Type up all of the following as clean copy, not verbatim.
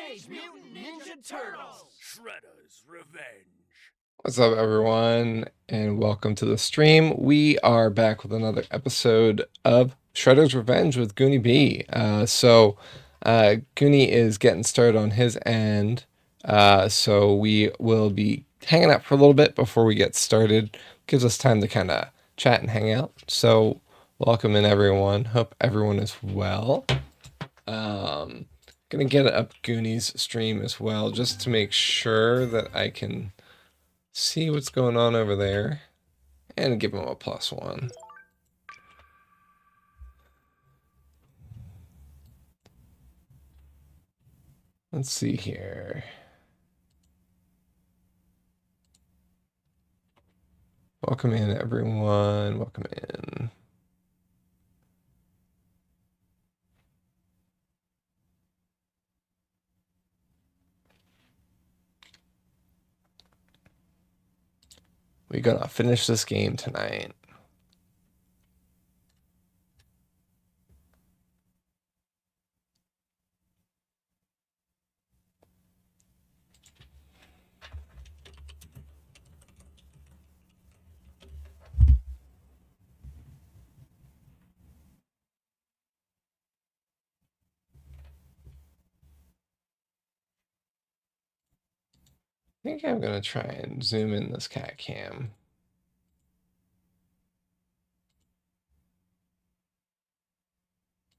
Teenage Mutant Ninja Turtles! Shredder's Revenge. What's up, everyone, and welcome to the stream. We are back with another episode of Shredder's Revenge with Goonie B. Goonie is getting started on his end, so we will be hanging out for a little bit before we get started. Gives us time to kind of chat and hang out. So, welcome in, everyone. Hope everyone is well. Gonna get up Goonies stream as well, just to make sure that I can see what's going on over there and give him a +1. Let's see here. Welcome in, everyone. Welcome in. We're gonna finish this game tonight. I think I'm gonna try and zoom in this cat cam.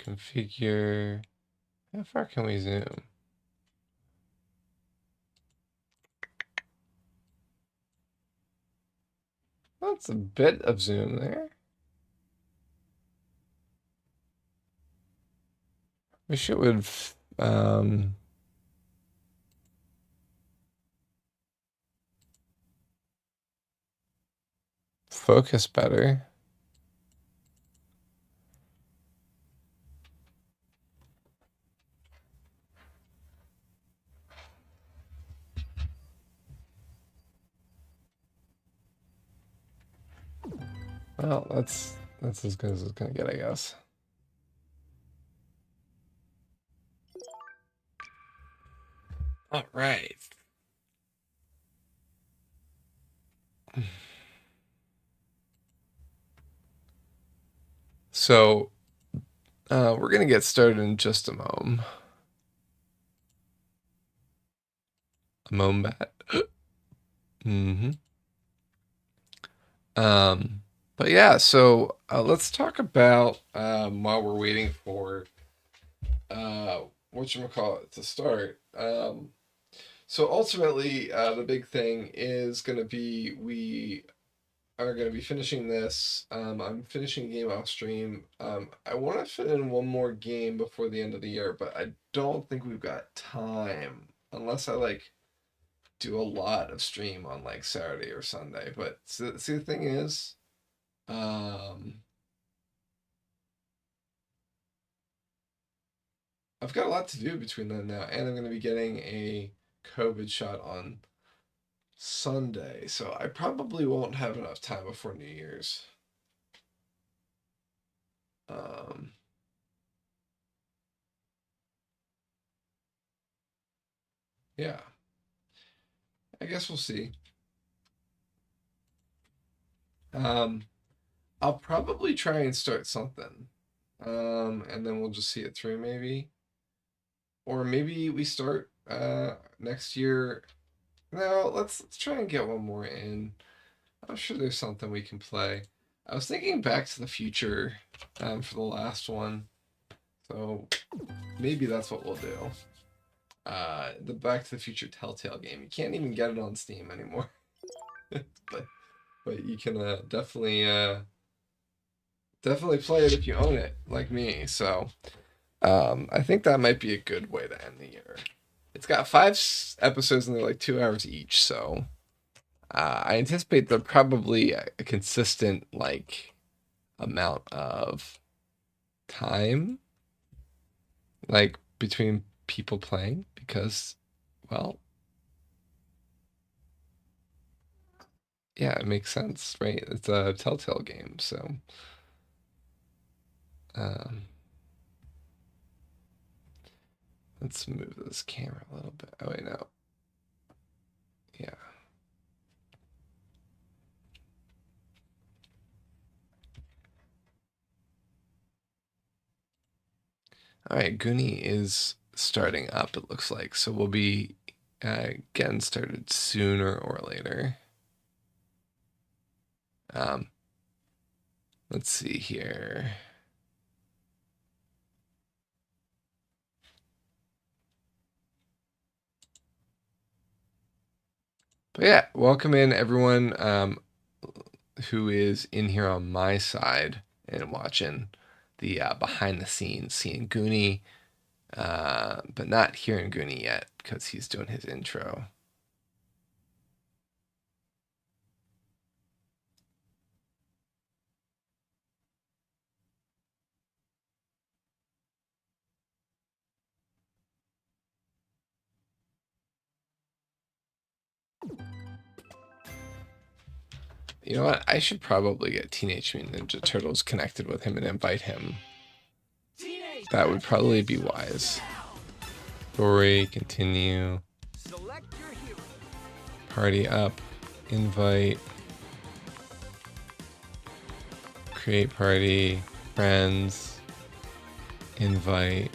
Configure. How far can we zoom? That's a bit of zoom there. Wish it would focus better. Well, that's as good as it's gonna get, I guess. All right. So, we're gonna get started in just a moment. A moment. Mm-hmm. But yeah, so let's talk about while we're waiting for whatchamacallit to start. So ultimately, the big thing is going to be we are going to be finishing this. I'm finishing a game off stream. I want to fit in one more game before the end of the year, but I don't think we've got time unless I like do a lot of stream on like Saturday or Sunday. But see, the thing is, I've got a lot to do between then and now, and I'm going to be getting a COVID shot on Sunday, so I probably won't have enough time before New Year's. Yeah, I guess we'll see. I'll probably try and start something, and then we'll just see it through maybe, or maybe we start next year. No, let's try and get one more in. I'm sure there's something we can play. I was thinking Back to the Future for the last one, so maybe that's what we'll do. The Back to the Future Telltale game. You can't even get it on Steam anymore, but you can definitely play it if you own it, like me. So I think that might be a good way to end the year. It's got 5 episodes and they're like 2 hours each, so I anticipate they're probably a consistent like amount of time, like between people playing, because, well, yeah, it makes sense, right? It's a Telltale game, so um, Let's move this camera a little bit. Oh, wait, no. Yeah. All right, Goonie is starting up, it looks like. So we'll be getting started sooner or later. Let's see here. But yeah, welcome in everyone who is in here on my side and watching the behind the scenes, seeing Goonie, but not hearing Goonie yet because he's doing his intro. You know what? I should probably get Teenage Mutant Ninja Turtles connected with him and invite him. That would probably be wise. Story, continue. Party up, invite, create party, friends, invite.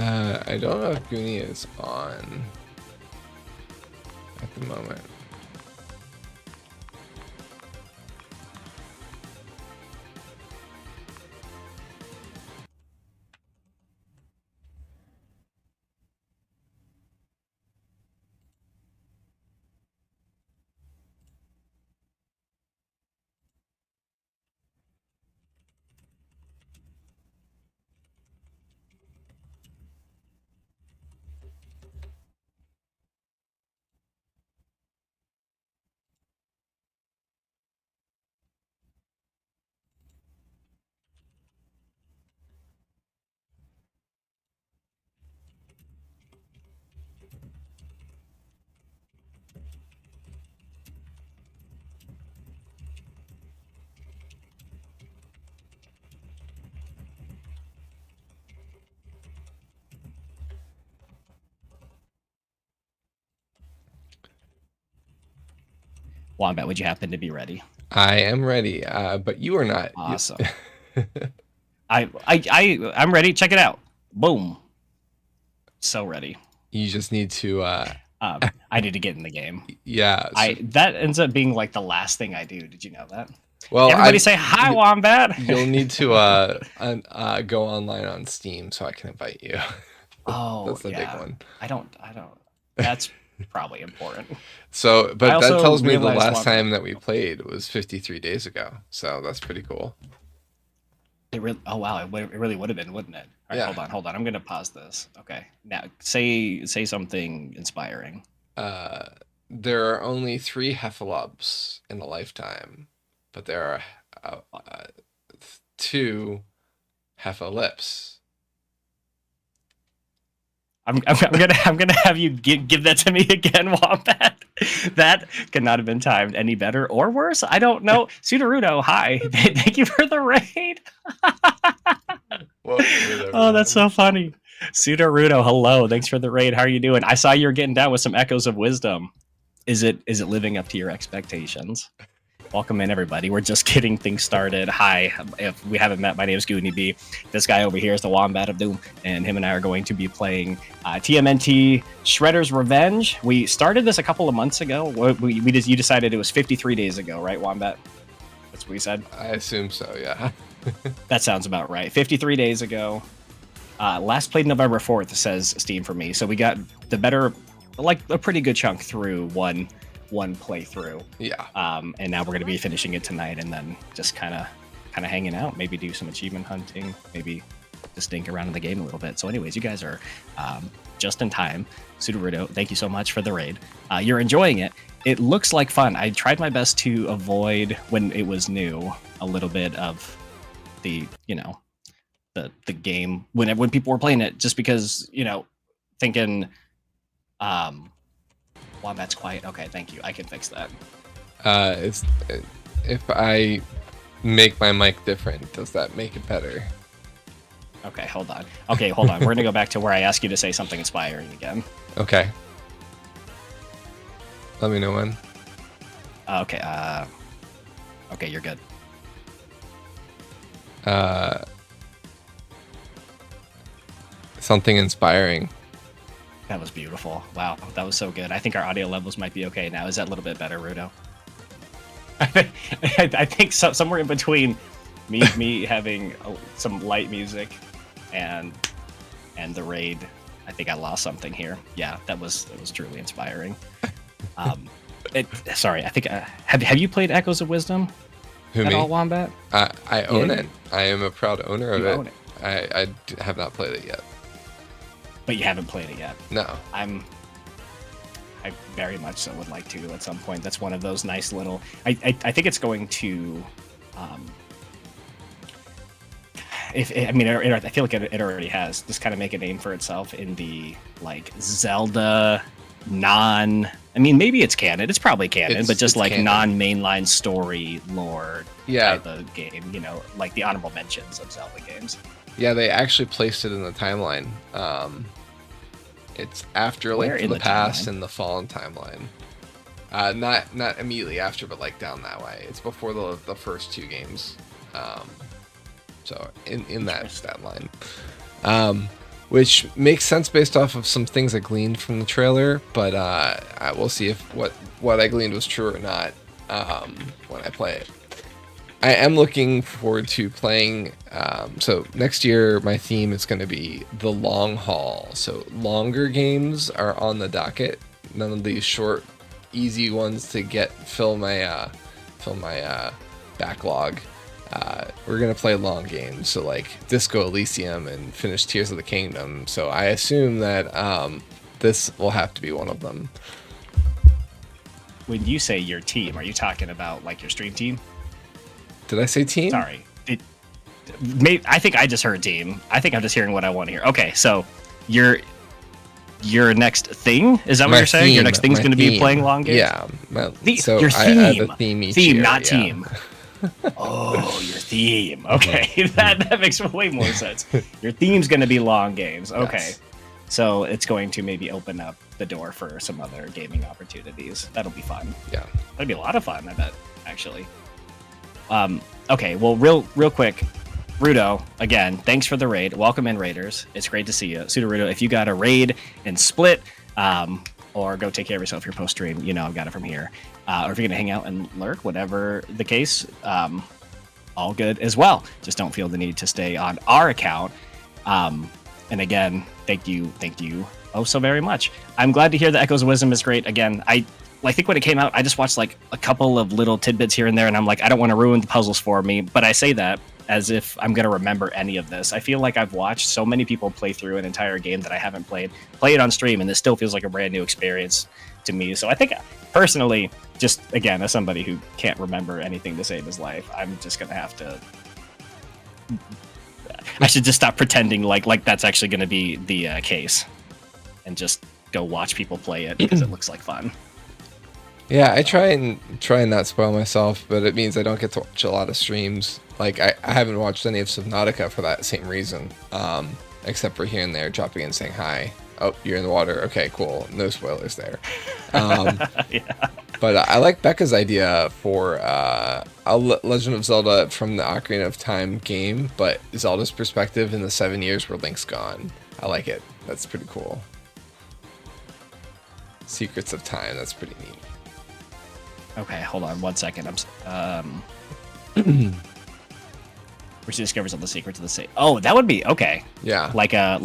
I don't know if Goonie is on at the moment. Wombat, would you happen to be ready? I am ready, but you are not. Awesome. I'm ready. Check it out. Boom. So ready. You just need to. I need to get in the game. Yeah. So, that ends up being like the last thing I do. Did you know that? Well, everybody say hi, Wombat. You'll need to go online on Steam so I can invite you. Oh, that's the big one. I don't. That's probably important. So, but that tells me the last time that we played was 53 days ago. So that's pretty cool. It really, oh wow, it really would have been, wouldn't it? All right, yeah. Hold on. I'm gonna pause this. Okay, now say something inspiring. There are only 3 heffalumps in a lifetime, but there are 2 heffalips. I'm gonna have you give that to me again, Wombat. That could not have been timed any better or worse. I don't know. Sudarudo, hi. Thank you for the raid. Well, oh, that's so funny. Sudarudo, hello. Thanks for the raid. How are you doing? I saw you were getting down with some echoes of wisdom. Is it living up to your expectations? Welcome in, everybody. We're just getting things started. Hi, if we haven't met, my name is Goonie B. This guy over here is the Wombat of Doom, and him and I are going to be playing TMNT Shredder's Revenge. We started this a couple of months ago. You decided it was 53 days ago, right, Wombat? That's what we said? I assume so, yeah. That sounds about right. 53 days ago. Last played November 4th, says Steam for me. So we got the better, like a pretty good chunk through one playthrough. Yeah. And now we're going to be finishing it tonight, and then just kind of hanging out, maybe do some achievement hunting, maybe just dink around in the game a little bit. So anyways, you guys are just in time. Sudarudo, thank you so much for the raid. You're enjoying it. It looks like fun. I tried my best to avoid, when it was new, a little bit of the, the game when people were playing it, just because, thinking, Wombat's quiet. Okay, thank you. I can fix that. Is if I make my mic different, does that make it better? Okay, hold on. Okay, hold on. We're gonna go back to where I asked you to say something inspiring again. Okay. Let me know when. Okay. Okay, you're good. Something inspiring. That was beautiful. Wow, that was so good. I think our audio levels might be okay now. Is that a little bit better, Rudo? I think somewhere in between me having some light music and the raid, I think I lost something here. Yeah, it was truly inspiring. Sorry, I think have you played Echoes of Wisdom? Who, at me? all, Wombat? I own it. I am a proud owner of You it. own it. I have not played it yet. But you haven't played it yet. No. I very much so would like to at some point. That's one of those nice little. I think it's going to. I feel like it already has just kind of make a name for itself in the like Zelda non. I mean, maybe it's canon. It's probably canon, but just like non-mainline story lore type of game. You know, like the honorable mentions of Zelda games. Yeah, they actually placed it in the timeline. It's after Link to the Past and the Fallen timeline. Not immediately after, but like down that way. It's before the first two games. So in that line, which makes sense based off of some things I gleaned from the trailer. But I will see if what I gleaned was true or not when I play it. I am looking forward to playing. So next year, my theme is going to be the long haul. So longer games are on the docket. None of these short, easy ones to fill my backlog. We're gonna play long games, so like Disco Elysium and finish Tears of the Kingdom. So I assume that this will have to be one of them. When you say your team, are you talking about like your stream team? Did I say team? Sorry. I think I just heard team. I think I'm just hearing what I want to hear. Okay, so your next thing? Is that what you're saying? Your next thing's going to be playing long games? Yeah. So your theme. I have a theme each year, not team. Oh, your theme. Okay, that makes way more sense. Your theme's going to be long games. Okay. Yes. So it's going to maybe open up the door for some other gaming opportunities. That'll be fun. Yeah. That'll be a lot of fun, I bet, actually. Okay, well, real quick, Rudo, again, thanks for the raid. Welcome in, Raiders. It's great to see you. Rudo, if you got a raid and split, or go take care of yourself your post-stream, you know I've got it from here. Or if you're going to hang out and lurk, whatever the case, all good as well. Just don't feel the need to stay on our account. And again, thank you oh so very much. I'm glad to hear that Echoes of Wisdom is great. Again, I think when it came out, I just watched like a couple of little tidbits here and there, and I'm like, I don't want to ruin the puzzles for me, but I say that as if I'm going to remember any of this. I feel like I've watched so many people play through an entire game that I haven't play it on stream, and this still feels like a brand new experience to me. So I think personally, just again, as somebody who can't remember anything to save his life, I'm just going to have to... I should just stop pretending like that's actually going to be the case and just go watch people play it because it looks like fun. Yeah, I try and not spoil myself, but it means I don't get to watch a lot of streams. Like I haven't watched any of Subnautica for that same reason, except for here and there dropping in saying hi. Oh, you're in the water. Okay, cool. No spoilers there. Yeah. But I like Becca's idea for a Legend of Zelda from the Ocarina of Time game, but Zelda's perspective in the 7 years where Link's gone. I like it. That's pretty cool. Secrets of Time. That's pretty neat. Okay, hold on 1 second. Where she discovers all the secrets of the state. Oh, that would be okay. Yeah. Like a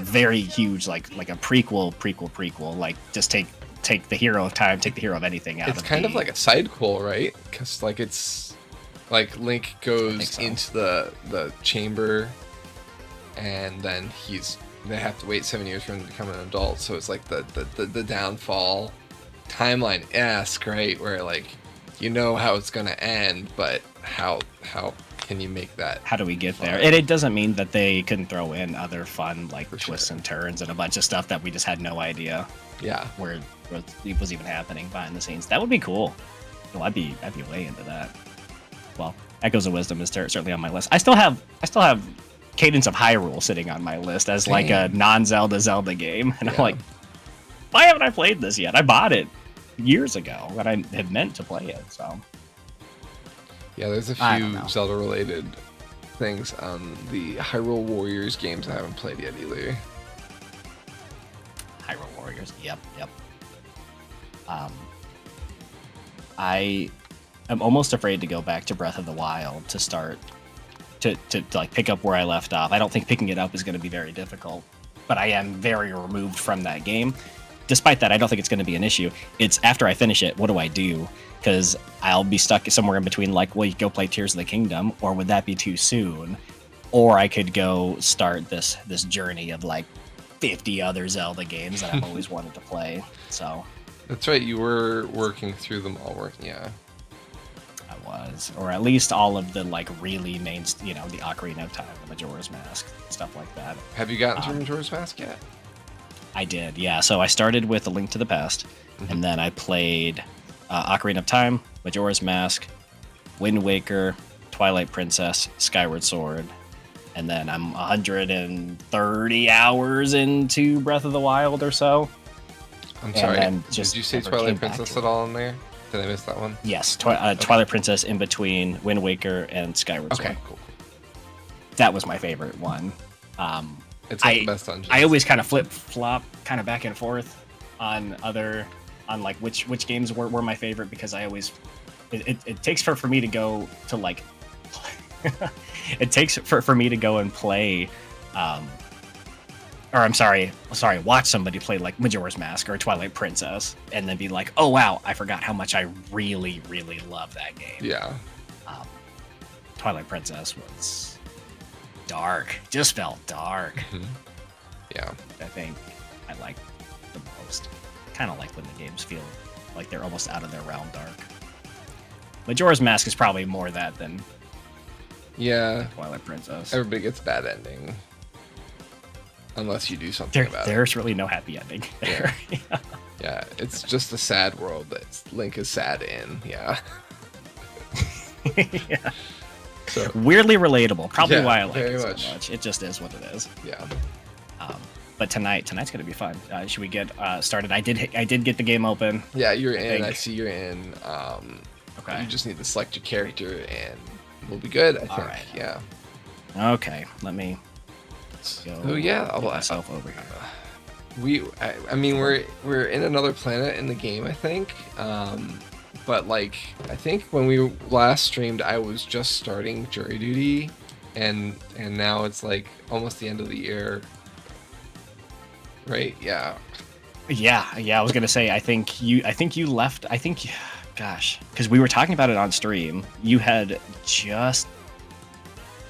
very huge like a prequel. Like just take the hero of time, take the hero of anything out. It's kind of like a side quel, right? Because like it's like Link goes into the chamber, and then they have to wait 7 years for him to become an adult. So it's like the downfall timeline-esque, right? Where like you know how it's gonna end, but how can you make that? How do we get there? And it doesn't mean that they couldn't throw in other fun like twists and turns and a bunch of stuff that we just had no idea. Yeah. where it was even happening behind the scenes. That would be cool. No, I'd be way into that. Well, Echoes of Wisdom is certainly on my list. I still have Cadence of Hyrule sitting on my list as like a non-Zelda Zelda game, and I'm like, why haven't I played this yet? I bought it years ago, but I had meant to play it. So yeah, there's a few Zelda related things on the Hyrule Warriors games I haven't played yet either. Hyrule Warriors, yep. I am almost afraid to go back to Breath of the Wild to start to like pick up where I left off. I don't think picking it up is going to be very difficult, but I am very removed from that game. Despite that, I don't think it's going to be an issue. It's after I finish it, what do I do? Because I'll be stuck somewhere in between, like, well, you go play Tears of the Kingdom, or would that be too soon? Or I could go start this journey of like 50 other Zelda games that I've always wanted to play. So that's right, you were working through them all, weren't you? Yeah. I was, or at least all of the like really main, the Ocarina of Time, the Majora's Mask, stuff like that. Have you gotten through Majora's Mask yet? I did, yeah. So I started with A Link to the Past, and then I played Ocarina of Time, Majora's Mask, Wind Waker, Twilight Princess, Skyward Sword, and then I'm 130 hours into Breath of the Wild or so. I'm sorry, did you say Twilight Princess at all in there? Did I miss that one? Yes, Twilight Princess in between Wind Waker and Skyward Sword. Okay, cool. That was my favorite one. It's like the best dungeons. I always kind of flip-flop kind of back and forth on like which games were my favorite, because I always it takes for me to go to like it takes for me to go and play or I'm sorry, watch somebody play like Majora's Mask or Twilight Princess and then be like, oh wow, I forgot how much I really, really love that game. Yeah. Twilight Princess was dark. Just felt dark. Mm-hmm. Yeah. I think I like the most. Kind of like when the games feel like they're almost out of their realm dark. Majora's Mask is probably more that than Twilight Princess. Everybody gets a bad ending. Unless you do something about it. There's really no happy ending there. Yeah, it's just a sad world that Link is sad in. Yeah. Yeah. So weirdly relatable. Probably why I like it much. So much. It just is what it is. Yeah. But tonight's gonna be fun. Should we get started? I did get the game open. Yeah, you're in. I see you're in. Okay. You just need to select your character and we'll be good. I think. Right. Yeah. Okay. Let me go. Oh yeah. Get myself over here. I mean, we're in another planet in the game, I think. But like, I think when we last streamed, I was just starting jury duty, and now it's like almost the end of the year. Right? Yeah. Yeah. I was gonna say, I think you left. Gosh, because we were talking about it on stream. You had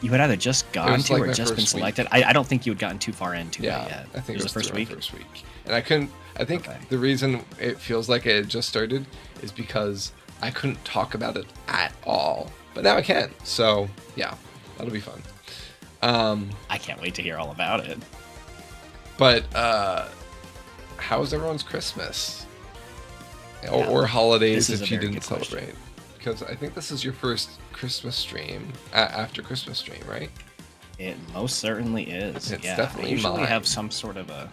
either just gone to or just been selected. I don't think you had gotten too far into it yet. I think it was the first week. First week, and I couldn't. I think the reason it feels like it had just started is because I couldn't talk about it at all, but now I can. So yeah, that'll be fun. I can't wait to hear all about it. But how's everyone's Christmas or holidays if you didn't celebrate? Because I think this is your first Christmas stream after Christmas stream, right? It most certainly is. It's definitely I usually mine. have some sort of a.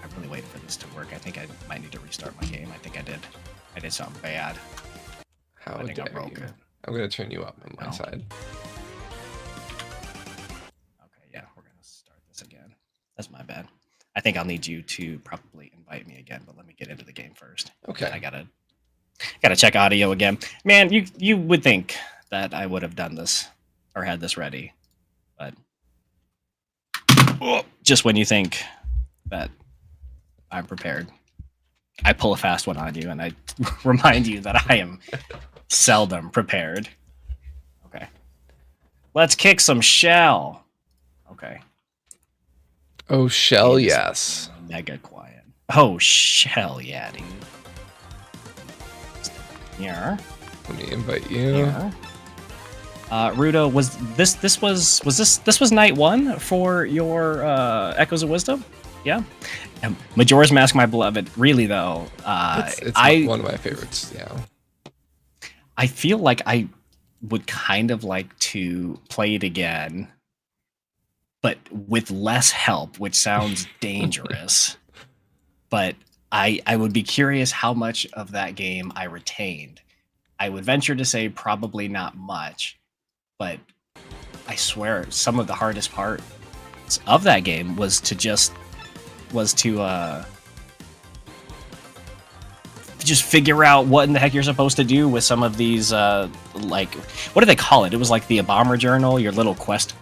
I'm really waiting for this to work. I think I might need to restart my game. I think I did something bad. How dare you? I'm gonna turn you up on my side. Okay, yeah, we're gonna start this again. That's my bad. I think I'll need you to probably invite me again, but let me get into the game first. Okay. I gotta check audio again. Man, you would think that I would have done this or had this ready, but just when you think that I'm prepared, I pull a fast one on you and I remind you that I am seldom prepared. Okay. Let's kick some shell. Okay. Oh, shell, yes. Mega quiet. Oh, shell, yeah, dude. Yeah. Let me invite you. Yeah. Rudo, was this night one for your Echoes of Wisdom? Yeah. Majora's Mask, my beloved. Really though, it's one of my favorites. Yeah. I feel like I would kind of like to play it again, but with less help, which sounds dangerous. But I would be curious how much of that game I retained. I would venture to say probably not much, but I swear some of the hardest parts of that game was to just figure out what in the heck you're supposed to do with some of these like, what do they call it? It was like the bomber journal, your little quest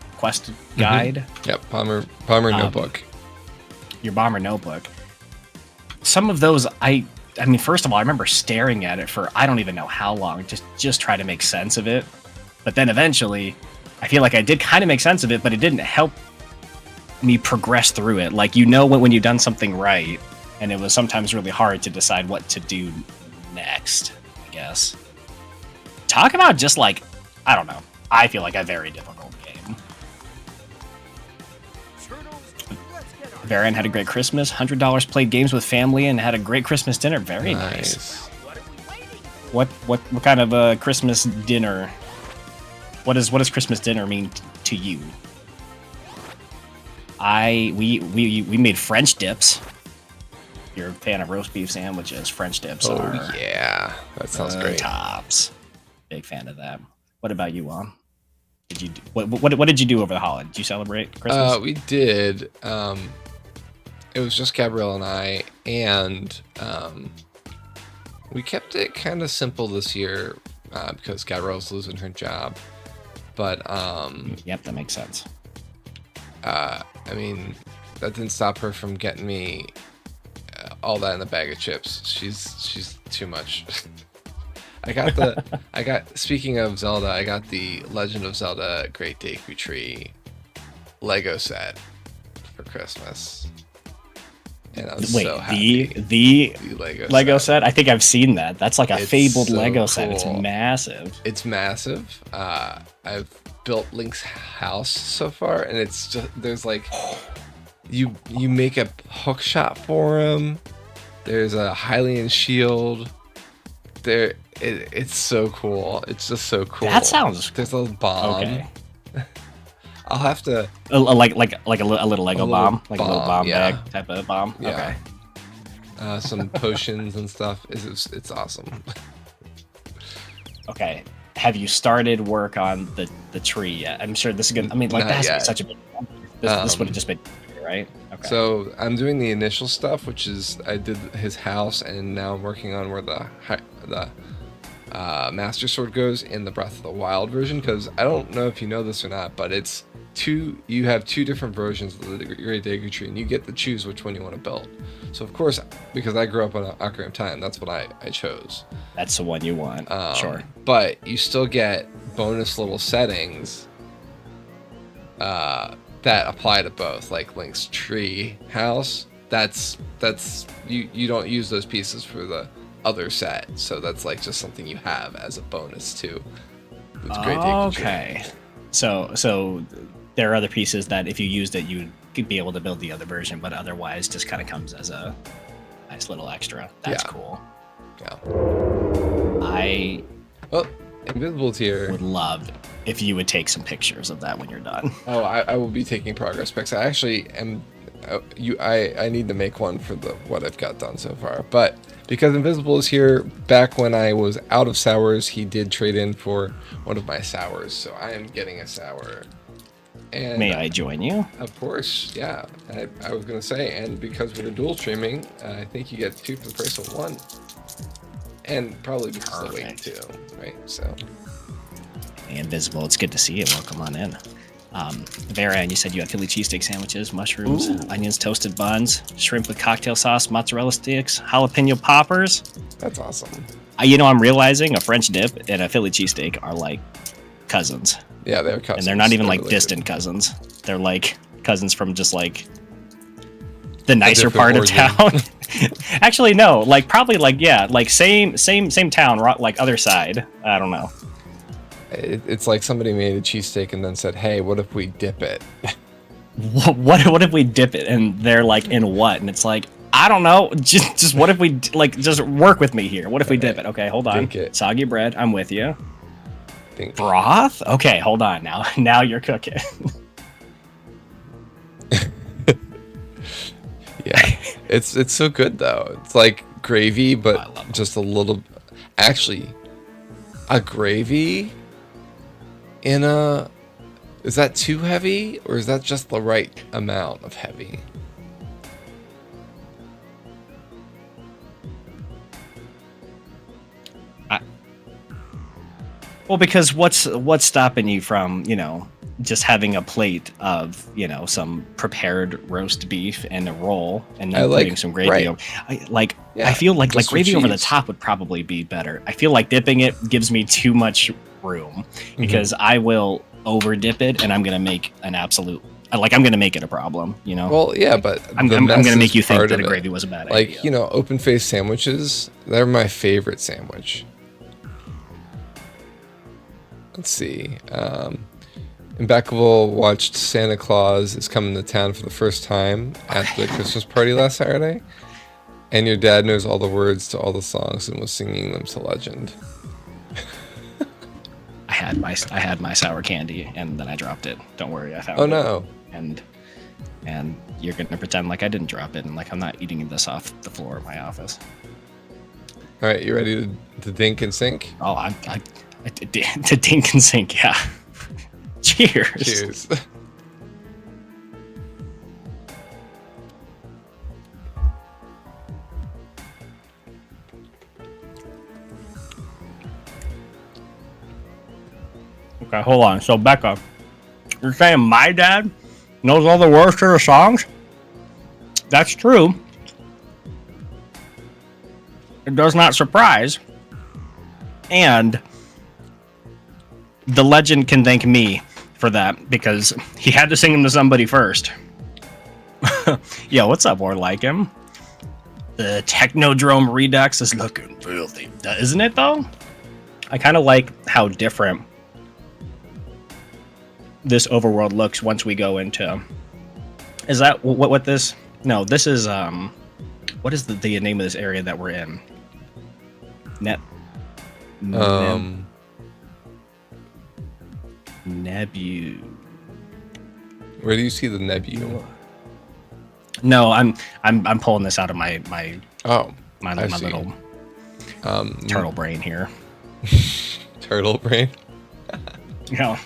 guide. Yep, bomber notebook. Your bomber notebook. Some of those I mean, first of all, I remember staring at it for I don't even know how long, just try to make sense of it. But then eventually, I feel like I did kind of make sense of it, but it didn't help me progress through it. Like, you know, when you've done something right, and it was sometimes really hard to decide what to do next, I guess. Talk about just like, I don't know. I feel like a very difficult game. Varian had a great Christmas. $100 played games with family and had a great Christmas dinner. Very nice. What kind of a Christmas dinner? What does Christmas dinner mean to you? We made French dips. If you're a fan of roast beef sandwiches, French dips are yeah, that sounds great. Tops. Big fan of that. What about you, Did you what did you do over the holiday? Did you celebrate Christmas? We did. It was just Gabrielle and I, and we kept it kind of simple this year because Gabrielle's losing her job. But yep, that makes sense. I mean, that didn't stop her from getting me all that in a bag of chips. She's too much. Speaking of Zelda, I got the Legend of Zelda Great Deku Tree Lego set for Christmas. And I was so happy. The Lego set? I think I've seen that. That's like a fabled so Lego cool. set. It's massive. It's massive. I've built Link's house so far, and it's just there's like you make a hook shot for him. There's a Hylian shield. It's so cool. It's just so cool. That sounds. There's a bomb. Okay. I'll have to like a little Lego bomb, like a little bomb yeah. bag type of bomb. Yeah. Okay. Some potions and stuff. It's awesome. Okay. Have you started work on the tree yet? I'm sure this is gonna. I mean, like that has to be such a big. This would have just been right. Okay. So I'm doing the initial stuff, which is I did his house, and now I'm working on where the Master Sword goes in the Breath of the Wild version. Because I don't know if you know this or not, but it's you have two different versions of the Great Deku Tree, and you get to choose which one you want to build. So of course, because I grew up on Ocarina of Time, that's what I chose. That's the one you want. Sure. But you still get bonus little settings that apply to both, like Link's tree house. That's you don't use those pieces for the other set, so that's like just something you have as a bonus too. With the Great Deku Tree. Okay. So there are other pieces that if you used it, you could be able to build the other version, but otherwise just kind of comes as a nice little extra. That's cool. Yeah. Invisible Tier would love if you would take some pictures of that when you're done. Oh, I will be taking progress pics. I actually am. I need to make one for what I've got done so far. But because Invisible is here, back when I was out of sours, he did trade in for one of my sours, so I am getting a sour. And may I join you? Of course, yeah. I was gonna say, and because we're dual streaming, I think you get 2 for the price of 1, and probably because of the weight too, right? So. Invisible, it's good to see you. Welcome on in. Varian, you said you had Philly cheesesteak sandwiches, mushrooms, onions, toasted buns, shrimp with cocktail sauce, mozzarella sticks, jalapeno poppers. That's awesome. I'm realizing a French dip and a Philly cheesesteak are like cousins. Yeah, they're cousins. And they're not even like related. distant cousins. They're like cousins from just like the nicer part of town. Actually, no. Like probably like like same town, like other side. I don't know. It's like somebody made a cheesesteak and then said, "Hey, what if we dip it?" what if we dip it and they're like in what? And it's like, I don't know. Just what if we like just work with me here? What if we dip it? Okay, hold on. Dink it. Soggy bread. I'm with you. Dink. Broth. Okay, hold on now. Now you're cooking. Yeah, it's so good though. It's like gravy, I but love it. just a little. Actually, a gravy in a. Is that too heavy, or is that just the right amount of heavy? Well, because what's stopping you from, just having a plate of, some prepared roast beef and a roll, and then putting some gravy right. over. I Yeah, feel like just gravy with over the cheese. top would probably be better. I feel like dipping it gives me too much room because I will over dip it, and I'm gonna make an absolute I'm gonna make it a problem. Well, yeah, but I'm the gonna mess make is you think part that of a it. gravy was a bad Like, idea. open face sandwiches, they're my favorite sandwich. Let's see. Impeccable watched Santa Claus is coming to town for the first time at the Christmas party last Saturday. And your dad knows all the words to all the songs and was singing them to legend. I had my sour candy and then I dropped it. Don't worry, I found Oh it. no. And you're gonna pretend like I didn't drop it and like I'm not eating this off the floor of my office. All right, you ready to dink and sink? Oh, I to dink and sink, yeah. Cheers. Cheers. Okay, hold on. So Becca, you're saying my dad knows all the words to the songs? That's true. It does not surprise. And the legend can thank me for that because he had to sing them to somebody first. Yo, what's up, or like him? The Technodrome Redux is looking filthy, isn't it though? I kind of like how different this overworld looks once we go into. Is that what this? No, this is what is the name of this area that we're in? Nebu. Where do you see the nebula? No, I'm pulling this out of my Oh, my I see. little turtle brain here. Turtle brain. Yeah.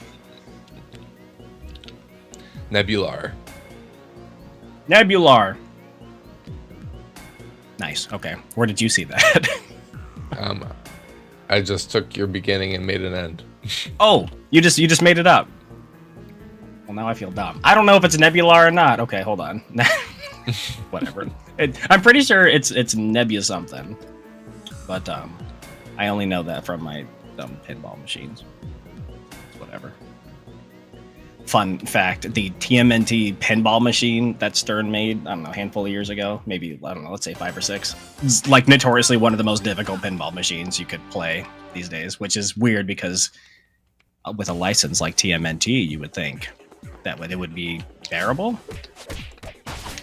Nebular. Nebular. Nice. Okay. Where did you see that? I just took your beginning and made an end. Oh, you just made it up. Well, now I feel dumb. I don't know if it's Nebular or not. Okay, hold on. Whatever. I'm pretty sure it's Nebula something, but I only know that from my dumb pinball machines. It's whatever. Fun fact: the TMNT pinball machine that Stern made, I don't know, a handful of years ago, maybe, I don't know, let's say 5 or 6, is like notoriously one of the most difficult pinball machines you could play these days, which is weird because with a license like TMNT, you would think that it would be bearable,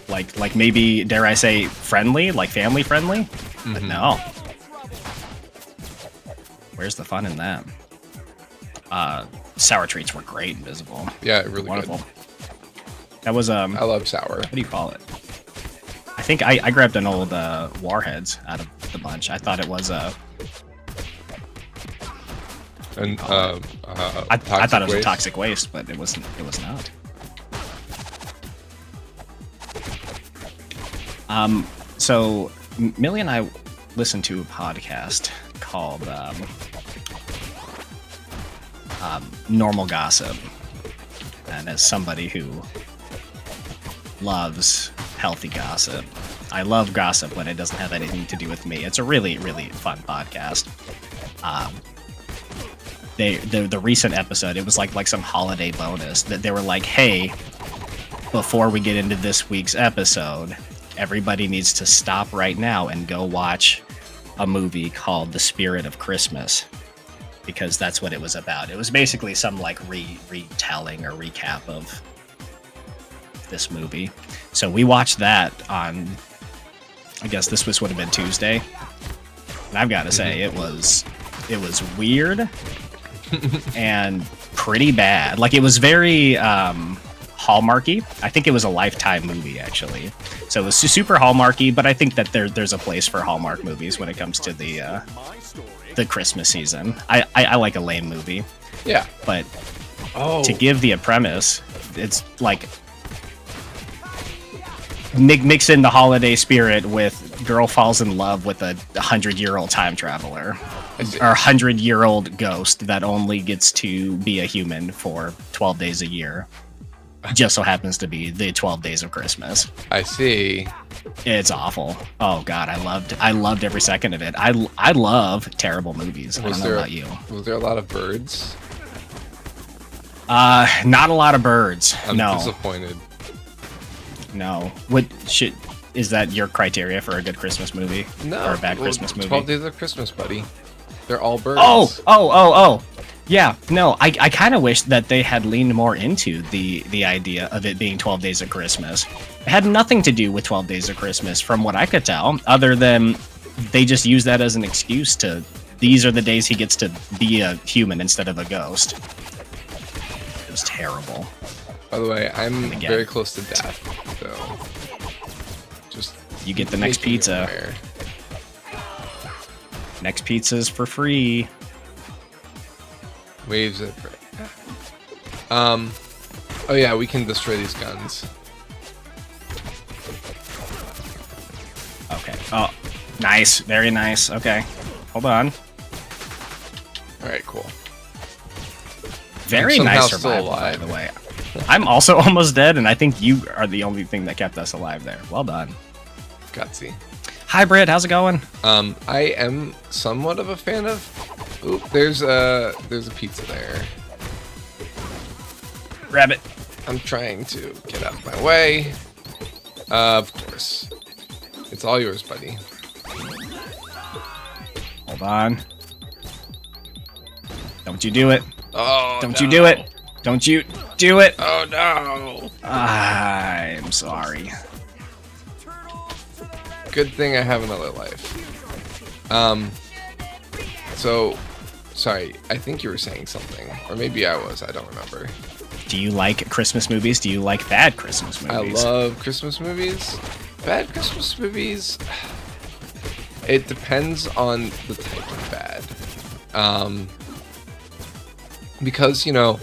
like maybe, dare I say, friendly, like family friendly, but no. Where's the fun in that? Sour treats were great and visible. Yeah, really Wonderful. good. That was I love sour. what do you call it? I think I grabbed an old Warheads out of the bunch. I thought it was And I thought it was a toxic waste, but it was not. So Millie and I listened to a podcast called Normal Gossip, and as somebody who loves healthy gossip, I love gossip when it doesn't have anything to do with me. It's a really, really fun podcast. The recent episode, it was like some holiday bonus that they were like, hey, before we get into this week's episode, everybody needs to stop right now and go watch a movie called The Spirit of Christmas, because that's what it was about. It was basically some like retelling or recap of this movie. So we watched that on, I guess this would have been Tuesday. And I've got to say, it was weird and pretty bad. Like, it was very Hallmarky. I think it was a Lifetime movie, actually. So it was super Hallmarky, but I think that there's a place for Hallmark movies when it comes to the Christmas season. I like a lame movie. Yeah. But to give the premise, it's like mix in the holiday spirit with girl falls in love with a 100-year-old time traveler. Or 100-year-old ghost that only gets to be a human for 12 days a year. Just so happens to be the 12 days of Christmas. I see. It's awful. Oh god, I loved every second of it. I love terrible movies. I don't know about you. Was there a lot of birds? Not a lot of birds. I'm no. disappointed. No. Is that your criteria for a good Christmas movie? No. Or a bad Christmas movie? 12 Days of Christmas, buddy. They're all birds. Oh. Yeah, no, I kind of wish that they had leaned more into the idea of it being 12 Days of Christmas. It had nothing to do with 12 Days of Christmas, from what I could tell, other than they just use that as an excuse to, these are the days he gets to be a human instead of a ghost. It was terrible. By the way, I'm very close to death, so just... You get the next pizza. Next pizza's for free. Waves of oh yeah, we can destroy these guns. Okay. Oh, nice. Very nice. Okay. Hold on. Alright, cool. Very nice survival, by the way. I'm also almost dead, and I think you are the only thing that kept us alive there. Well done. Gutsy. Hi, Britt. How's it going? I am somewhat of a fan of... Oop, there's a pizza there. Grab it. I'm trying to get out of my way. Of course. It's all yours, buddy. Hold on. Don't you do it. Oh, Don't you do it. Don't you do it. Oh, no. I'm sorry. Good thing I have another life. So, sorry, I think you were saying something. Or maybe I was, I don't remember. Do you like Christmas movies? Do you like bad Christmas movies? I love Christmas movies. Bad Christmas movies, it depends on the type of bad. Because, you know,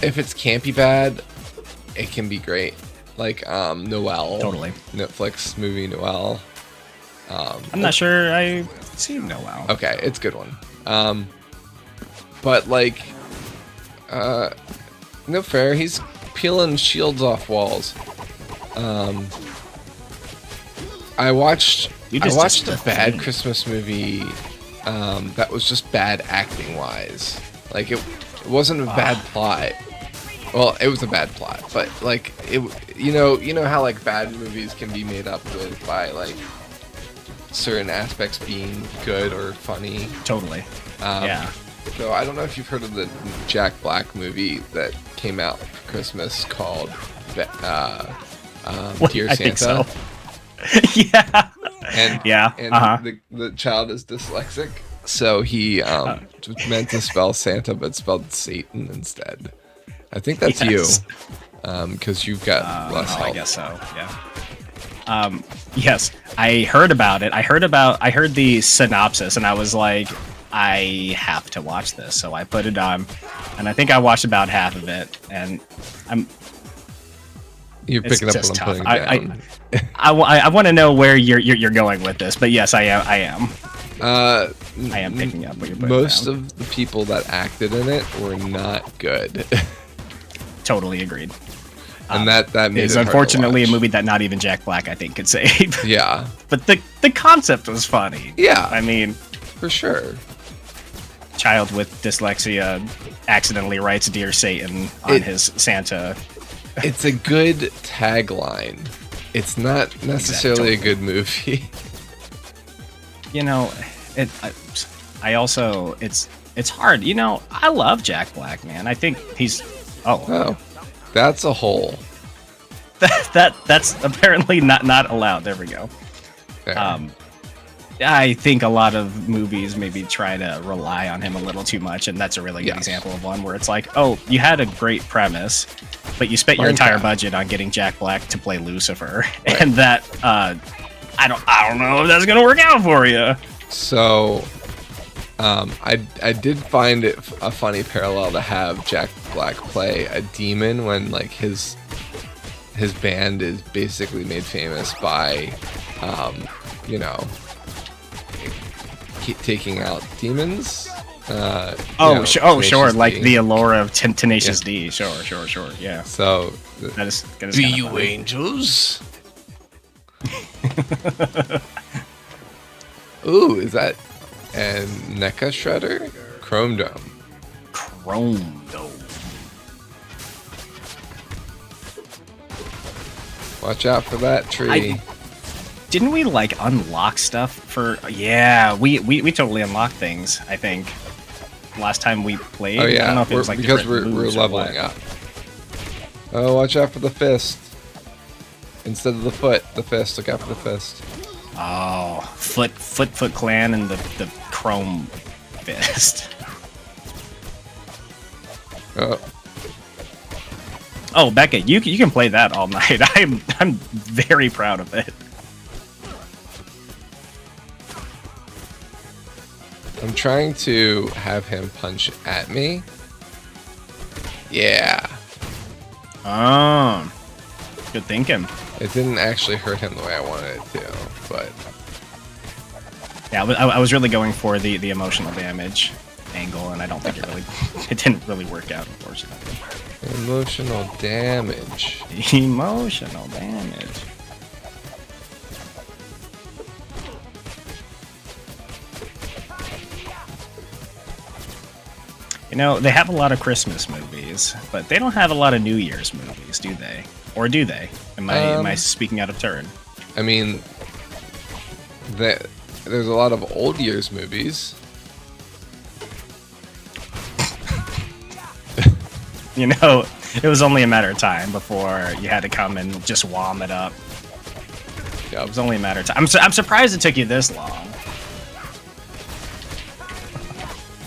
if it's campy bad, it can be great. Like, Noelle. Totally. Netflix movie Noelle. I'm not sure I've seen Noelle. Okay, it's a good one. But, like, no fair, he's peeling shields off walls. I watched a bad Christmas movie that was just bad acting wise. Like, it wasn't a bad plot. Well, it was a bad plot, but like you know how like bad movies can be made up with by like certain aspects being good or funny. Totally. Yeah. So I don't know if you've heard of the Jack Black movie that came out for Christmas called Dear Santa. I think so. Yeah. And the child is dyslexic, so he meant to spell Santa but spelled Satan instead. I think that's you, because you've got less health. I guess so. Yeah. Yes, I heard about it. I heard the synopsis, and I was like, I have to watch this. So I put it on, and I think I watched about half of it, and You're picking up what I'm putting down. I want to know where you're going with this, but yes, I am. I am picking up what you're putting most down. of the people that acted in it were not good. Totally agreed. And that made is it hard to unfortunately a watch. movie that not even Jack Black, I think, could save. Yeah. But the concept was funny. Yeah. I mean, for sure. Child with dyslexia accidentally writes "Dear Satan" on his Santa. It's a good tagline. It's not necessarily a good movie. You know, I also it's hard. You know, I love Jack Black, man. I think he's Oh, that's a hole. that's apparently not allowed. There we go. There. I think a lot of movies maybe try to rely on him a little too much, and that's a really good example of one where it's like, oh, you had a great premise, but you spent your entire budget on getting Jack Black to play Lucifer, and that I don't know if that's gonna work out for you. So, I did find it a funny parallel to have Jack Black play a demon when like his band is basically made famous by, you know, taking out demons. Sure, like the allure of Tenacious D. Sure, yeah. So that is be you funny. Angels. Ooh, is that a NECA shredder? Chrome Dome. Watch out for that tree. Didn't we like unlock stuff for? Yeah, we totally unlocked things. I think last time we played. Oh yeah, I don't know if it was like because we're leveling up. Oh, watch out for the fist. Instead of the foot, the fist. Look out for the fist. Oh, foot clan and the chrome fist. Oh, Becca, you can play that all night. I'm very proud of it. I'm trying to have him punch at me. Yeah. Oh, good thinking. It didn't actually hurt him the way I wanted it to, but yeah, I was really going for the emotional damage angle, and I don't think it didn't really work out, unfortunately. Emotional damage. Emotional damage. You know, they have a lot of Christmas movies, but they don't have a lot of New Year's movies, do they? Or do they? Am I speaking out of turn? I mean, there's a lot of old years movies. You know, it was only a matter of time before you had to come and just warm it up. Yep. It was only a matter of time. I'm surprised it took you this long.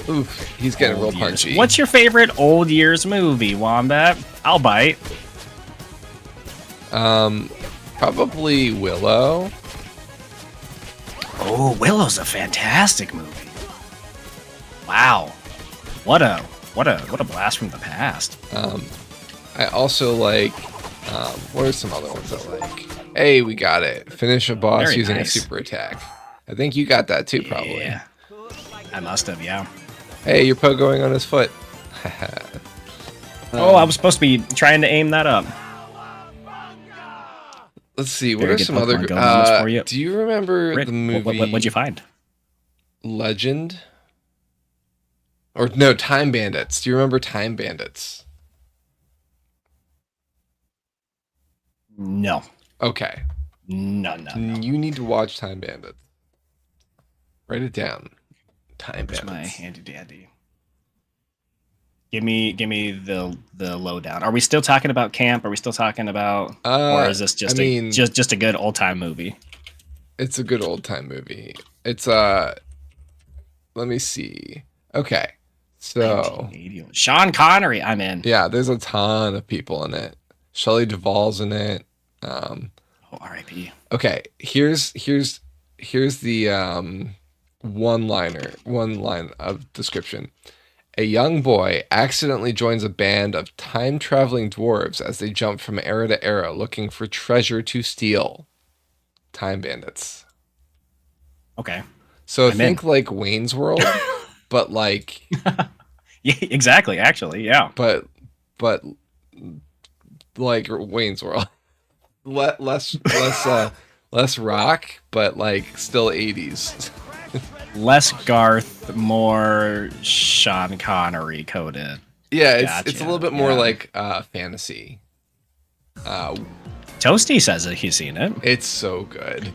Oof, he's getting real punchy. What's your favorite old years movie, Wombat? I'll bite. Probably Willow. Oh, Willow's a fantastic movie. Wow. What a blast from the past. I also like what are some other ones I like? Hey, we got it. Finish a boss Very using nice. a super attack. I think you got that too, probably. Yeah. I must have, yeah. Hey, you're pogoing on his foot. Oh, I was supposed to be trying to aim that up. Let's see. What Very are good some other? Pokemon Go moments for you. Do you remember Rick, the movie? What'd you find? Legend? Or no, Time Bandits. Do you remember Time Bandits? No. Okay. No. You need to watch Time Bandits. Write it down. Time Bandits. My handy dandy. Give me the lowdown. Are we still talking about camp? Are we still talking about, or is this just just a good old time movie? It's a good old time movie. It's let me see. Okay, so Sean Connery, I'm in. Yeah, there's a ton of people in it. Shelley Duvall's in it. Oh, R.I.P. Okay, here's the one line of description. A young boy accidentally joins a band of time-traveling dwarves as they jump from era to era looking for treasure to steal. Time Bandits. Okay. So think like Wayne's World, but like... Yeah, exactly, actually, yeah. But like Wayne's World. Less rock, but like still 80s. Less Garth, more Sean Connery coded. Yeah, it's a little bit more like fantasy. Toasty says that he's seen it. It's so good.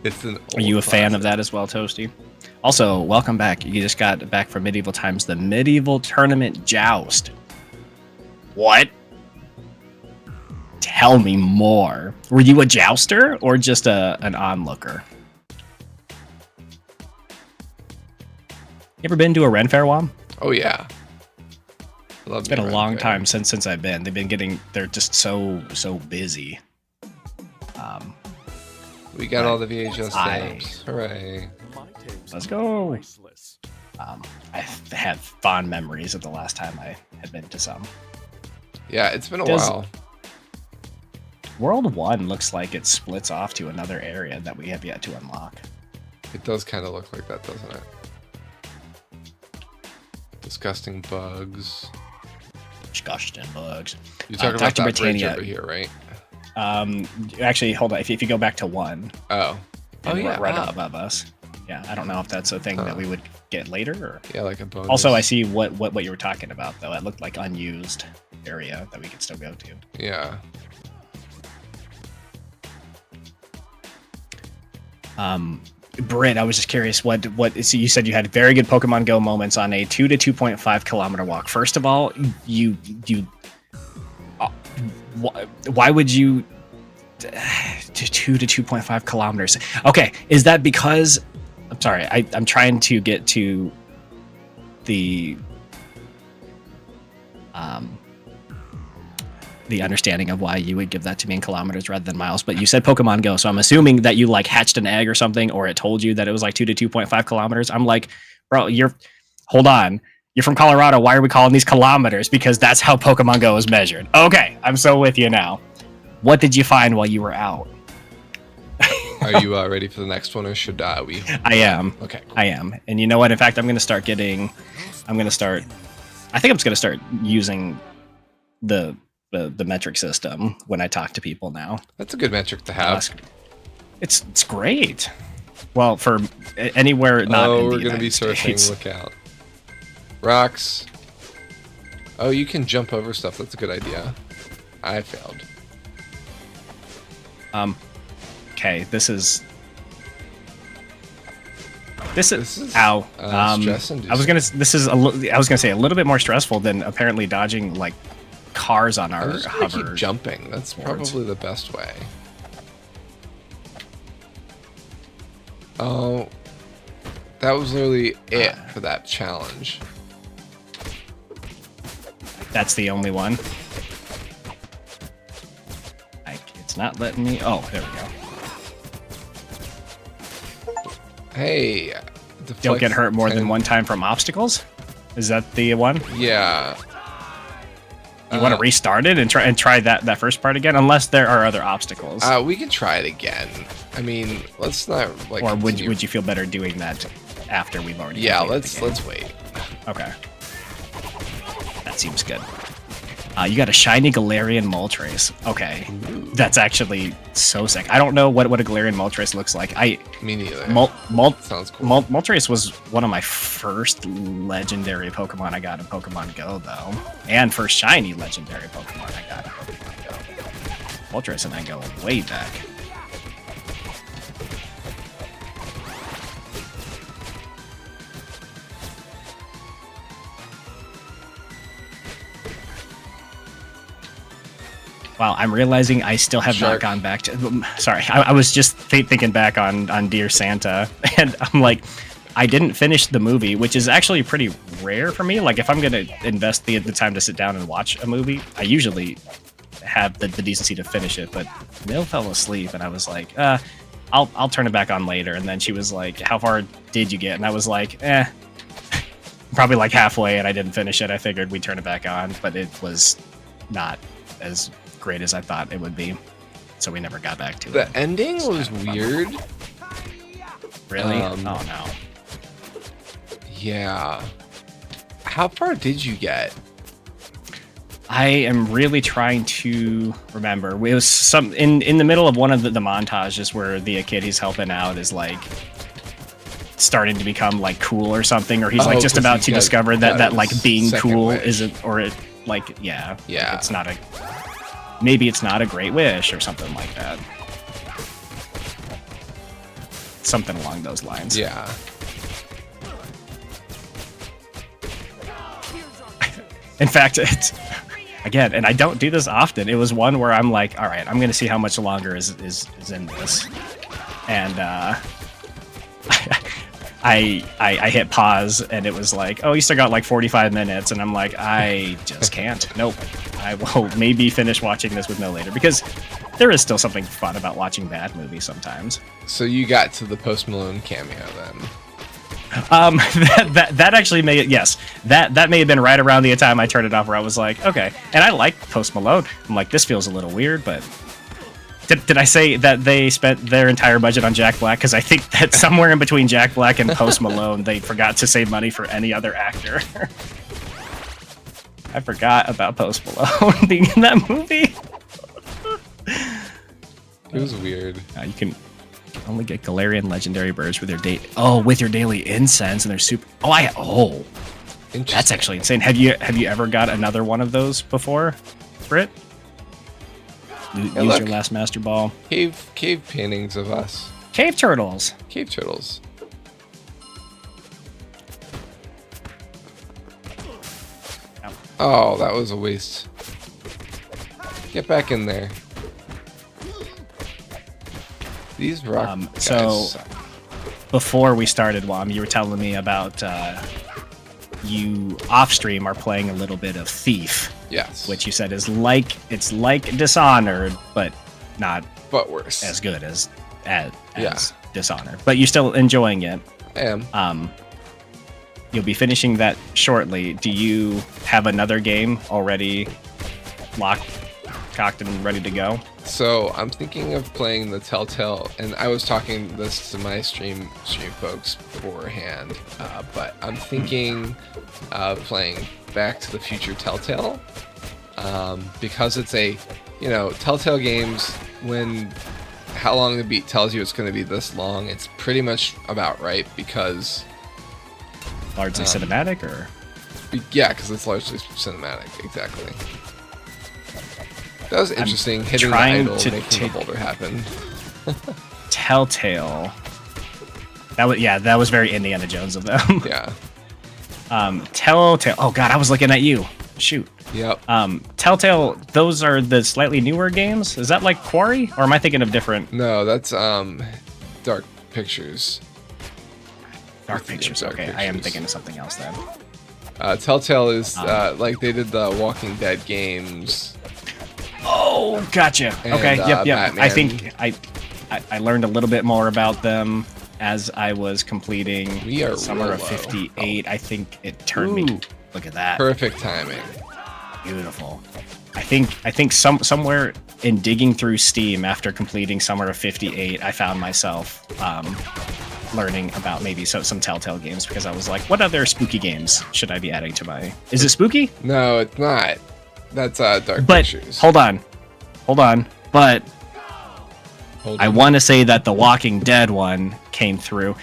It's an Are you a fan of that as well, Toasty? Also, welcome back. You just got back from Medieval Times, the Medieval Tournament Joust. What? Tell me more. Were you a jouster or just an onlooker? You ever been to a Ren Fair, Wom? Oh yeah. Love It's been a long time since I've been. They've been they're just so busy. We got all the VHS stamps. Hooray. Let's go. I have fond memories of the last time I had been to some. Yeah, it's been a while. World 1 looks like it splits off to another area that we have yet to unlock. It does kind of look like that, doesn't it? Disgusting bugs. Disgusting bugs. You're talking about that bridge over here, right? Actually, hold on. If you go back to 1. Oh. Oh yeah. Right up above us. Yeah, I don't know if that's a thing that we would get later. Or... Yeah, like a bonus. Also, I see what you were talking about, though. It looked like unused area that we could still go to. Yeah. Britt, I was just curious, so you said you had very good Pokemon Go moments on a 2 to 2.5 kilometer walk. First of all, why would you 2 to 2.5 kilometers? Okay, is that because I'm sorry, I'm trying to get to the understanding of why you would give that to me in kilometers rather than miles, but you said Pokemon Go, so I'm assuming that you like hatched an egg or something, or it told you that it was like 2 to 2.5 kilometers. I'm like, bro, hold on. You're from Colorado. Why are we calling these kilometers? Because that's how Pokemon Go is measured. Okay, I'm so with you now. What did you find while you were out? Are you ready for the next one, or should we? I am. Okay, cool. I am. And you know what? In fact, I'm going to start using the metric system when I talk to people now. That's a good metric to have. It's great. Well, for anywhere not in the we're going to be surfing. Look out. Rocks. Oh, you can jump over stuff. That's a good idea. I failed. Okay, this is ow. Stress-inducing. I was gonna say a little bit more stressful than apparently dodging like cars on our hover. Keep jumping. That's probably the best way. Oh, that was literally it for that challenge. That's the only one. It's not letting me. Oh, there we go. Hey, don't get hurt more than one time from obstacles. Is that the one? Yeah. You want to restart it and try that first part again, unless there are other obstacles. We can try it again. I mean, let's not like. Or would you feel better doing that after we've already? Yeah, let's wait. Okay. That seems good. You got a shiny Galarian Moltres. Okay. Ooh. That's actually so sick. I don't know what a Galarian Moltres looks like. Me neither. Sounds cool. Moltres was one of my first legendary Pokemon I got in Pokemon Go, though. And first shiny legendary Pokemon I got in Pokemon Go. Moltres and I go way back. Wow, I'm realizing I still have not gone back to... Sorry, I was just thinking back on Dear Santa, and I'm like, I didn't finish the movie, which is actually pretty rare for me. Like, if I'm going to invest the time to sit down and watch a movie, I usually have the decency to finish it, but Mill fell asleep, and I was like, I'll turn it back on later. And then she was like, how far did you get? And I was like, probably like halfway, and I didn't finish it. I figured we'd turn it back on, but it was not as great as I thought it would be, so we never got back to it. The ending was weird. Really? Oh no. Yeah. How far did you get? I am really trying to remember. It was some in the middle of one of the montages where the kid he's helping out is like starting to become like cool or something, or he's like just about to discover that like being cool isn't, or it like yeah. It's not a. Maybe it's not a great wish or something like that. Something along those lines. Yeah. In fact, again, and I don't do this often. It was one where I'm like, all right, I'm gonna see how much longer is in this, and I hit pause, and it was like, oh, you still got like 45 minutes, and I'm like, I just can't. Nope. I will maybe finish watching this with no later, because there is still something fun about watching bad movies sometimes. So you got to the Post Malone cameo then. That actually may, yes, that may have been right around the time I turned it off, where I was like, okay. And I like Post Malone. I'm like, this feels a little weird, but did I say that they spent their entire budget on Jack Black? Because I think that somewhere in between Jack Black and Post Malone, they forgot to save money for any other actor. I forgot about Post Malone being in that movie. It was weird. You can only get Galarian legendary birds with your daily incense, and they're super. That's actually insane. Have you ever got another one of those before, Britt? Use your last Master Ball. Cave paintings of us. Cave turtles. Cave turtles. Oh, that was a waste. Get back in there. These rock guys so suck. Before we started, Wom, you were telling me about you off stream are playing a little bit of Thief. Yes. Which you said is like Dishonored, but not worse. as good as Dishonored. But you're still enjoying it. I am. You'll be finishing that shortly. Do you have another game already cocked and ready to go? So I'm thinking of playing the Telltale, and I was talking this to my stream folks beforehand, but I'm thinking of playing Back to the Future Telltale, because it's Telltale games, when How Long the Beat tells you it's going to be this long, it's pretty much about right, because largely cinematic, or? Yeah, because it's largely cinematic, exactly. That was interesting, hitting the idol, making the boulder happen. Telltale. That was very Indiana Jones of them. Yeah. Telltale. Oh god, I was looking at you. Shoot. Yep. Telltale, those are the slightly newer games? Is that like Quarry? Or am I thinking of different? No, that's Dark Pictures. Dark Pictures, okay. Pictures. I am thinking of something else then. Telltale is like they did the Walking Dead games. Oh, gotcha. And, okay, yep. Batman. I think I learned a little bit more about them as I was completing Summer of 58. I think it turned me. Look at that. Perfect timing. Beautiful. I think somewhere in digging through Steam after completing Summer of 58, I found myself learning about maybe some Telltale games, because I was like, what other spooky games should I be adding to my... Is it spooky? No, it's not. That's Dark but, Pictures. Hold on. But I want to say that the Walking Dead one came through.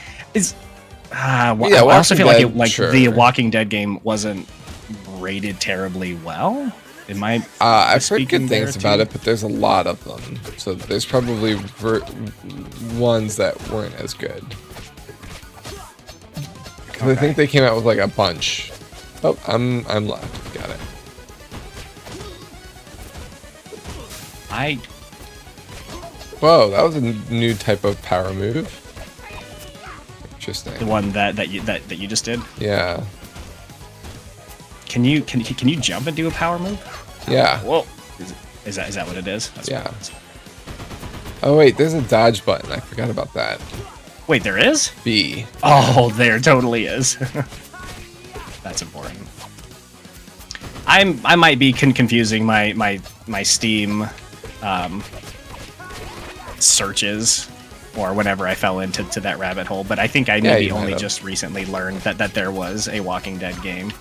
I also feel like sure. The Walking Dead game wasn't rated terribly well. I've heard good things about it, but there's a lot of them, so there's probably ones that weren't as good. Okay. I think they came out with like a bunch. Oh, I'm left. Got it. Whoa, that was a new type of power move. Interesting. The one that you just did. Yeah. Can you jump and do a power move? Yeah. Whoa. Is that what it is? That's yeah. Oh wait, there's a dodge button. I forgot about that. Wait, there is? B. Oh, there totally is. That's important. I might be confusing my Steam searches, or whenever I fell into that rabbit hole, but I think I maybe only just recently learned that there was a Walking Dead game.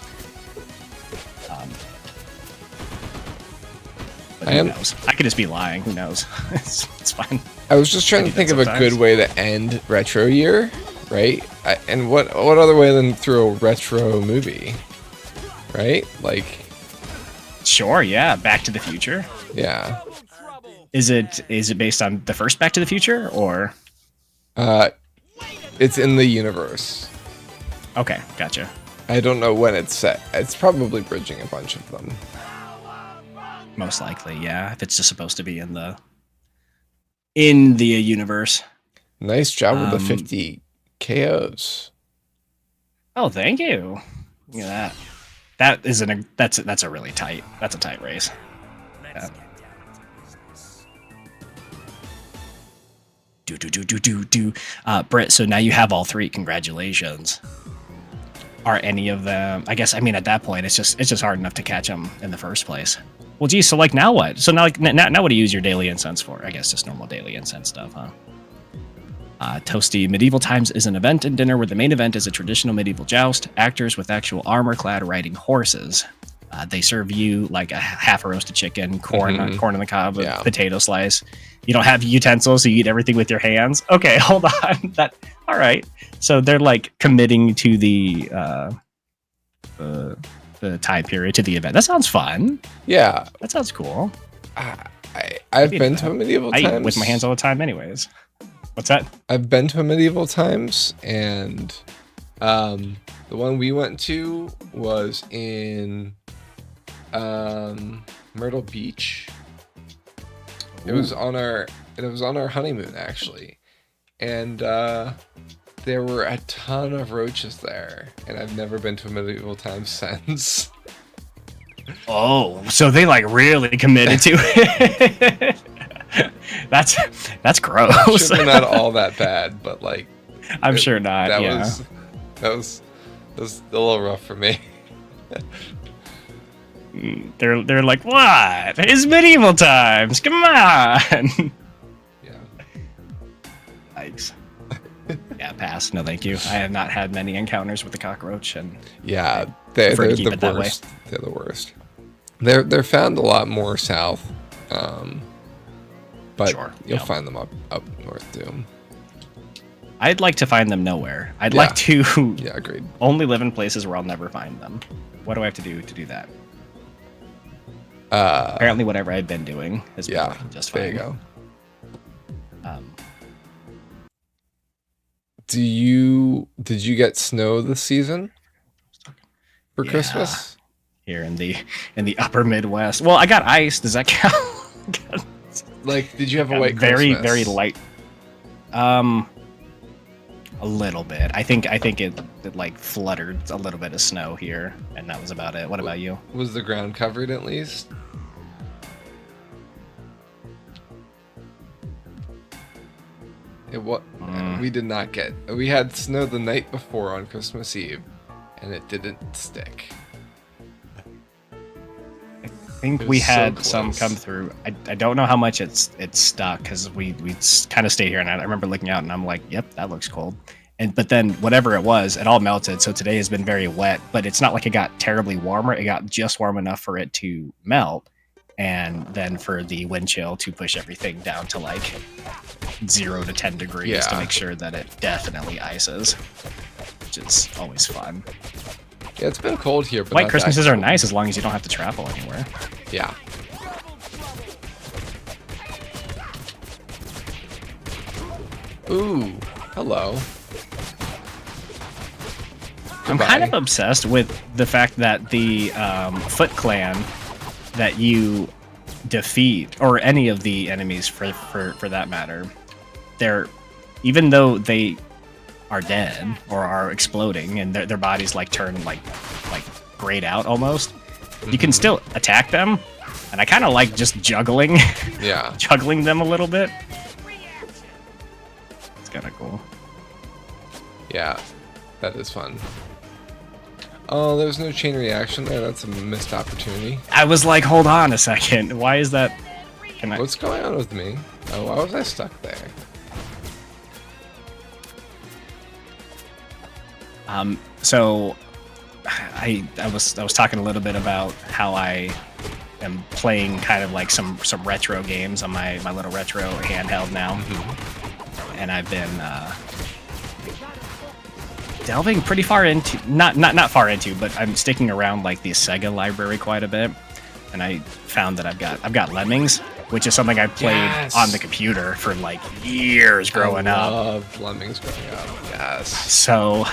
But who knows? I could just be lying. Who knows? It's fine. I was just trying to think of a good way to end retro year, right? And what other way than through a retro movie, right? Like, sure, yeah. Back to the Future. Yeah. Is it based on the first Back to the Future, or? It's in the universe. Okay, gotcha. I don't know when it's set. It's probably bridging a bunch of them. Most likely, yeah. If it's just supposed to be in the universe. Nice job with the 50 KOs. Oh, thank you. Look at that. That is that's a really tight. That's a tight race. Yeah. Do. Britt, so now you have all three. Congratulations. Are any of them? I guess. I mean, at that point, it's just hard enough to catch them in the first place. Well, geez. So like now what? So now now what do you use your daily incense for? I guess just normal daily incense stuff, huh? Toasty, medieval times is an event and dinner where the main event is a traditional medieval joust. Actors with actual armor clad riding horses. They serve you like a half a roasted chicken, corn on the cob, with potato slice. You don't have utensils, so you eat everything with your hands. Okay, hold on. All right. So they're like committing to the time period, to the event. That sounds fun. Yeah, that sounds cool. I've been to a medieval times. I eat with my hands all the time, anyways. What's that? I've been to a medieval times, and the one we went to was in Myrtle Beach. Ooh. It was on our honeymoon, actually, and there were a ton of roaches there, and I've never been to a medieval times since. Oh, so they like really committed to it. That's gross. I'm sure they're not all that bad, but like, I'm sure not. That was a little rough for me. They're like, what? It's medieval times. Come on. Yeah. Yikes. Yeah, pass. No, thank you. I have not had many encounters with the cockroach, and yeah, they're the worst. They're the worst. They're found a lot more south. But sure, you'll find them up north too. I'd like to find them nowhere. I'd like to agreed. Only live in places where I'll never find them. What do I have to do do that? Apparently whatever I've been doing has been working just fine. There you go. Did you get snow this season for Christmas? Here in the upper Midwest. Well, I got ice. Does that count? Like, did you have a white very, Christmas? Very light. A little bit. I think it like fluttered a little bit of snow here, and that was about it. What about you? Was the ground covered at least? We did not get. We had snow the night before on Christmas Eve, and it didn't stick. I think we had some come through. I don't know how much it's stuck, because we kind of stayed here, and I remember looking out and I'm like, yep, that looks cold. But then whatever it was, it all melted. So today has been very wet, but it's not like it got terribly warmer. It got just warm enough for it to melt, and then for the wind chill to push everything down to like 0 to 10 degrees to make sure that it definitely ices, which is always fun. Yeah, it's been cold here, but White Christmases are nice as long as you don't have to travel anywhere. Yeah. Ooh, hello. I'm kind of obsessed with the fact that the Foot Clan that you defeat, or any of the enemies for that matter, they're, even though they are dead or are exploding and their bodies like turn like grayed out almost, you can still attack them, and I kind of like just juggling juggling them a little bit. It's kind of cool. Yeah, that is fun. Oh, there's no chain reaction there. That's a missed opportunity. I was like, hold on a second, why is that? What's going on with me? Oh, why was I stuck there? So I was talking a little bit about how I am playing kind of like some retro games on my little retro handheld now, and I've been delving pretty far into not far into, but I'm sticking around like the Sega library quite a bit, and I found that I've got Lemmings, which is something I played Yes. on the computer for like years growing up. I loved Lemmings growing up. Yes. So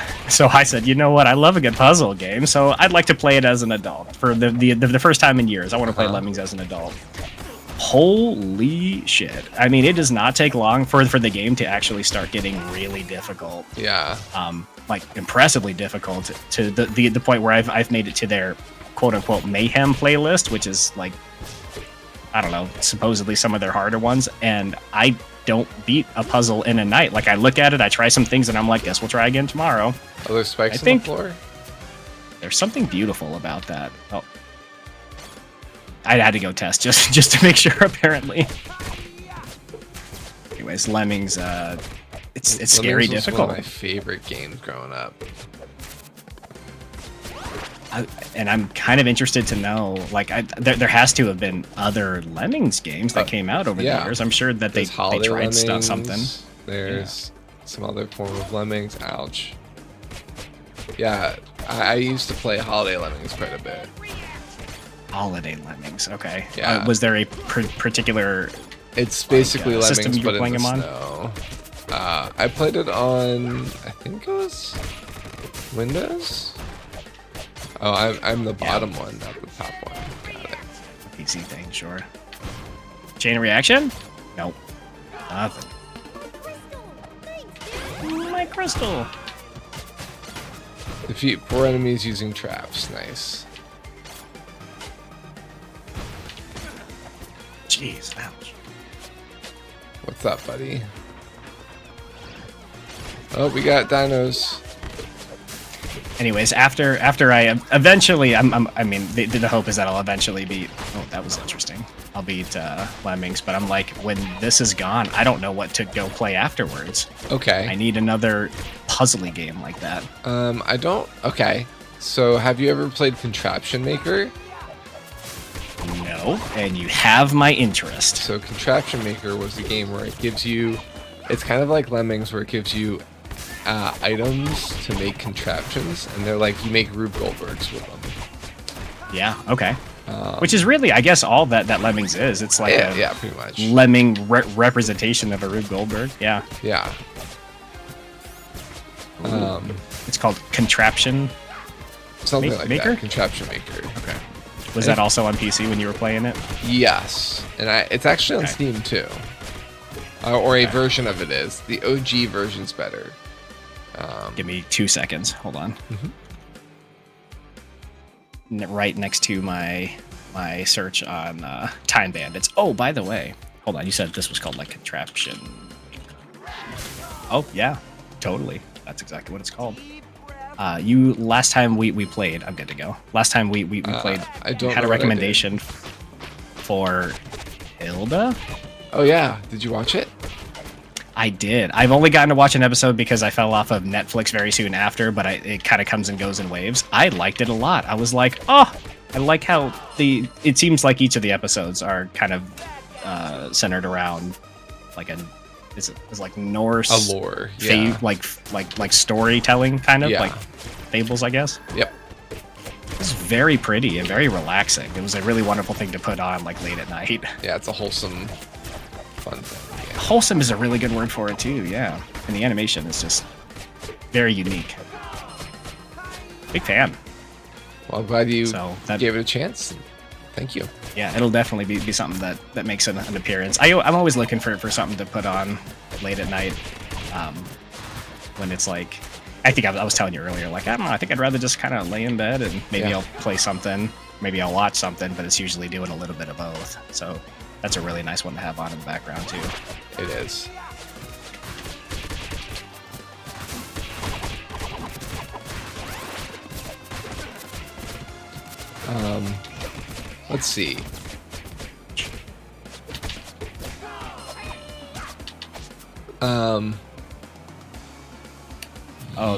I said, you know what? I love a good puzzle game, so I'd like to play it as an adult for the first time in years. I want to play Lemmings as an adult. Holy shit! I mean, it does not take long for the game to actually start getting really difficult. Yeah. Like impressively difficult to the point where I've made it to their quote unquote mayhem playlist, which is like, I don't know, supposedly some of their harder ones, and I don't beat a puzzle in a night. Like I look at it, I try some things, and I'm like, guess we'll try again tomorrow. Are there spikes I on think the floor? There's something beautiful about that. Oh, I had to go test just to make sure. Apparently. Anyways, Lemmings. It's scary Lemmings was difficult. one of my favorite games growing up. And I'm kind of interested to know, like, there has to have been other Lemmings games that came out over the years. I'm sure that they tried Lemmings, something. There's some other form of Lemmings. Ouch. Yeah, I used to play Holiday Lemmings quite a bit. Holiday Lemmings, okay. Yeah. Was there a particular? It's basically Lemmings, system you were but playing in the them on? snow. I played it on, I think it was Windows. Oh, I'm the bottom one, not the top one. Got it. PC thing, sure. Chain reaction? Nope. Nothing. My crystal. Defeat 4 enemies using traps. Nice. Jeez, ouch. What's up, buddy? Oh, we got dinos. Anyways, after I eventually, I mean, the hope is that I'll eventually beat. Oh, that was interesting. I'll beat Lemmings, but I'm like, when this is gone, I don't know what to go play afterwards. Okay. I need another puzzly game like that. I don't. Okay. So, have you ever played Contraption Maker? No, and you have my interest. So, Contraption Maker was a game where it gives you. It's kind of like Lemmings, where it gives you items to make contraptions, and they're like you make Rube Goldbergs with them. Yeah. Okay. Which is really, I guess, all that Lemmings is. It's like yeah, pretty much. Lemming representation of a Rube Goldberg. Yeah. Yeah. It's called Contraption. Something like Maker? that. Contraption Maker. Okay. Was that also on PC when you were playing it? Yes, and it's actually on Steam too. Or a version of it is. The OG version's better. Give me 2 seconds. Hold on. Right next to my search on Time Bandits. Oh, by the way, hold on. You said this was called like Contraption. Oh yeah, totally. That's exactly what it's called. Last time we played. I'm good to go. Last time we played. I don't had know a what I did. recommendation for Hilda. Oh yeah, did you watch it? I did. I've only gotten to watch an episode because I fell off of Netflix very soon after, but it kind of comes and goes in waves. I liked it a lot. I was like, oh, I like how it seems like each of the episodes are kind of centered around like it's like Norse A lore, yeah. like storytelling kind of, Yeah. like fables, I guess. Yep. It's very pretty and very relaxing. It was a really wonderful thing to put on like late at night. Yeah, it's a wholesome, fun thing. Yeah. Wholesome is a really good word for it too, yeah. And the animation is just very unique. Big fan. Well, I'm glad you So that, gave it a chance. Thank you. yeah, it'll definitely be something that makes an appearance. I'm always looking for something to put on late at night. When it's like, I think I was telling you earlier, like, I don't know, I think I'd rather just kind of lay in bed and maybe I'll play something, maybe I'll watch something, but it's usually doing a little bit of both. So that's a really nice one to have on in the background too. It is. Let's see. Oh,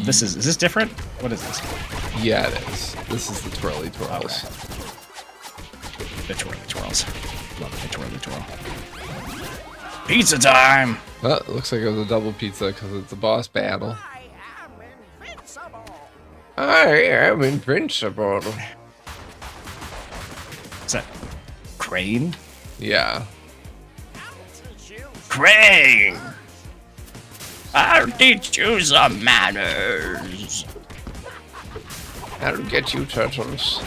is this different? What is this? Yeah, it is. This is the twirly twirls. The twirly twirls. Love the twirly twirl. Pizza time! Well, it looks like it was a double pizza because it's a boss battle. I am invincible. Is that Crane? Yeah. Krang! I'll teach you some manners. That'll get you, turtles.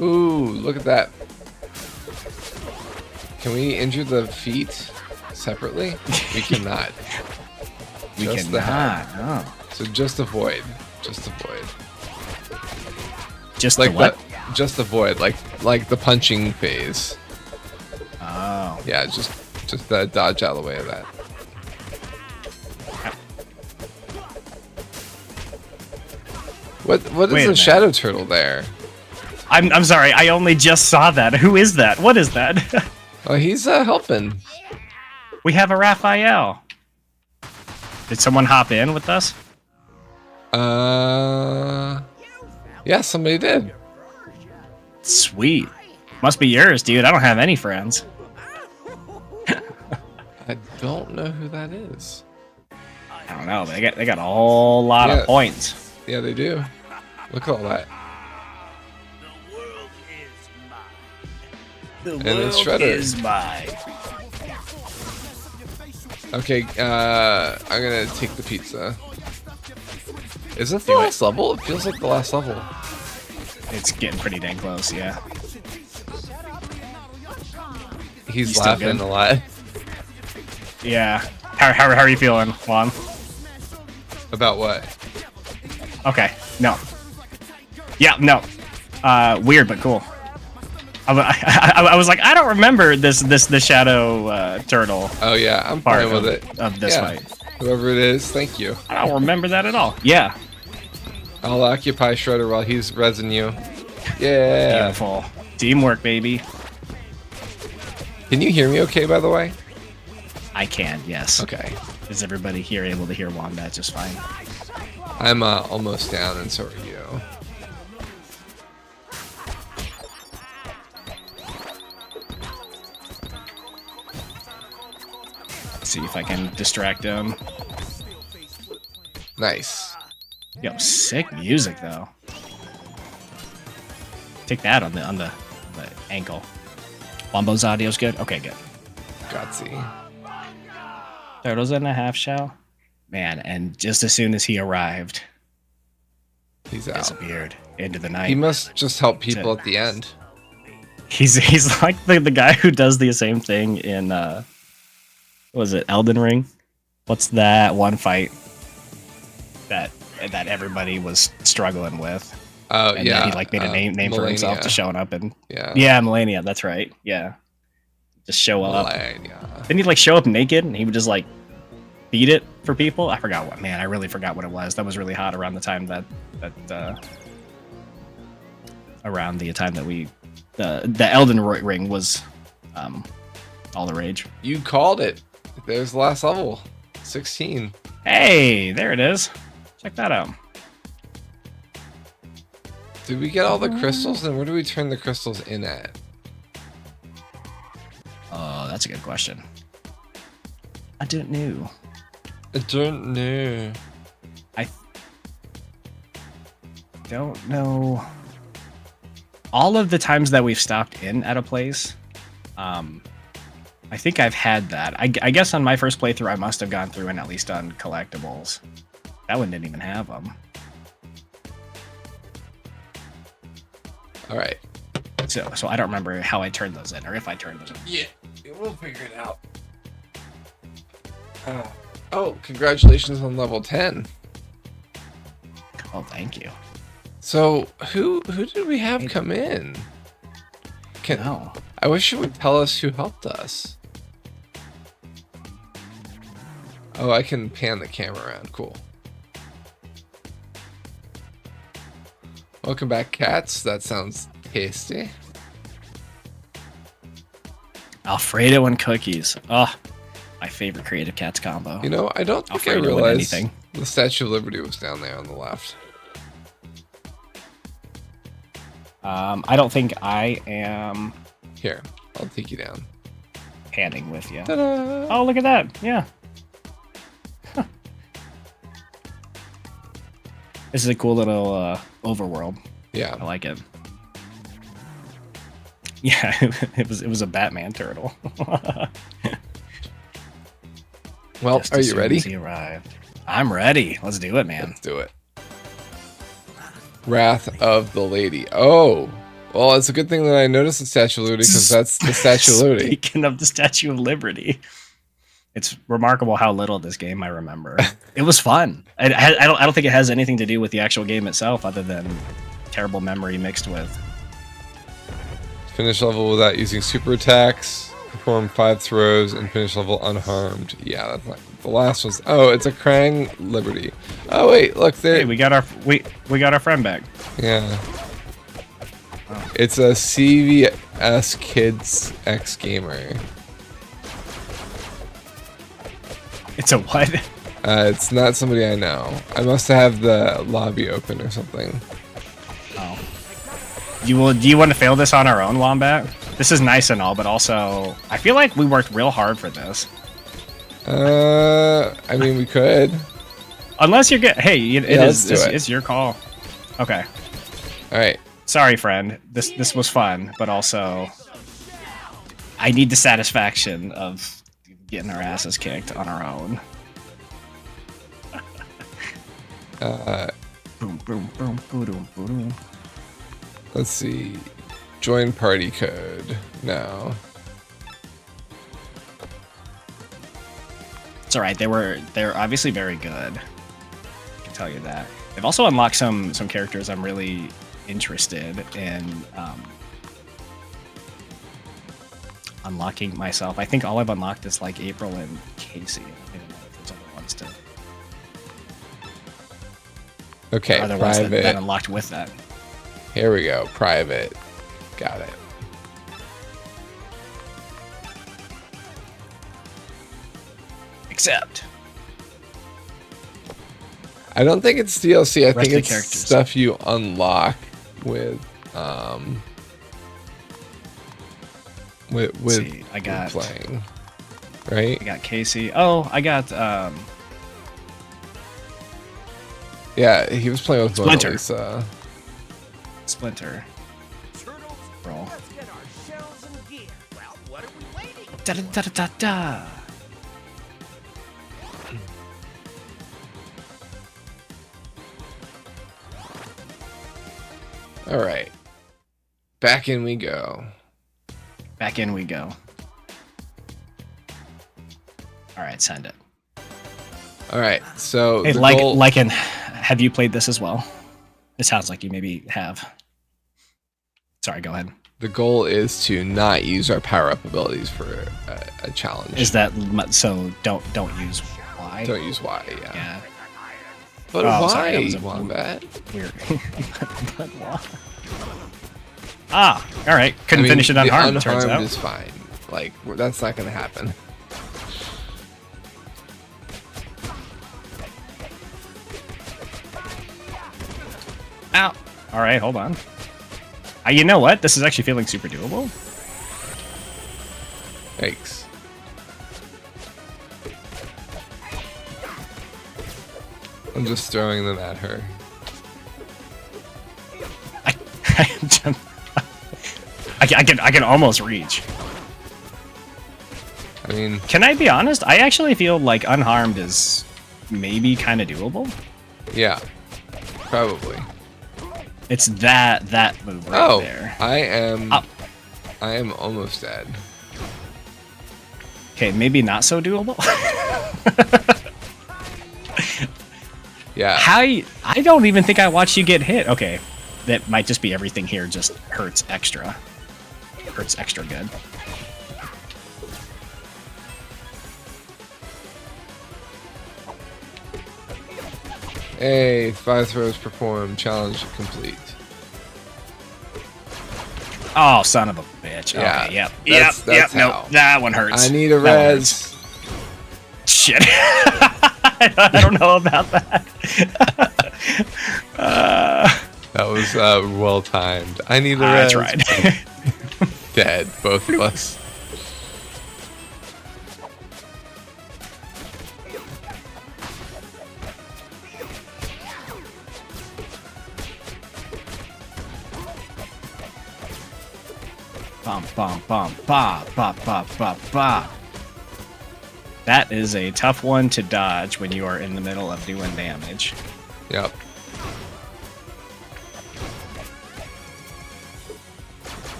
Ooh, look at that. Can we injure the feet separately? We cannot. We Just the head. cannot. No. So just avoid. Just avoid. Just Like the what? just avoid, like the punching phase. Oh. Yeah, just dodge out of the way of that. What Wait is a the minute. shadow turtle there? I'm sorry. I only just saw that. Who is that? What is that? Oh, he's helping. We have a Raphael. Did someone hop in with us? Yeah, somebody did. Sweet. Must be yours, dude. I don't have any friends. I don't know who that is. I don't know. They got a whole lot Yeah. of points. Yeah, they do. Look at all that. The world is mine. The And then Shredder. is mine. Okay, I'm gonna take the pizza. Is this the Do it. last level? It feels like the last level. It's getting pretty dang close, yeah. He's still laughing good? a lot. Yeah. How are you feeling, Juan? About what? Okay. No. Yeah, no. Weird but cool. I was like, I don't remember this shadow turtle Oh yeah, I'm part fine of, with it. of this Yeah. fight. Whoever it is, thank you. I don't remember that at all. Yeah. I'll occupy Shredder while he's rezzing you. Yeah. Beautiful. Teamwork, baby. Can you hear me okay, by the way? I can, yes. Okay. Is everybody here able to hear Wombat just fine? I'm almost down, and so are you. See if I can distract him. Nice. Yo, sick music though. Take that on the ankle. Wombo's audio's good? Okay, good. Gutsy. Turtles in a half shell? Man, and just as soon as he arrived, He's out. disappeared into the night. He must just help people at the end. He's like the guy who does the same thing in what was it, Elden Ring? What's that one fight that everybody was struggling with? Oh And yeah. then he like made a name for himself Melania. to showing up and Yeah. yeah, Melania, that's right. Yeah. Just show up. Melania. Didn't he like show up naked and he would just like beat it for people? I forgot what, man, I really forgot what it was. That was really hot around the time that around the time that we the Elden Ring was all the rage. You called it. There's the last level. 16. Hey, there it is. Check that out. Did we get all the crystals? And where do we turn the crystals in at? Oh, that's a good question. I don't know. I don't know. I don't know. All of the times that we've stopped in at a place, I think I've had that. I guess on my first playthrough, I must have gone through and at least done collectibles. That one didn't even have them. All right. So I don't remember how I turned those in, or if I turned those in. Yeah, we'll figure it out. Oh, congratulations on level 10. Oh, thank you. So who did we have come in? No. I wish you would tell us who helped us. Oh, I can pan the camera around. Cool. Welcome back, cats. That sounds tasty. Alfredo and cookies. Oh, my favorite Creative Cats combo. You know, I don't think I Alfredo and realized anything. the Statue of Liberty was down there on the left. I don't think I am Here, I'll take you down. panning with you. Ta-da! Oh, look at that. Yeah. Huh. This is a cool little overworld. Yeah. I like it. Yeah, it was a Batman turtle. Well, Just are as you soon ready? as he arrived. I'm ready. Let's do it, man. Let's do it. Wrath of the Lady. Oh, well, it's a good thing that I noticed the Statue of Liberty because that's the Statue of Liberty. Speaking of the Statue of Liberty, it's remarkable how little this game I remember. It was fun. I don't think it has anything to do with the actual game itself, other than terrible memory mixed with. Finish level without using super attacks. Perform 5 throws and finish level unharmed. Yeah, that's not the last one's. Oh, it's a Krang Liberty. Oh wait, look there. Hey, we got our friend back. Yeah. It's a CVS Kids X Gamer. It's a what? It's not somebody I know. I must have the lobby open or something. Oh. Do you want to fail this on our own, Wombat? This is nice and all, but also I feel like we worked real hard for this. I mean, we could. Unless you're good. Hey, it's your call. Okay. All right. Sorry, friend. This was fun, but also I need the satisfaction of getting our asses kicked on our own. Boom, boom, boom, boom, boom. Let's see. Join party code. No. It's all right. They're obviously very good. I can tell you that. They've also unlocked some characters I'm really interested in unlocking myself. I think all I've unlocked is like April and Casey. I don't know if there's other ones to. Okay, Other ones private. that unlocked with that. Here we go. Private. Got it. Accept. I don't think it's DLC. I Rest think of the it's characters. stuff you unlock with See, I got playing. Right? I got Casey. Oh, I got Yeah, he was playing with Splinter. Mona Lisa. Splinter. Turtles, Roll. let's get our shells and gear. Well, what are we waiting? Da da da da da. All right. Back in we go. Back in we go. All right, send it. All right. So Hey, the goal- have you played this as well? It sounds like you maybe have. Sorry, go ahead. the goal is to not use our power-up abilities for a challenge. Is that so? Don't use Y. Don't use Y, yeah. Yeah. But Oh, why, sorry, that was a Wombat? Weird. But why? Ah, all right. Couldn't I mean, finish it the unharmed. Turns unharmed out. is fine. Like, that's not gonna happen. Ow. All right, hold on. You know what? This is actually feeling super doable. Yikes. I'm just throwing them at her. I can almost reach. I mean, Can I be honest? I actually feel like unharmed is maybe kind of doable. yeah. Probably. It's that move right there. I am... Oh. I am almost dead. Okay, maybe not so doable. Yeah. I don't even think I watched you get hit. Okay, that might just be everything here just hurts extra. Hurts extra good. Hey, 5 throws performed. Challenge complete. Oh, son of a bitch. Yeah, Okay, yep. that's Yep, how. nope. That one hurts. I need a That one res. hurts. Shit. I don't know about that. That was well timed. I need a I res. tried. Dead, both of us. Bum, bum, bum, ba, ba, ba, ba, ba. That is a tough one to dodge when you are in the middle of doing damage. Yep.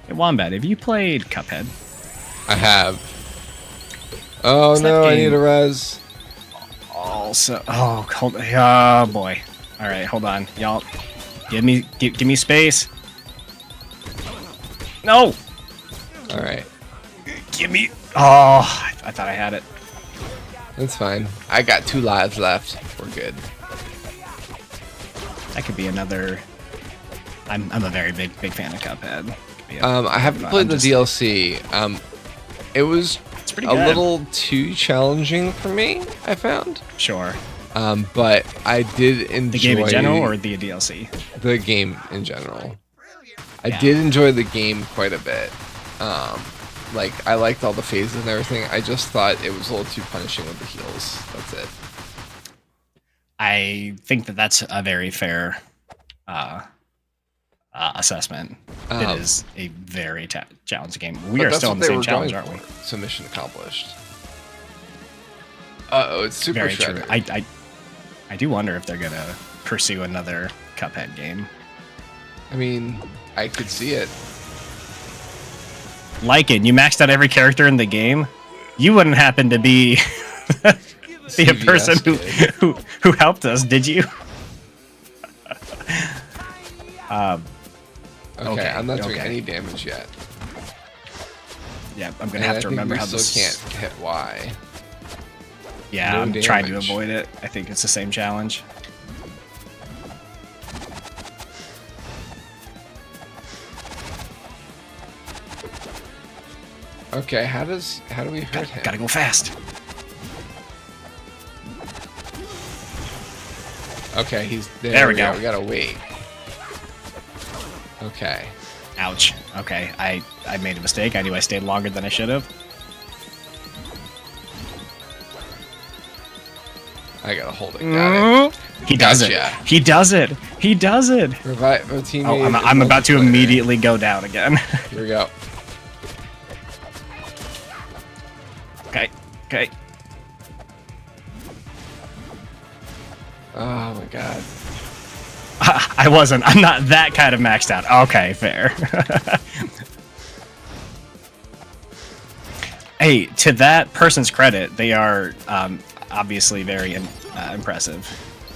Hey, Wombat, have you played Cuphead? I have. Oh What's that no, I game? need a res. Also, oh boy. All right, hold on, y'all. Give me space. No. All right. Give me. Oh, I thought I had it. That's fine. I got 2 lives left. We're good. That could be another. I'm a very big fan of Cuphead. I haven't played the DLC. It was It's pretty a good. little too challenging for me, I found. Sure. But I did enjoy The game in general or the DLC? the game in general. I Yeah. did enjoy the game quite a bit. Like I liked all the phases and everything. I just thought it was a little too punishing with the heals. That's it. I think that's a very fair assessment. It is a very challenging game. We But are that's still what in the they same were challenge, going aren't we? for. So mission accomplished. Uh-oh, it's super Very shredded. true. I do wonder if they're gonna pursue another Cuphead game. I mean, I could see it. Lycan, you maxed out every character in the game. You wouldn't happen to be the CVS person kid. who helped us, did you? Okay, I'm not doing okay. any damage yet. Yeah, I'm gonna And have I to think remember we how still this. can't hit Y. Yeah, No I'm trying to damage. avoid it. I think it's the same challenge. Okay, how do we hurt him? Gotta go fast. Okay, he's there. There we go. We gotta wait. Okay. Ouch. Okay, I made a mistake. I knew I stayed longer than I should have. I gotta hold it. Got it. He does it. Gotcha. He does it. He does it. Revive our teammate. Oh, I'm in about to multiplayer. immediately go down again. Here we go. Okay. Okay. Oh my god. I wasn't. I'm not that kind of maxed out. Okay, fair. Hey, to that person's credit, they are obviously very impressive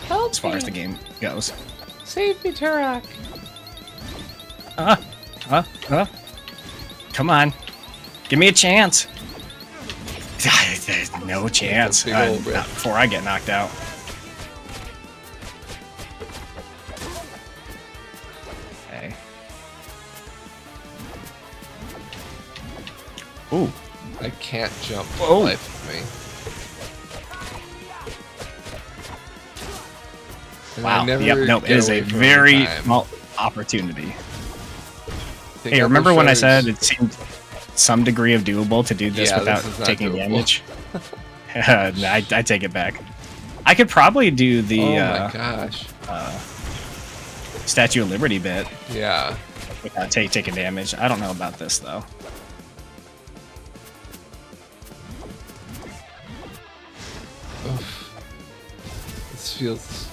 as far as the game goes. Save me, Turok. Come on. Give me a chance. There's no chance. big old Not rip. before I get knocked out. Okay. Ooh. I can't jump for Whoa. the life of me. And I Wow. never Yep. Nope. It get is away a from it very in time. small opportunity. Take Hey, out remember those when I shutters. said it seemed some degree of doable to do this Yeah, without this is not taking doable. damage? No, I take it back. I could probably do the Oh my gosh. Statue of Liberty bit Yeah. without taking damage. I don't know about this though. Oof. This feels.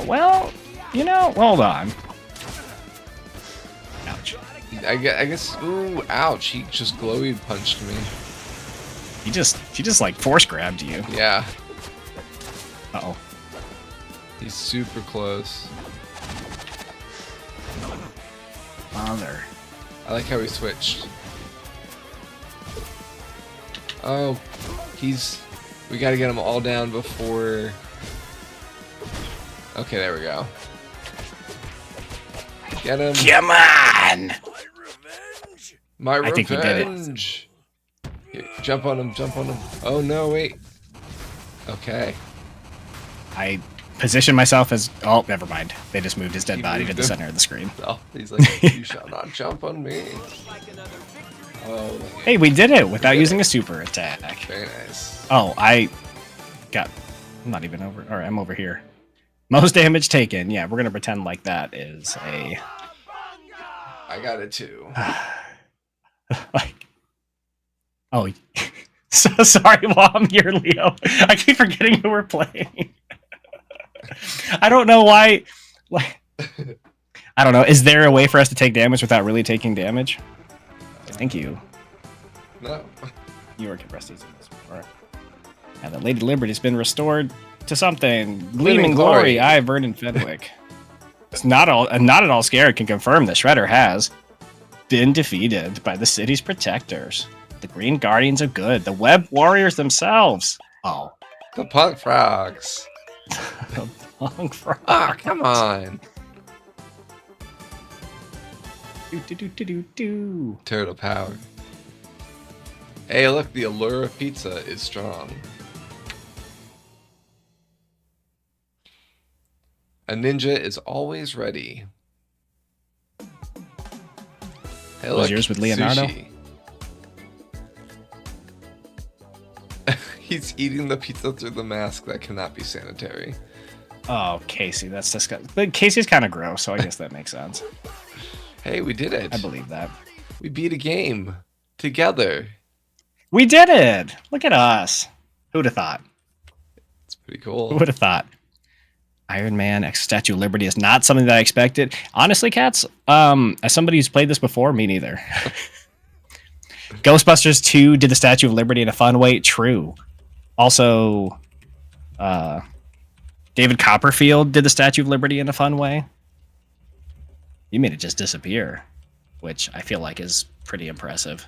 Well, you know, hold on. Ouch. I guess. Ooh, ouch! He just glowy punched me. He just like force grabbed you. Yeah. Uh-oh. He's super close. Mother. I like how he switched. Oh, we gotta get them all down before. Okay, there we go. Get him. Come on! My I think we did it. revenge. Here, jump on him, jump on him. Oh no, wait. Okay. I positioned myself as. Oh, never mind. They just moved his dead He body to moved the him. center of the screen. Oh, he's like, you shall not jump on me. Oh, Hey, we did it without using a super attack. very nice. Oh, I'm not even over. All right, I'm over here. Most damage taken. Yeah, we're gonna pretend like that is a. I got it too. Like, oh, so sorry, Mom. You're Leo. I keep forgetting who we're playing. I don't know why. Like, I don't know. Is there a way for us to take damage without really taking damage? Thank you. No. You were compressed in this before. Now that Lady Liberty's been restored to something. Gleaming glory. I, Vernon Fenwick. It's not at all scared. Can confirm the Shredder has been defeated by the city's protectors. The Green Guardians of Good. The Web Warriors themselves. Oh. The Punk Frogs. The Punk Frogs. Ah, come on. Do. Turtle power. Hey, look, the allure of pizza is strong. A ninja is always ready. Hey, Was yours with Leonardo? Sushi. He's eating the pizza through the mask. That cannot be sanitary. Oh, Casey, that's disgusting. But Casey's kind of gross, so I guess that makes sense. Hey, we did it. I believe that. We beat a game. Together. We did it! Look at us. Who'd have thought? It's pretty cool. Who would have thought? Iron Man X Statue of Liberty is not something that I expected. Honestly, Cats, as somebody who's played this before, me neither. Ghostbusters 2 did the Statue of Liberty in a fun way. True. Also, David Copperfield did the Statue of Liberty in a fun way. You made it just disappear, which I feel like is pretty impressive.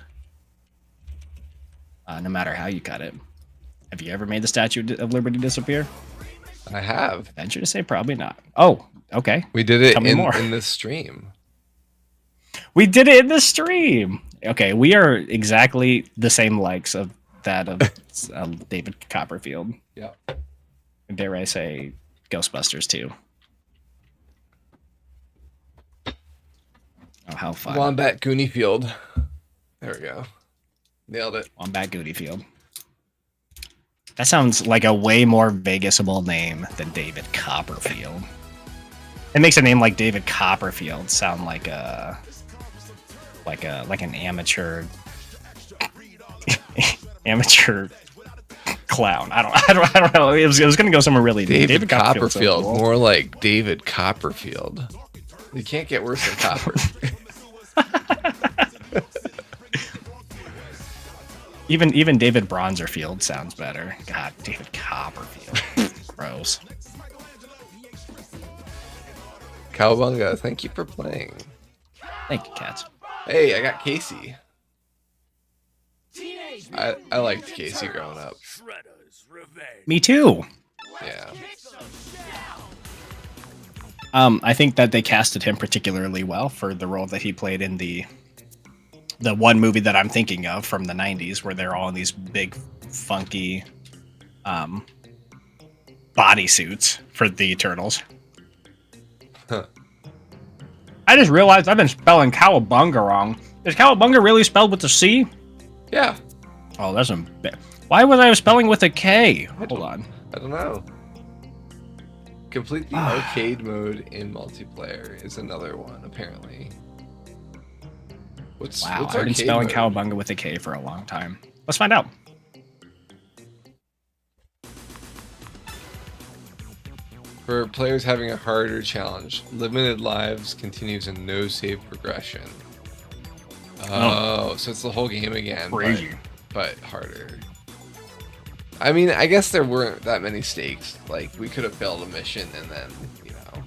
No matter how you cut it. Have you ever made the Statue of Liberty disappear? I have. Venture to say probably not. Oh, okay. We did it in this stream. We did it in the stream. Okay, we are exactly the same likes of that of David Copperfield. Yeah. Dare I say Ghostbusters 2. Oh, how fun. Wombat Gooniefield. There we go. Nailed it. Wombat Gooniefield. That sounds like a way more Vegasable name than David Copperfield. It makes a name like David Copperfield sound like an amateur amateur clown. I don't know. It was gonna go somewhere really deep. David Copperfield, cool. More like David Copperfield. You can't get worse than Copper. Even David Bronzerfield sounds better. God, David Copperfield. Gross. Cowabunga, thank you for playing. Thank you, Cats. Hey, I got Casey. I liked Casey growing up. Me too. Yeah. I think that they casted him particularly well for the role that he played in the one movie that I'm thinking of from the 90s, where they're all in these big, funky bodysuits for the Turtles. Huh. I just realized I've been spelling cowabunga wrong. Is cowabunga really spelled with a C? Yeah. Oh, that's a bit. Why was I spelling with a K? Hold on. I don't know. Complete the arcade mode in multiplayer is another one, apparently. What's I've been spelling cowabunga with a K for a long time. Let's find out. For players having a harder challenge, limited lives continues in no save progression. Oh, so it's the whole game again, but harder. I mean, I guess there weren't that many stakes. Like, we could have failed a mission and then, you know.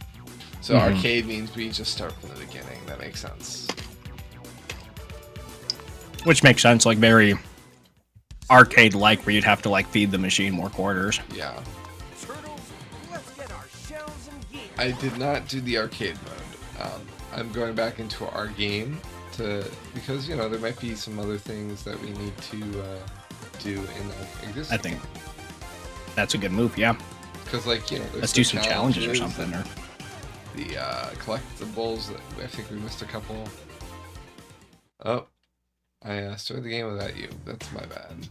So arcade means we just start from the beginning. That makes sense. Which makes sense, like very arcade-like, where you'd have to like feed the machine more quarters. Yeah. I did not do the arcade mode. I'm going back into our game because you know there might be some other things that we need to do in the existing. I think that's a good move. Yeah. Because like you know, let's do some challenges or something. Or the collectibles that I think we missed a couple. Oh. I started the game without you. That's my bad.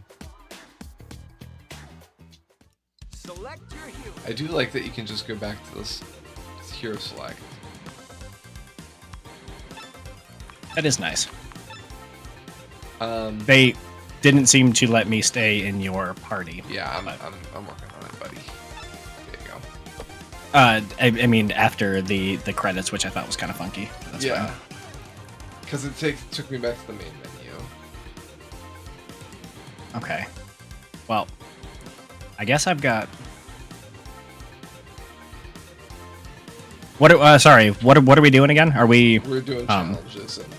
I do like that you can just go back to this hero select. That is nice. They didn't seem to let me stay in your party. Yeah, I'm working on it, buddy. There you go. I mean, after the credits, which I thought was kind of funky. That's Yeah. fine. Because it took me back to the main menu. Okay. Well, I guess I've got. What? Sorry. What are we doing again? Are we? We're doing challenges and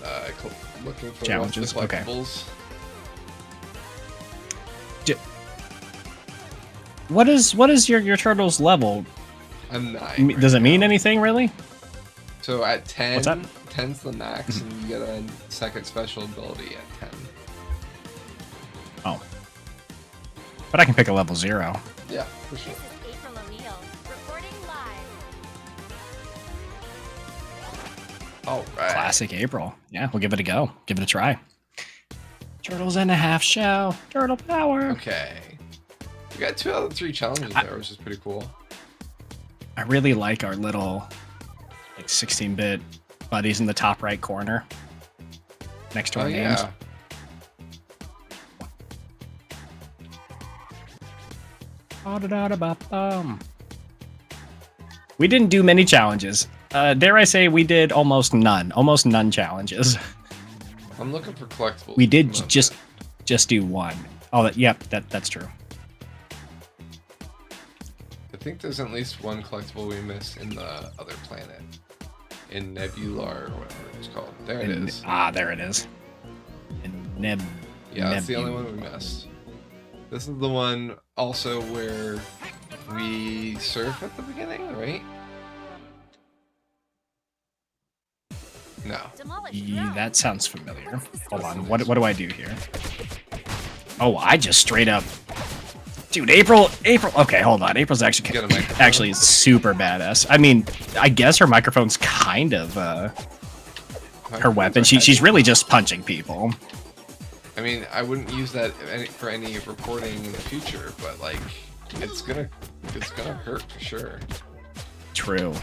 looking for challenges. lots of Okay. collectibles. What is your turtle's level? I'm 9. Does it mean now. anything really? So at 10, What's that? 10's the max, and you get a second special ability at 10. Oh. But I can pick a level 0. Yeah, for sure. This is April O'Neil, reporting live. All right. Classic April. Yeah, we'll give it a go. Give it a try. Turtles and a half shell. Turtle power. Okay. We got 2 out of 3 challenges there, which is pretty cool. I really like our little like 16-bit buddies in the top right corner next to our names. Yeah. We didn't do many challenges. Dare I say we did almost none challenges. I'm looking for collectibles. We did Not just do one. Oh, yep, that's true. I think there's at least one collectible we missed in the other planet. In Nebula or whatever it's called. There it is. There it is. Yeah, that's the only one we missed. This is the one also where we surf at the beginning, right? No. That sounds familiar. Hold on. What do I do here? Oh, I just straight up. Dude, April. Okay, hold on. April's actually Get a microphone. super badass. I mean, I guess her microphone's kind of her weapon. She's really just punching people. I mean, I wouldn't use that for any recording in the future, but like, it's gonna hurt for sure. True.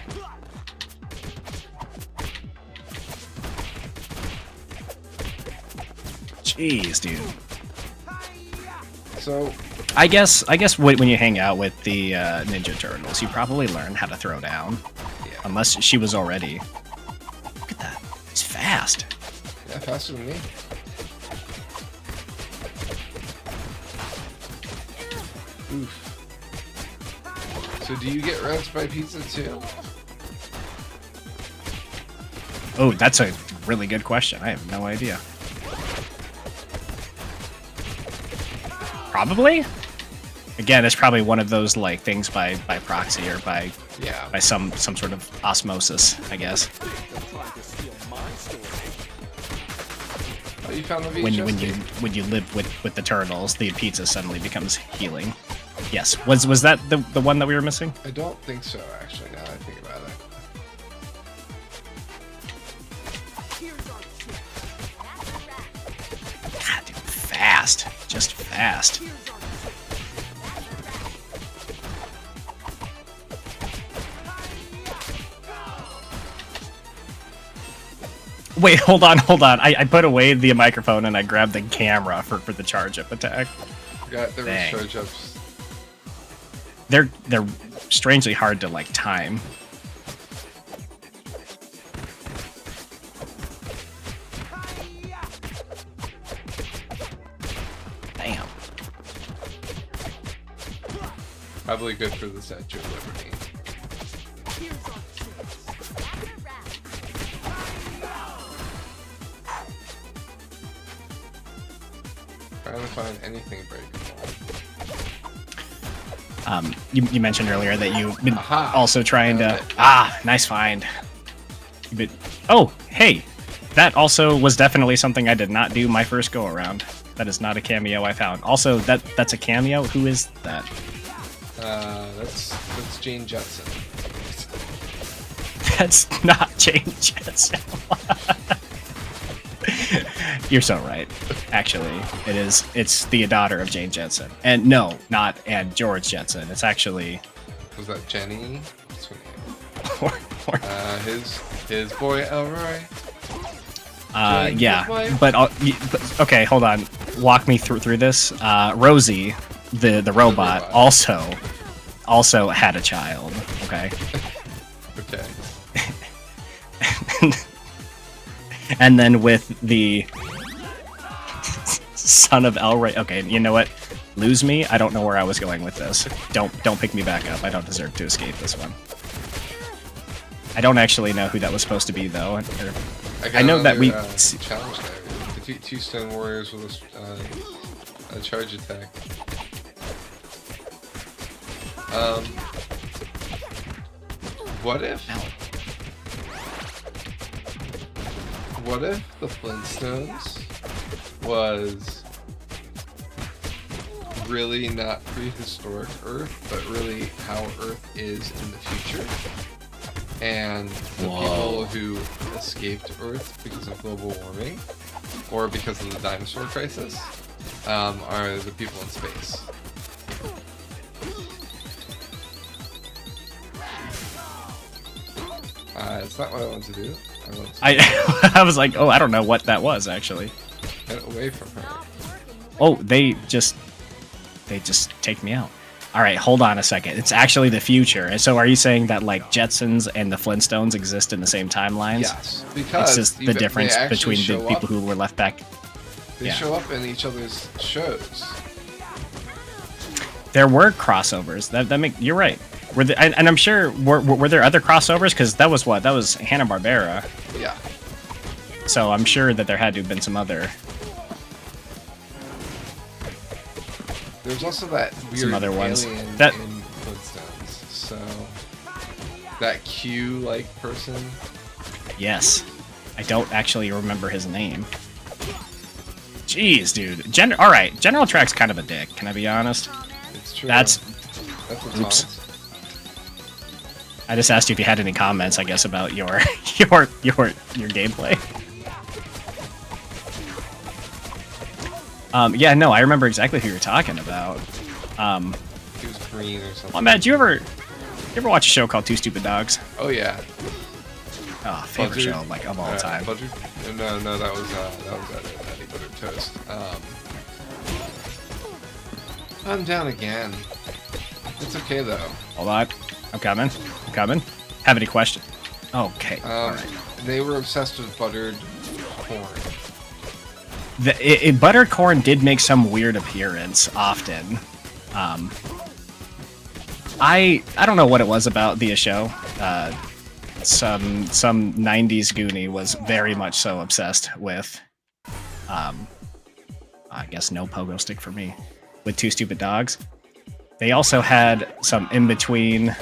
Jeez, dude. So, I guess when you hang out with the Ninja Turtles, you probably learn how to throw down. yeah, Unless she was already. Look at that. He's fast. yeah, faster than me. Oof. So, do you get wrecked by pizza too? Oh, that's a really good question. I have no idea. Probably? Again, it's probably one of those like things by proxy or by Yeah. some sort of osmosis, I guess. Oh, you found the When VHS tape? you live with the turtles, the pizza suddenly becomes healing. Yes. Was that the one that we were missing? I don't think so, actually, now that I think about it. God, dude, fast. Just fast. Wait, hold on. I put away the microphone and I grabbed the camera for the charge up attack. Forgot there was Dang. charge ups. They're strangely hard to like time. Damn. Probably good for the Statue of Liberty. Trying to find anything breakable. You mentioned earlier that you've been Aha. also trying to. Got Nice find. Oh, hey, that also was definitely something I did not do my first go around. That is not a cameo I found. Also, that's a cameo. Who is that? That's Jane Jetson. That's not Jane Jetson. You're so right. Actually, it is. It's the daughter of Jane Jetson, and no, not and George Jetson. It's actually Was that Jenny? What's her name? or His boy Elroy. Yeah, my- but okay, hold on. Walk me through this. Rosie, the robot, robot. also had a child. Okay, Okay. and then with the son of Elroy. Okay, you know what? Lose me. I don't know where I was going with this. Don't pick me back up. I don't deserve to escape this one. I don't actually know who that was supposed to be though. got I know that we. another, challenge there. Defeat 2 stone warriors with a charge attack. What if? What if the Flintstones was really not prehistoric Earth, but really how Earth is in the future? And the people who escaped Earth because of global warming, or because of the dinosaur crisis, are the people in space. It's not what I want to do. I was like, oh, I don't know what that was actually. Get away from her. Oh, they just take me out. All right, hold on a second. It's actually the future. And so, are you saying that like Jetsons and the Flintstones exist in the same timelines? Yes, because it's just the difference between the people who were left back. They show up in each other's shows. There were crossovers. You're right. And I'm sure were there other crossovers? Because that was Hanna-Barbera. Yeah. So I'm sure that there had to have been some other. There's also that weird Some other ones. alien That- in Flintstones. So that Q-like person. Yes. I don't actually remember his name. Jeez, dude. All right, General Track's kind of a dick. Can I be honest? It's true. That's. what Oops. Thomas- I just asked you if you had any comments, I guess, about your gameplay. Yeah, no, I remember exactly who you're talking about. He was green or something. Well, Matt, did you ever watch a show called Two Stupid Dogs? Oh yeah. Oh, favorite Buzzard. show like of all time. Buzzard? No, that was Eddie Buttered Toast. I'm down again. It's okay though. Hold on, I'm coming. Have any questions? Okay. All right. They were obsessed with buttered corn. Buttered corn did make some weird appearance often. I don't know what it was about the show. Some 90s Goonie was very much so obsessed with. I guess no pogo stick for me. With Two Stupid Dogs. They also had some in between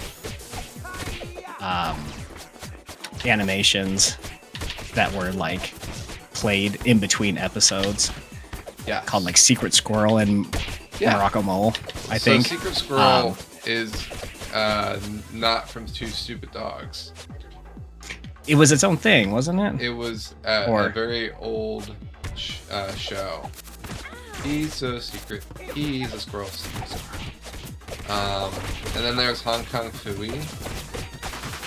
animations that were like played in between episodes. Yeah. Called like Secret Squirrel and Morocco Mole, I think. So Secret Squirrel is not from Two Stupid Dogs. It was its own thing, wasn't it? It was a very old show. He's so secret. He's a squirrel. And then there's Hong Kong Phooey.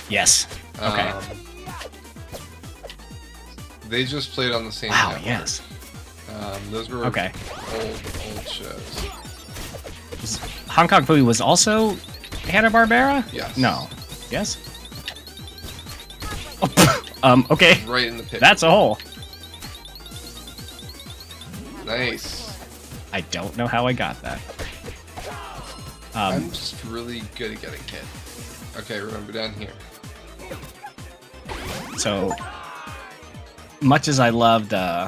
Yes. Okay. They just played on the same Wow, network. yes. Those were Okay. old shows. Hong Kong Phooey was also Hanna-Barbera? Yes. No. Yes? Okay. Right in the pit. That's a hole. Nice. I don't know how I got that. I'm just really good at getting hit. Okay, remember down here. So, much as I loved, oh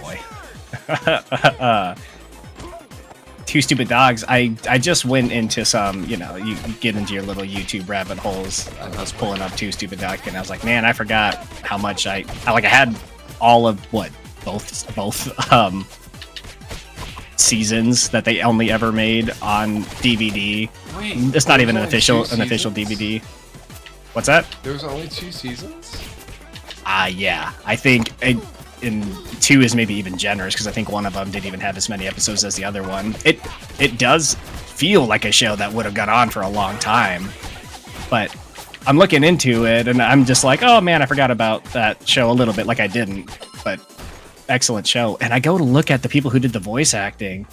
boy. Two Stupid Dogs, I just went into some, you get into your little YouTube rabbit holes. I was pulling up Two Stupid Dogs, and I was like, man, I forgot how much I had all of, both seasons that they only ever made on DVD. Wait, It's not even an only official two DVD. What's that? There was only 2 seasons? Yeah. I think in 2 is maybe even generous because I think one of them didn't even have as many episodes as the other one. It does feel like a show that would have gone on for a long time, but I'm looking into it and I'm just like, oh man, I forgot about that show a little bit. Like I didn't, but excellent show. And I go to look at the people who did the voice acting.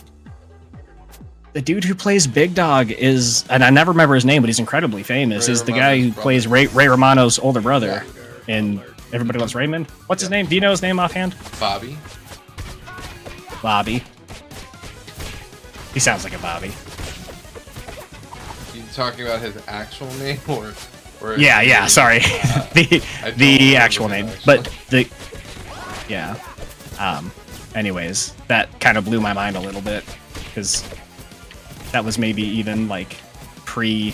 The dude who plays Big Dog is, and I never remember his name, but he's incredibly famous. Ray Is the guy who Romano's plays brother. Ray Romano's older brother Yeah. in Everybody Loves Raymond. What's his name? Do you know his name offhand? Bobby. Bobby. He sounds like a Bobby. You talking about his actual name or Yeah. Sorry, the I don't the remember actual his name, actual- but the yeah. Anyways, that kind of blew my mind a little bit because that was maybe even like pre,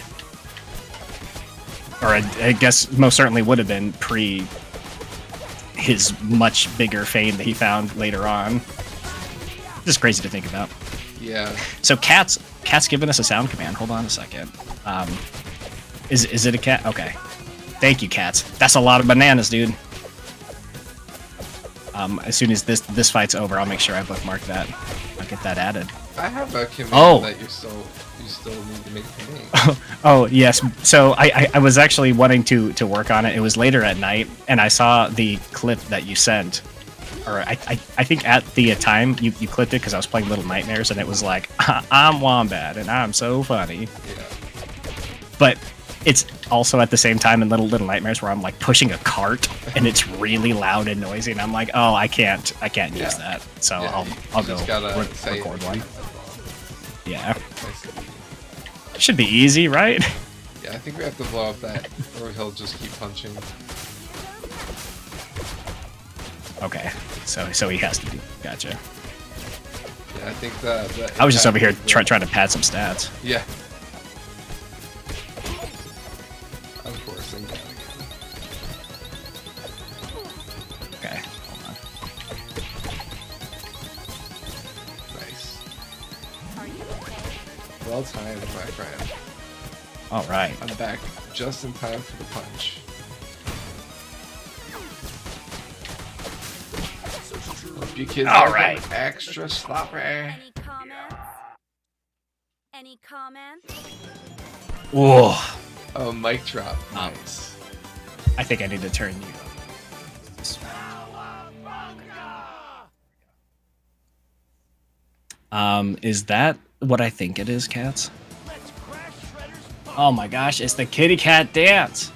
or I guess most certainly would have been pre his much bigger fame that he found later on. Just crazy to think about. Yeah. So cat's giving us a sound command. Hold on a second. Is it a cat? Okay. Thank you, cats. That's a lot of bananas, dude. As soon as this fight's over, I'll make sure I bookmark that. I'll get that added. I have a command Oh. that you still need to make for me. Oh yes. So I was actually wanting to work on it. It was later at night, and I saw the clip that you sent. Or I think at the time you clipped it because I was playing Little Nightmares, and it was like, I'm Wombat and I'm so funny. Yeah. But it's also at the same time in Little Nightmares where I'm like pushing a cart and it's really loud and noisy, and I'm like, oh, I can't use that. So Yeah, I'll you go just gotta say record it. one. Yeah, Nice and easy. should be easy, right? Yeah, I think we have to blow up that, or he'll just keep punching. Okay, so he has to be. Gotcha. Yeah, I think the I was just over here impact of the- trying to pad some stats. Yeah. Of course, I'm down again. Okay, hold on. Nice. Are you okay? Well timed, my friend. All right. I'm back just in time for the punch. Hope you kids All like right. them extra sloppy. Any comments? Any comments? Whoa. Oh, mic drop. Um, Nice. I think I need to turn you. Is that what I think it is, cats? Oh my gosh, it's the kitty cat dance.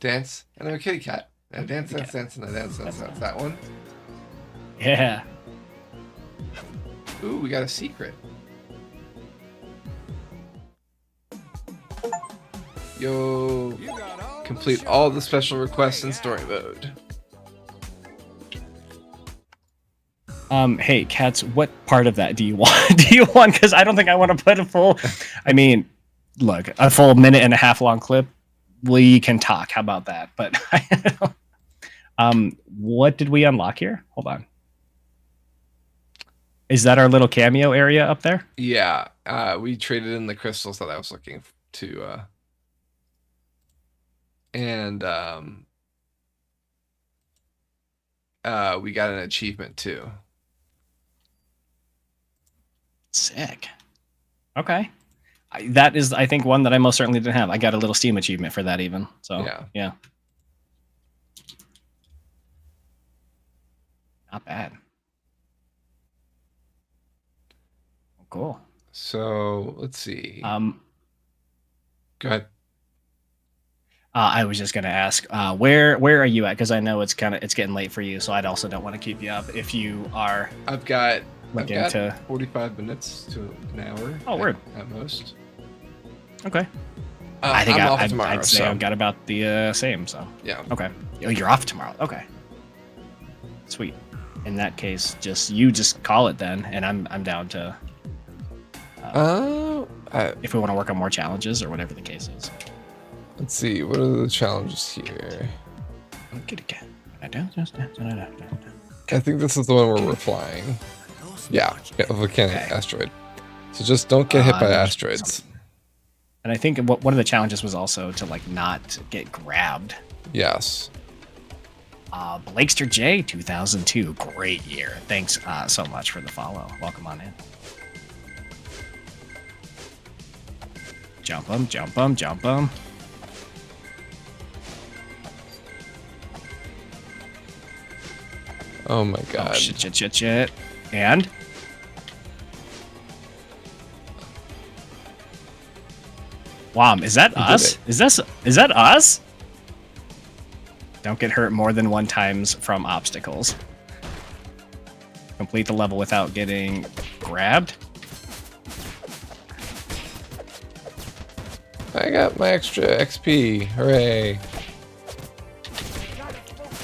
Dance. And I'm a kitty cat. And dance, dance, dance, and a dance, dance, dance. That one. Yeah. Ooh, we got a secret. Yo. Complete all the special requests in story mode. Hey, cats, what part of that do you want? Do you want? Because I don't think I want to put a full. I mean, look, a full minute and a half long clip. We can talk. How about that? But, what did we unlock here? Hold on. Is that our little cameo area up there? Yeah, we traded in the crystals that I was looking to, and we got an achievement too. Sick. Okay. That is, I think, one that I most certainly didn't have. I got a little Steam achievement for that even. So, yeah. Not bad. Cool. So let's see. Go ahead. I was just gonna ask, where are you at? Because I know it's getting late for you, so I also don't want to keep you up. If you are I've got looking to 45 minutes to an hour. Oh, word. At most. Okay. I think I'm off I'd tomorrow, say so I've got about the same. So yeah. okay. Oh, you're off tomorrow. Okay. Sweet. In that case, just call it then, and I'm down to. If we want to work on more challenges or whatever the case is. Let's see. What are the challenges here? I think this is the one where we're flying. Yeah, a volcanic asteroid. So just don't get hit by asteroids. And I think one of the challenges was also to like not get grabbed. Yes. Blakester J 2002, great year. Thanks so much for the follow. Welcome on in. Jump 'em, jump 'em, jump 'em. Oh my Oh, god. shit. And? Wom, is that We did us? it. Is that us? Don't get hurt more than 1 times from obstacles. Complete the level without getting grabbed. I got my extra XP. Hooray.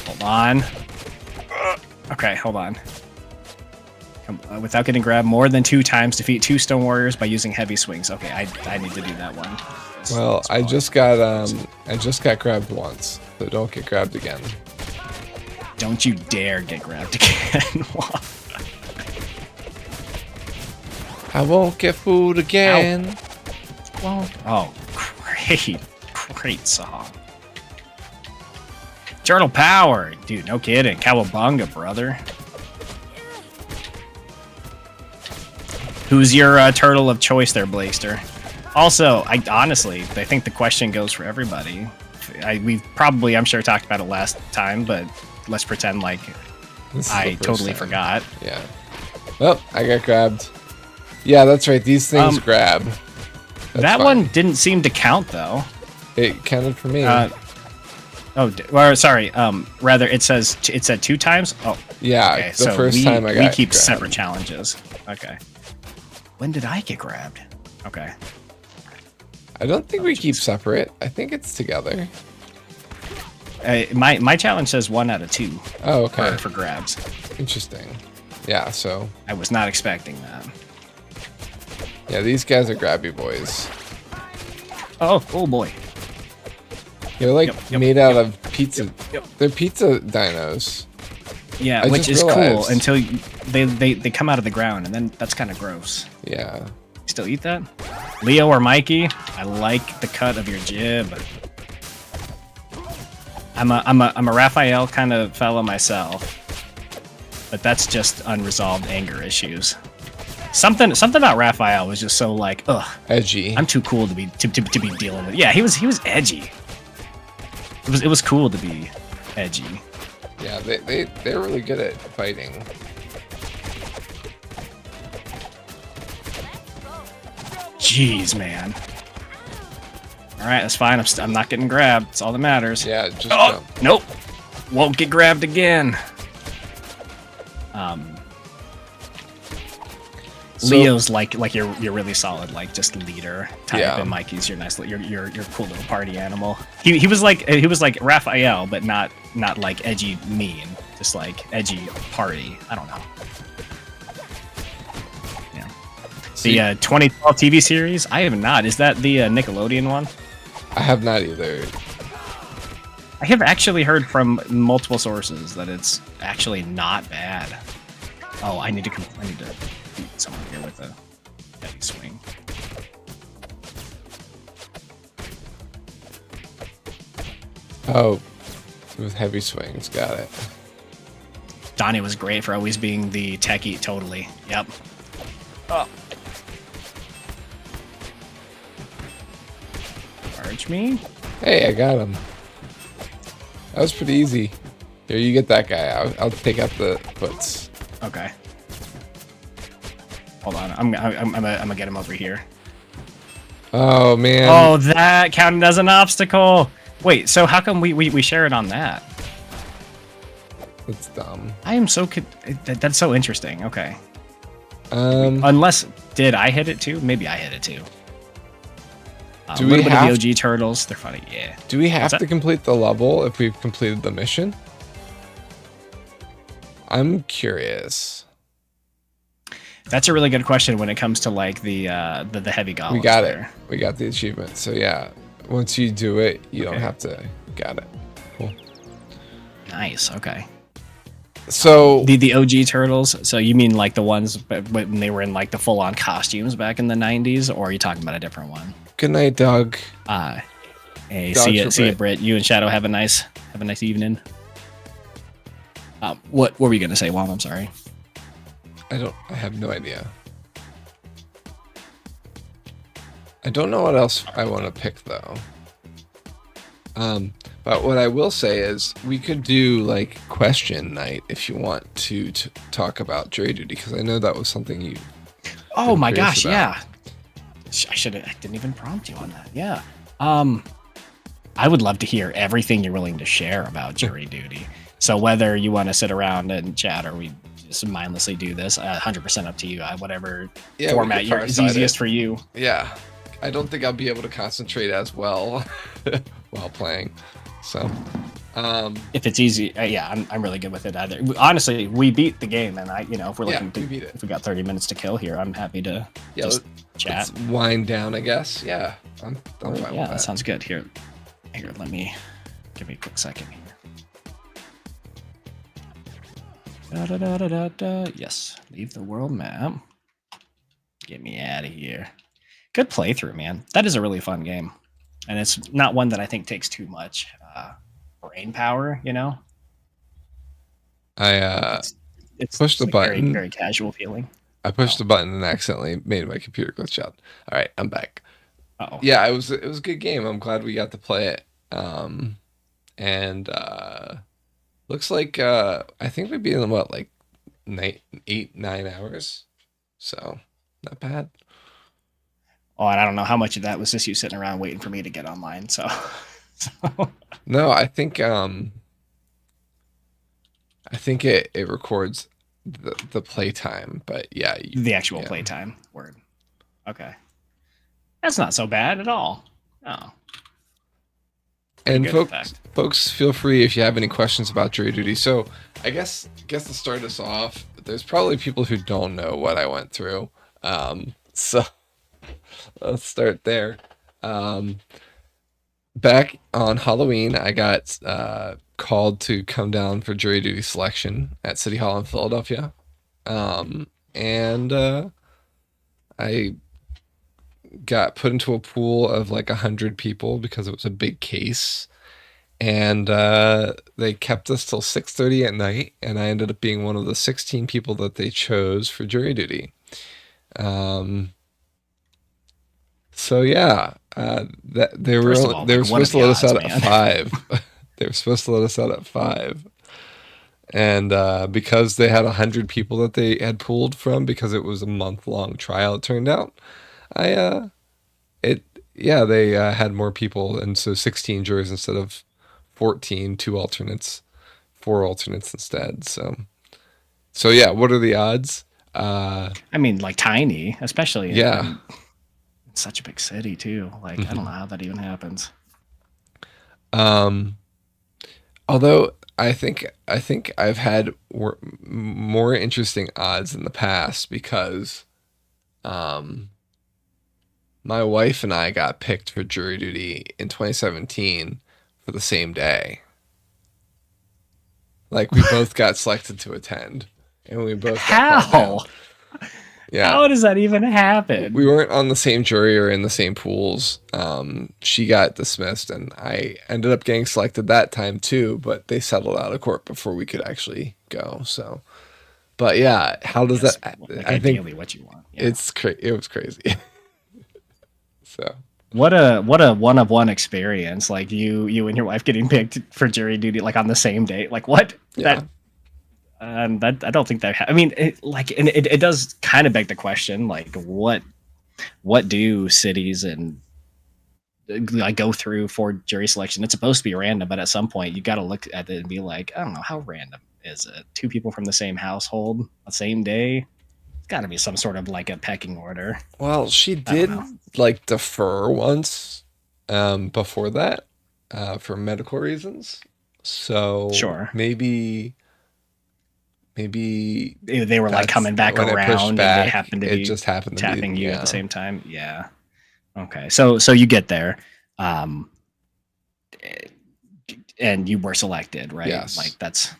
Hold on. Okay, hold on. Without getting grabbed more than 2 times, defeat 2 stone warriors by using heavy swings. Okay, I need to do that one. Well, I just got grabbed once, so don't get grabbed again. Don't you dare get grabbed again. I won't get fooled again. Well, oh, great song. Turtle power, dude. No kidding. Cowabunga, brother. Who's your turtle of choice there, Blaster? Also, I think the question goes for everybody. I'm sure talked about it last time, but let's pretend like I totally forgot. Yeah. Oh, I got grabbed. Yeah, that's right. These things grab. That's that fine. one didn't seem to count though. It counted for me. Sorry. Rather, it said 2 times. Oh, yeah. okay, The first time I got we keep grabbed. separate challenges. Okay. When did I get grabbed? Okay. I don't think we keep separate. I think it's together. My challenge says 1 out of 2. Oh, okay. For grabs. Interesting. Yeah. So. I was not expecting that. Yeah, these guys are grabby boys. Oh boy. They're like made out of pizza. Yep. They're pizza dinos. Yeah, I which just is cool realized. until they come out of the ground, and then that's kind of gross. Yeah. Still eat that? Leo or Mikey? I like the cut of your jib. I'm a Raphael kind of fella myself, but that's just unresolved anger issues. Something about Raphael was just so like, ugh, Edgy. I'm too cool to be dealing with. Yeah, he was edgy. It was cool to be edgy. Yeah, they're really good at fighting. Jeez, man. All right, that's fine. I'm not getting grabbed. That's all that matters. Yeah, just Oh, jump. nope. Won't get grabbed again. So- Leo's like you're really solid, like just leader type, Yeah. and Mikey's your nice, your cool little party animal. He was like Raphael, but not like edgy mean, just like edgy party. I don't know. Yeah. The 2012 TV series, I have not. Is that the Nickelodeon one? I have not either. I have actually heard from multiple sources that it's actually not bad. Oh, I need to beat someone here with a heavy swing. Oh, with heavy swings, got it. Donnie was great for always being the techie, totally. Yep. Oh. Charge me? Hey, I got him. That was pretty easy. Here, you get that guy. I'll take out the foots. Okay. Hold on. I'm gonna get him over here. Oh man. Oh, that counted as an obstacle. Wait, so how come we share it on that? That's dumb. I am so that's so interesting. Okay. Unless Did I hit it too? Maybe I hit it too. Do A we little bit have- of the OG turtles. They're funny. Yeah. do we have What's to that? complete the level if we've completed the mission? I'm curious. That's a really good question when it comes to like the heavy golems. We got there. it. We got the achievement. So yeah, once you do it, you don't Okay. have to. Got it. Cool. Nice. Okay. So The OG turtles. So you mean like the ones when they were in like the full on costumes back in the 90s, or are you talking about a different one? good night, Doug. Hey, Dog for see ya, Brit. Britt. You and Shadow have a nice evening. What were we gonna say, Wom? I'm sorry. I have no idea. I don't know what else I want to pick though. But what I will say is we could do like question night if you want to talk about jury duty, because I know that was something you. Oh my curious gosh, about. yeah. I didn't even prompt you on that. Yeah. I would love to hear everything you're willing to share about jury duty. So whether you want to sit around and chat or we just mindlessly do this, 100% up to you. Whatever Yeah, we format could is fireside easiest it. for you. Yeah, I don't think I'll be able to concentrate as well while playing. So, If it's easy, yeah, I'm really good with it either. Honestly, we beat the game, and if we're Yeah, looking to, we beat it. if we got 30 minutes to kill here, I'm happy to just chat. let's wind down, I guess. Yeah, I'm fine with Yeah, that that. sounds good. Here, let me give me a quick second here. Yes, leave the world map. Get me out of here. Good playthrough, man. That is a really fun game, and it's not one that I think takes too much brain power. I It's pushed the like very, button. very casual feeling. I pushed the button and accidentally made my computer glitch out. All right, I'm back. Uh-oh. Yeah, it was a good game. I'm glad we got to play it. And looks like I think we beat them what, like 9 hours. So not bad. Oh, and I don't know how much of that was just you sitting around waiting for me to get online. So No, I think it records the playtime, but yeah, the actual yeah. playtime. Word. Okay. That's not so bad at all. No. And good, in fact. folks, feel free if you have any questions about jury duty. So I guess to start us off, there's probably people who don't know what I went through. So let's start there. Back on Halloween, I got called to come down for jury duty selection at City Hall in Philadelphia. And I got put into a pool of like 100 people because it was a big case, and they kept us till 6:30 at night, and I ended up being one of the 16 people that they chose for jury duty. So yeah, that they were supposed to let us out at 5. They were supposed to let us out at 5. And because they had 100 people that they had pulled from, because it was a month-long trial, it turned out, they had more people, and so 16 jurors instead of 14, 4 alternates instead. So yeah, what are the odds? I mean, like tiny, especially in such a big city too. Like, I don't know how that even happens. Although I think I've had more interesting odds in the past, because my wife and I got picked for jury duty in 2017 for the same day. Like, we both got selected to attend, and we both got called down. Yeah. How does that even happen? We weren't on the same jury or in the same pools. She got dismissed, and I ended up getting selected that time too, but they settled out of court before we could actually go. So, but yeah, how does that? Like, I think ideally what you want. Yeah. it was crazy. So what a one-of-one experience. Like you and your wife getting picked for jury duty, like on the same day. Like, what? Yeah. That I don't think that. I mean, it does kind of beg the question, like, what do cities and like go through for jury selection? It's supposed to be random, but at some point you got to look at it and be like, I don't know, how random is it? 2 people from the same household, the same day. It's got to be some sort of like a pecking order. Well, she did like defer once before that for medical reasons. So sure, maybe they were like coming back around, and they happened to be just happened to tapping be, you at the same time. Yeah. Okay. So you get there, and you were selected, right? Yes. Like, that's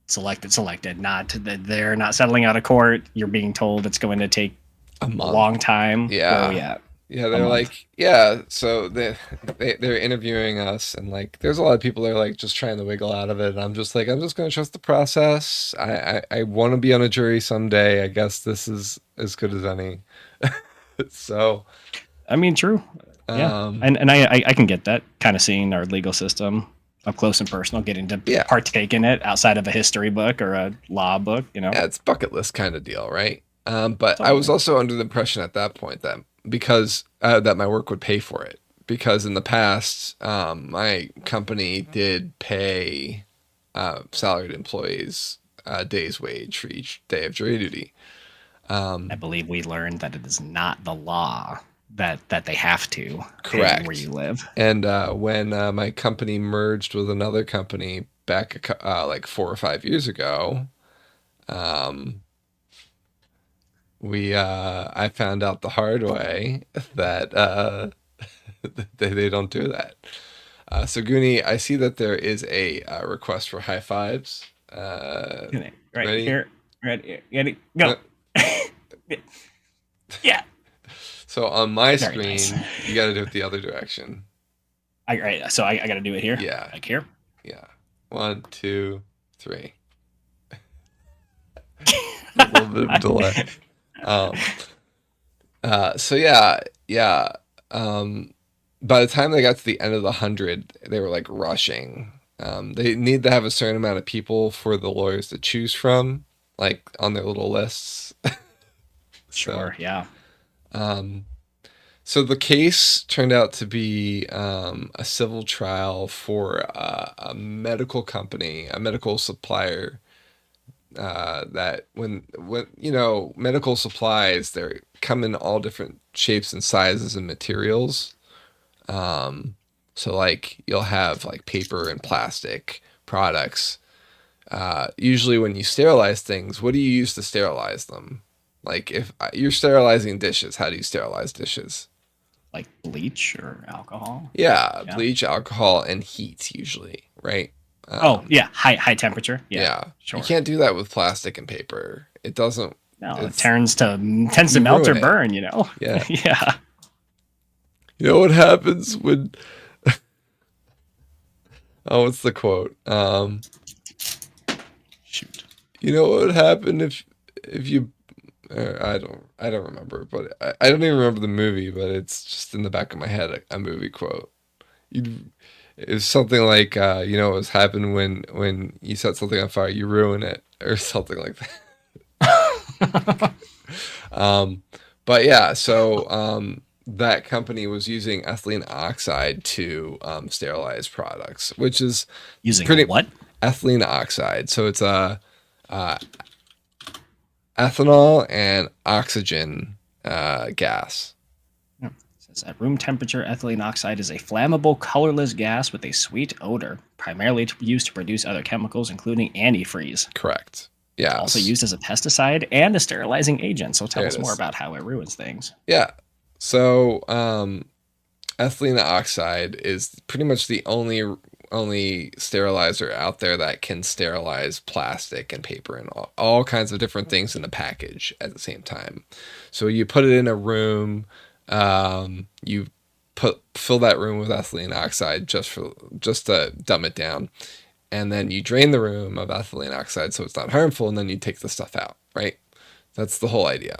selected. Not that they're not settling out of court. You're being told it's going to take a long time. Yeah. Where are we at? Yeah, they're like, yeah. So they're interviewing us, and like, there's a lot of people that are like just trying to wiggle out of it. And I'm just like, I'm just gonna trust the process. I want to be on a jury someday. I guess this is as good as any. So, I mean, true. Yeah, Um, and I can get that kind of seeing our legal system up close and personal, getting to Yeah. partake in it outside of a history book or a law book. yeah, it's bucket list kind of deal, right? But I was Totally. also under the impression at that point that because that my work would pay for it, because in the past, my company did pay salaried employees a day's wage for each day of jury duty. I believe we learned that it is not the law that they have to pay you Correct. where you live. And when my company merged with another company back like 4 or 5 years ago, I found out the hard way that they don't do that. So Goonie, I see that there is a request for high fives. Right Ready? here, ready, go. Yeah. So on my Very screen, nice. you got to do it the other direction. Right. So I got to do it here. Yeah. Like here. Yeah. 1, 2, 3. A little bit of delay. So yeah. By the time they got to the end of the 100, they were like rushing. They need to have a certain amount of people for the lawyers to choose from, like on their little lists. Sure. Yeah. So the case turned out to be a civil trial for a medical company, a medical supplier. That when medical supplies, they come in all different shapes and sizes and materials. So like you'll have like paper and plastic products. Usually when you sterilize things, what do you use to sterilize them? Like if you're sterilizing dishes, how do you sterilize dishes? Like bleach or alcohol. Yeah, Yeah. bleach, alcohol, and heat usually, right? Oh yeah, high temperature. Yeah. Sure. You can't do that with plastic and paper. It doesn't. No, it it's- tends to you melt or ruin it. burn. You know. Yeah. Yeah. You know what happens when? Oh, what's the quote? Shoot. You know what would happen if you? I don't remember, but I don't even remember the movie, but it's just in the back of my head a movie quote. It's something like what was happened when you set something on fire, you ruin it, or something like that. But yeah, so that company was using ethylene oxide to sterilize products, which is Using pretty what? ethylene oxide. So it's ethanol and oxygen gas. It says at room temperature, ethylene oxide is a flammable, colorless gas with a sweet odor, primarily used to produce other chemicals, including antifreeze. Correct. Yeah. Also used as a pesticide and a sterilizing agent. So tell There us it more is. about how it ruins things. Yeah. So ethylene oxide is pretty much the only sterilizer out there that can sterilize plastic and paper and all kinds of different things in a package at the same time. So you put it in a room, you fill that room with ethylene oxide just to dumb it down, and then you drain the room of ethylene oxide so it's not harmful, and then you take the stuff out, right? That's the whole idea.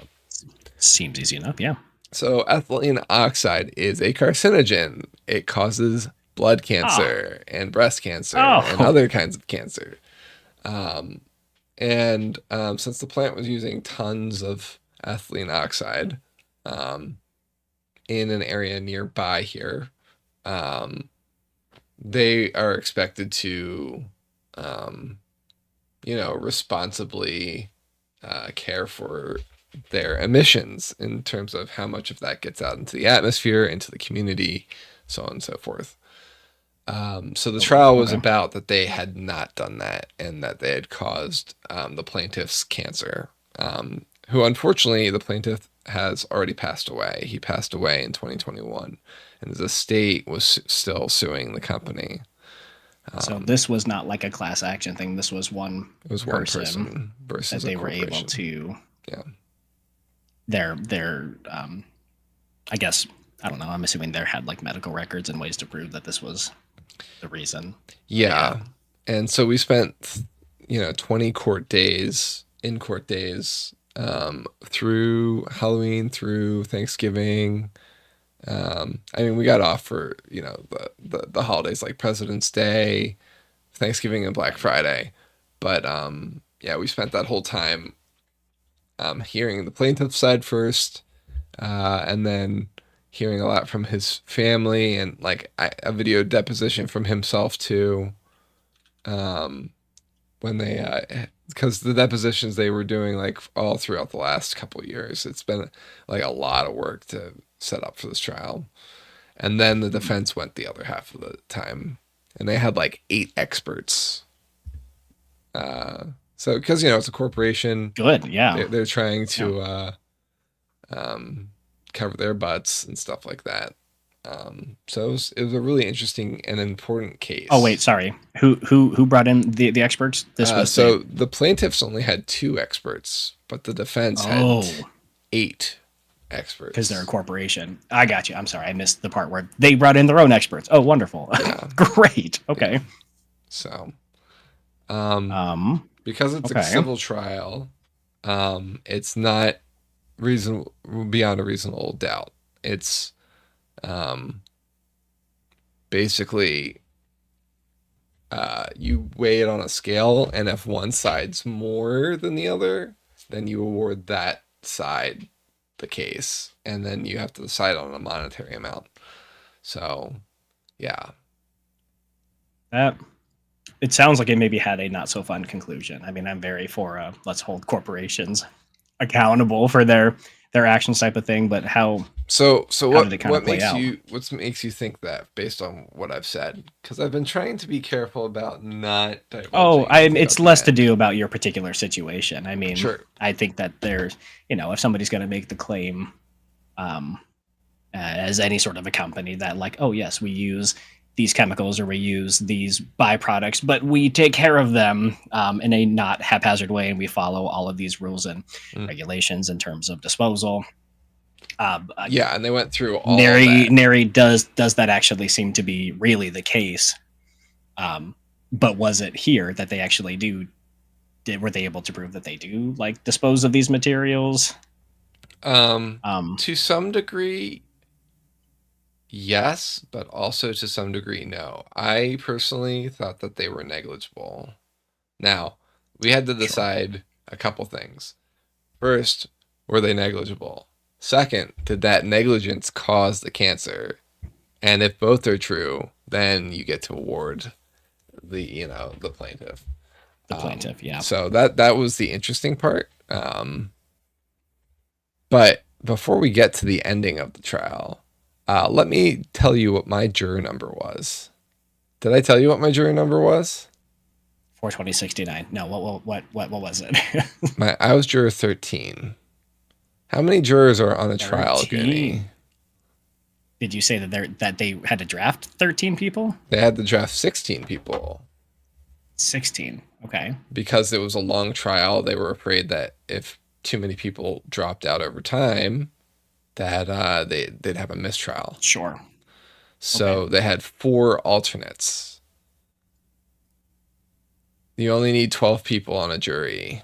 Seems easy enough, yeah. So ethylene oxide is a carcinogen. It causes blood cancer and breast cancer and other kinds of cancer. And since the plant was using tons of ethylene oxide in an area nearby here, they are expected to, responsibly care for their emissions in terms of how much of that gets out into the atmosphere, into the community, so on and so forth. So the trial was about that they had not done that and that they had caused the plaintiff's cancer, who unfortunately the plaintiff has already passed away. He passed away in 2021, and his estate was still suing the company. So this was not like a class action thing. This was one. It was one person versus that they a were able corporation. to. Yeah. Their I guess I don't know. I'm assuming they had like medical records and ways to prove that this was the reason. Yeah. And so we spent 20 in court days through Halloween, through Thanksgiving, I mean, we got off for, you know, the holidays like President's Day, Thanksgiving, and Black Friday. But yeah, we spent that whole time hearing the plaintiff side first, and then hearing a lot from his family and like a video deposition from himself too. When they, because the depositions they were doing like all throughout the last couple of years, it's been like a lot of work to set up for this trial. And then the defense went the other half of the time, and they had like 8 experts. So because, you know, it's a corporation, Good, yeah. they're trying to cover their butts and stuff like that. So it was a really interesting and important case. Oh wait, sorry. Who brought in the experts? This was so the plaintiffs only had 2 experts, but the defense had 8 experts. Because they're a corporation. I got you. I'm sorry, I missed the part where they brought in their own experts. Oh, wonderful. Yeah. Great. Okay. Yeah. So, because it's okay. a civil trial, it's not reasonable beyond a reasonable doubt. It's basically you weigh it on a scale, and if one side's more than the other, then you award that side the case, and then you have to decide on a monetary amount. So, yeah. It sounds like it maybe had a not so fun conclusion. I mean, I'm very for let's hold corporations accountable for their actions type of thing, but how what makes you think that based on what I've said? Because I've been trying to be careful about not divulging. It's less to do about your particular situation. I mean, sure. I think that there's, you know, if somebody's going to make the claim as any sort of a company that like, oh yes, we use these chemicals or we use these byproducts, but we take care of them in a not haphazard way, and we follow all of these rules and regulations in terms of disposal. Yeah, and they went through all Nary does that actually seem to be really the case? But was it here that they actually were they able to prove that they do like dispose of these materials? To some degree, yes, but also to some degree, no. I personally thought that they were negligible. Now, we had to decide a couple things. First, were they negligible? Second, did that negligence cause the cancer? And if both are true, then you get to award the plaintiff. The plaintiff, yeah. So that was the interesting part. But before we get to the ending of the trial, let me tell you what my juror number was. Did I tell you what my juror number was? 42069. No, what was it? I was juror 13. How many jurors are on a trial, Goody? Did you say that they had to draft 13 people? They had to draft 16 people. 16. Okay. Because it was a long trial, they were afraid that if too many people dropped out over time, that they'd have a mistrial. Sure. So they had 4 alternates. You only need 12 people on a jury.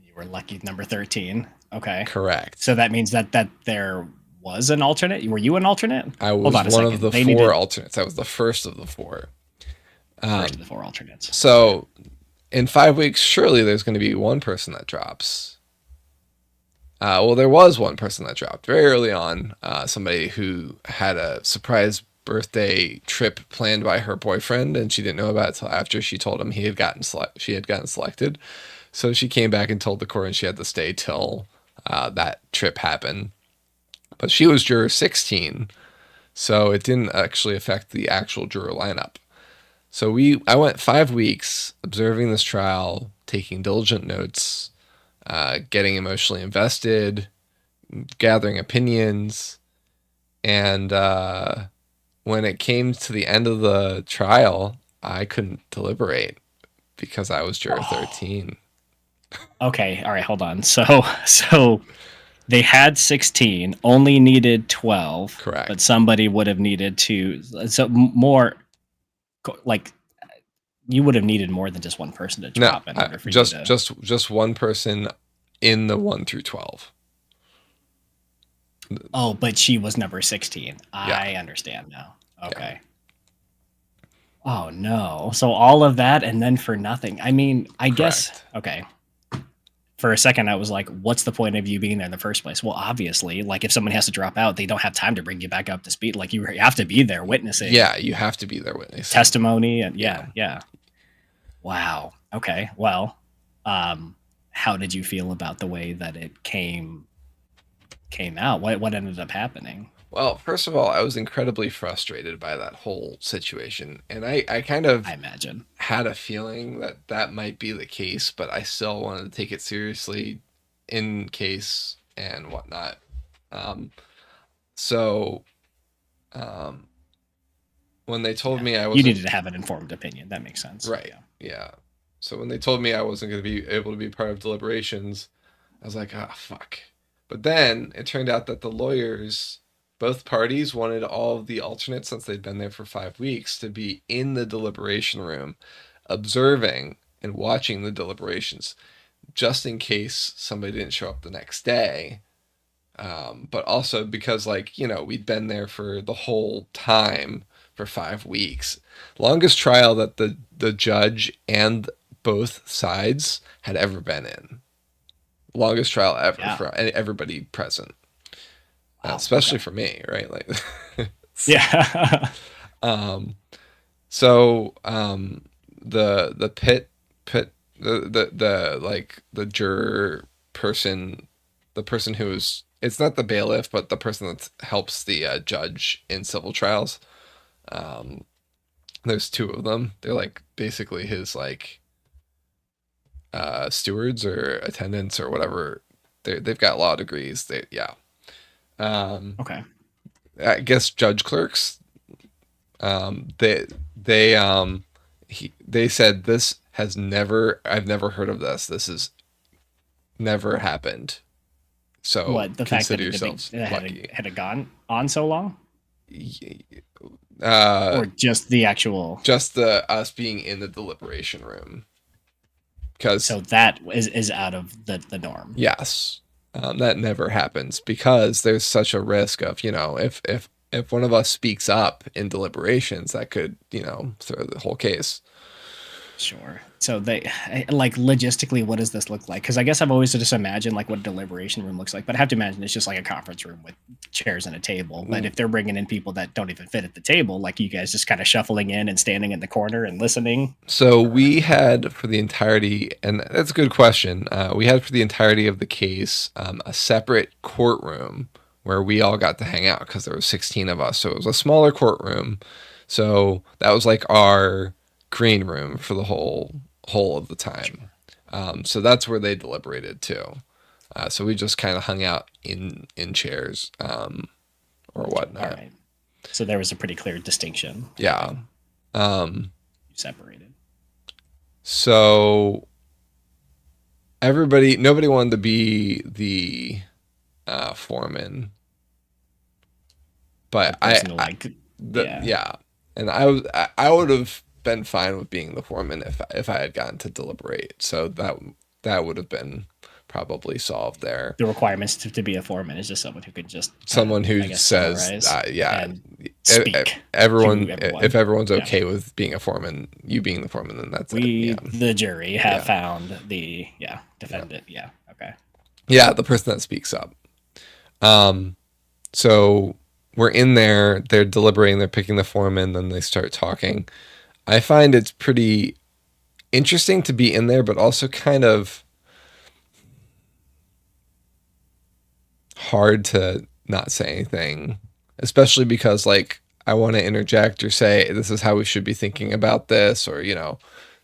You were lucky number 13. Okay. Correct. So that means that there was an alternate? Were you an alternate? I was one of the 4 alternates. I was the first of the 4. First of the 4 alternates. So in 5 weeks, surely there's going to be one person that drops. Well, there was one person that dropped very early on. Somebody who had a surprise birthday trip planned by her boyfriend, and she didn't know about it until after she told him she had gotten selected. So she came back and told the court, and she had to stay till that trip happened. But she was juror 16, so it didn't actually affect the actual juror lineup. So I went 5 weeks observing this trial, taking diligent notes, getting emotionally invested, gathering opinions, and when it came to the end of the trial, I couldn't deliberate because I was juror 13. Okay, all right, hold on. So they had 16, only needed 12. Correct. But somebody would have needed more, like, you would have needed more than just one person to drop in order for you to... just one person in the 1 through 12. Oh, but she was number 16. Yeah. I understand now. Okay. Oh no. So all of that and then for nothing. I mean, I guess Correct. okay. For a second I was like, what's the point of you being there in the first place? Well, obviously, like if someone has to drop out, they don't have time to bring you back up to speed. Like you have to be there witnessing. Yeah, you have to be there witnessing. Testimony and yeah. Wow. Okay. Well, how did you feel about the way that it came out? What ended up happening? Well, first of all, I was incredibly frustrated by that whole situation, and I kind of I imagine had a feeling that that might be the case, but I still wanted to take it seriously in case and whatnot. So when they told me I you wasn't, needed to have an informed opinion. That makes sense. right, yeah. So when they told me I wasn't going to be able to be part of deliberations, I was like, ah, fuck. But then it turned out that the lawyers, both parties, wanted all of the alternates, since they'd been there for 5 weeks, to be in the deliberation room, observing and watching the deliberations, just in case somebody didn't show up the next day. But also because, like, you know, we'd been there for the whole time for 5 weeks. Longest trial that the judge and both sides had ever been in. Longest trial ever for everybody present. Wow, especially for me, right? Like, yeah. So the pit the like the juror person, the person who is, it's not the bailiff, but the person that helps the judge in civil trials. There's 2 of them. They're like basically his like stewards or attendants or whatever. They've got law degrees. Okay. I guess judge clerks. They said this has never, I've never heard of this. This has never happened. So what, the fact that yourselves lucky. Had it gone on so long? Or or just the actual, just the us being in the deliberation room. Because so that is out of the norm. Yes. That never happens because there's such a risk of, you know, if one of us speaks up in deliberations, that could, you know, throw the whole case. Sure. So they, like, logistically, what does this look like? Because I guess I've always just imagined like what a deliberation room looks like, but I have to imagine it's just like a conference room with chairs and a table. But if they're bringing in people that don't even fit at the table, like you guys just kind of shuffling in and standing in the corner and listening. So we had for the entirety, and that's a good question. We had for the entirety of the case a separate courtroom where we all got to hang out because there were 16 of us. So it was a smaller courtroom. So that was like our green room for the whole of the time. So that's where they deliberated too. So we just kind of hung out in chairs or whatnot. All right. So there was a pretty clear distinction. Yeah. Separated. So nobody wanted to be the foreman, but and I would have been fine with being the foreman if I had gotten to deliberate. So that would have been probably solved there. The requirements to be a foreman is just someone who could just someone who says and speak everyone. If everyone's okay with being a foreman, you being the foreman, then that's the jury have found the defendant. Yeah. Okay. Yeah, the person that speaks up. So we're in there, they're deliberating, they're picking the foreman, then they start talking. I find it's pretty interesting to be in there, but also kind of hard to not say anything, especially because, like, I want to interject or say this is how we should be thinking about this, or you know,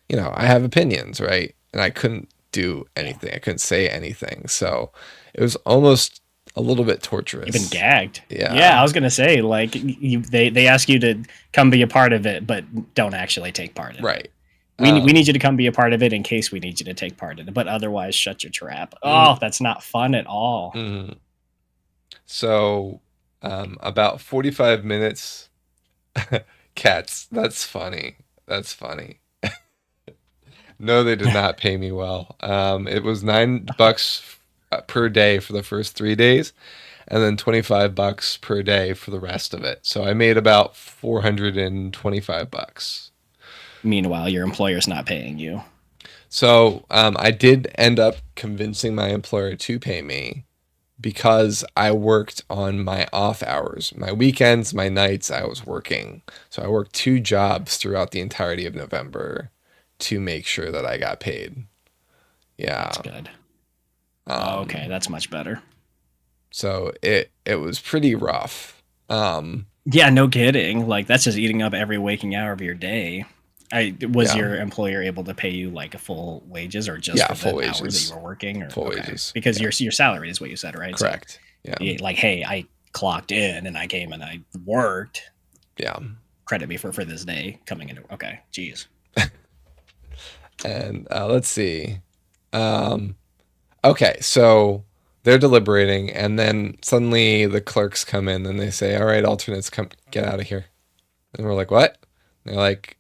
I have opinions, right? And I couldn't do anything. I couldn't say anything. So it was almost a little bit torturous. You've been gagged. Yeah. I was gonna say, like, they ask you to come be a part of it, but don't actually take part in it. We need you to come be a part of it in case we need you to take part in it, but otherwise shut your trap. Oh, that's not fun at all. Mm-hmm. So about 45 minutes. Cats. That's funny. No, they did not pay me well. It was $9 per day for the first 3 days. and then $25 per day for the rest of it. So I made about $425. Meanwhile, your employer's not paying you. So I did end up convincing my employer to pay me because I worked on my off hours. My weekends, my nights, I was working. So I worked 2 jobs throughout the entirety of November to make sure that I got paid. Yeah. That's good. Okay, that's much better. So it was pretty rough. Yeah, no kidding. Like that's just eating up every waking hour of your day. Was Yeah. your employer able to pay you like a full wages or just for full the hours that wages. you were working? Or Full wages. Because your salary is what you said, right? Correct. So, like, hey, I clocked in and I came and I worked. Yeah. Credit me for this day coming into. Okay, geez. And let's see. Okay, so they're deliberating, and then suddenly the clerks come in and they say, "All right, alternates, come get out of here." And we're like, "What?" And they're like,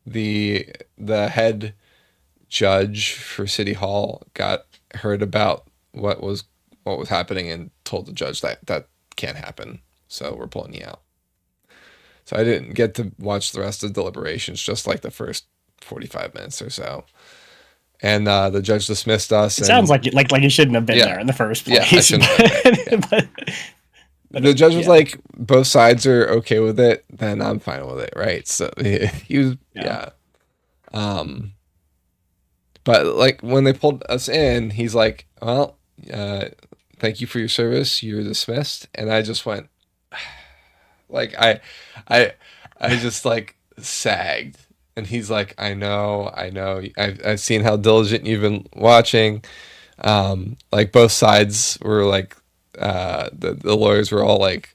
the head judge for City Hall heard about what was happening and told the judge that can't happen. So we're pulling you out. So I didn't get to watch the rest of the deliberations, just like the first 45 minutes or so. And the judge dismissed us. It sounds like you shouldn't have been there in the first place. Yeah, I shouldn't have been there. But the judge was like, both sides are okay with it, then I'm fine with it, right? So he was, but like when they pulled us in, he's like, "Well, thank you for your service. You're dismissed." And I just went, like I just like sagged. And he's like, I know. I've seen how diligent you've been watching. Like both sides were like, the lawyers were all like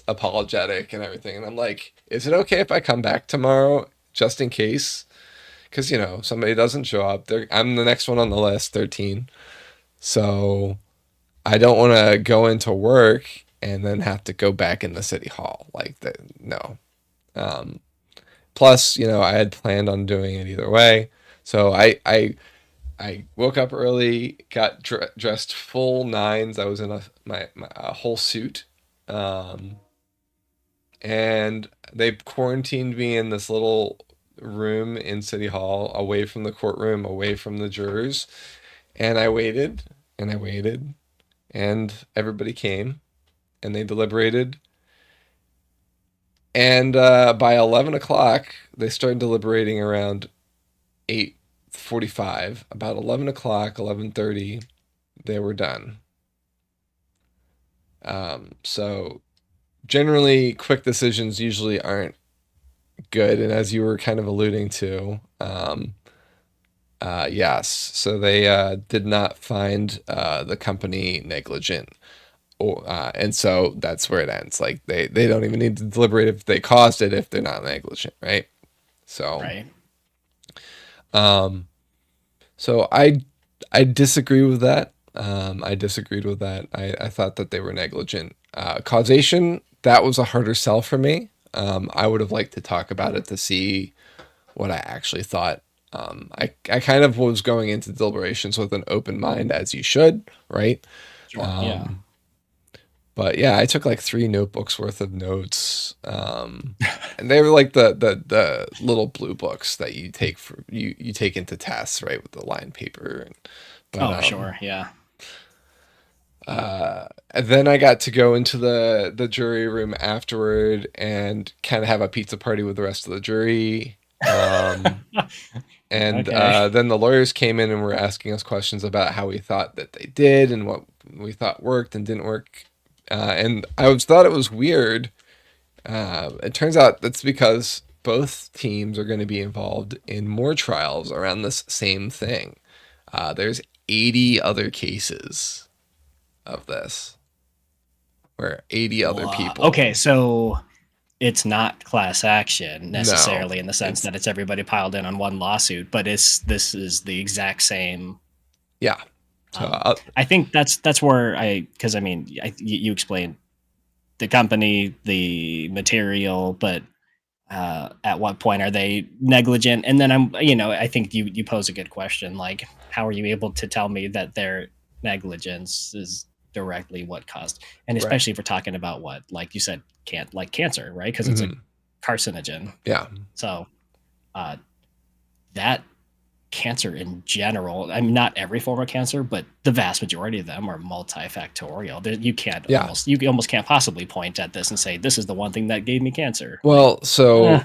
apologetic and everything. And I'm like, is it okay if I come back tomorrow just in case? Because, somebody doesn't show up. I'm the next one on the list, 13. So I don't want to go into work and then have to go back in the city hall. Like, no. Plus, I had planned on doing it either way. So I woke up early, got dressed full nines. I was in my whole suit. And they quarantined me in this little room in City Hall, away from the courtroom, away from the jurors. And I waited, and I waited, and everybody came, and they deliberated. And by 11 o'clock, they started deliberating around 8:45. About 11 o'clock, 11:30, they were done. So generally, quick decisions usually aren't good. And as you were kind of alluding to, yes. So they did not find the company negligent. And so that's where it ends. Like they don't even need to deliberate if they caused it if they're not negligent, right? So, right. So I disagree with that. I disagreed with that. I thought that they were negligent. Causation, that was a harder sell for me. I would have liked to talk about it to see what I actually thought. I kind of was going into deliberations with an open mind, as you should, right? Sure. Yeah. But yeah, I took like 3 notebooks worth of notes, and they were like the little blue books that you take for you take into tests, right, with the lined paper. Sure, yeah. And then I got to go into the jury room afterward and kind of have a pizza party with the rest of the jury. And Okay. then the lawyers came in and were asking us questions about how we thought that they did and what we thought worked and didn't work. And I thought it was weird. It turns out that's because both teams are going to be involved in more trials around this same thing. There's 80 other cases of this where 80 other people. Okay, so it's not class action necessarily No, in the sense that it's everybody piled in on one lawsuit, but this is the exact same. Yeah. So I think that's where because I mean, you explained the company, the material, but at what point are they negligent? And then I think you pose a good question. Like, how are you able to tell me that their negligence is directly what caused, and Right. especially if we're talking about what, like you said, cancer, right? Because it's a Mhm. carcinogen. Yeah. So that cancer in general, I mean, not every form of cancer, but the vast majority of them are multifactorial. You can't Yeah. you almost can't possibly point at this and say this is the one thing that gave me cancer. Well, so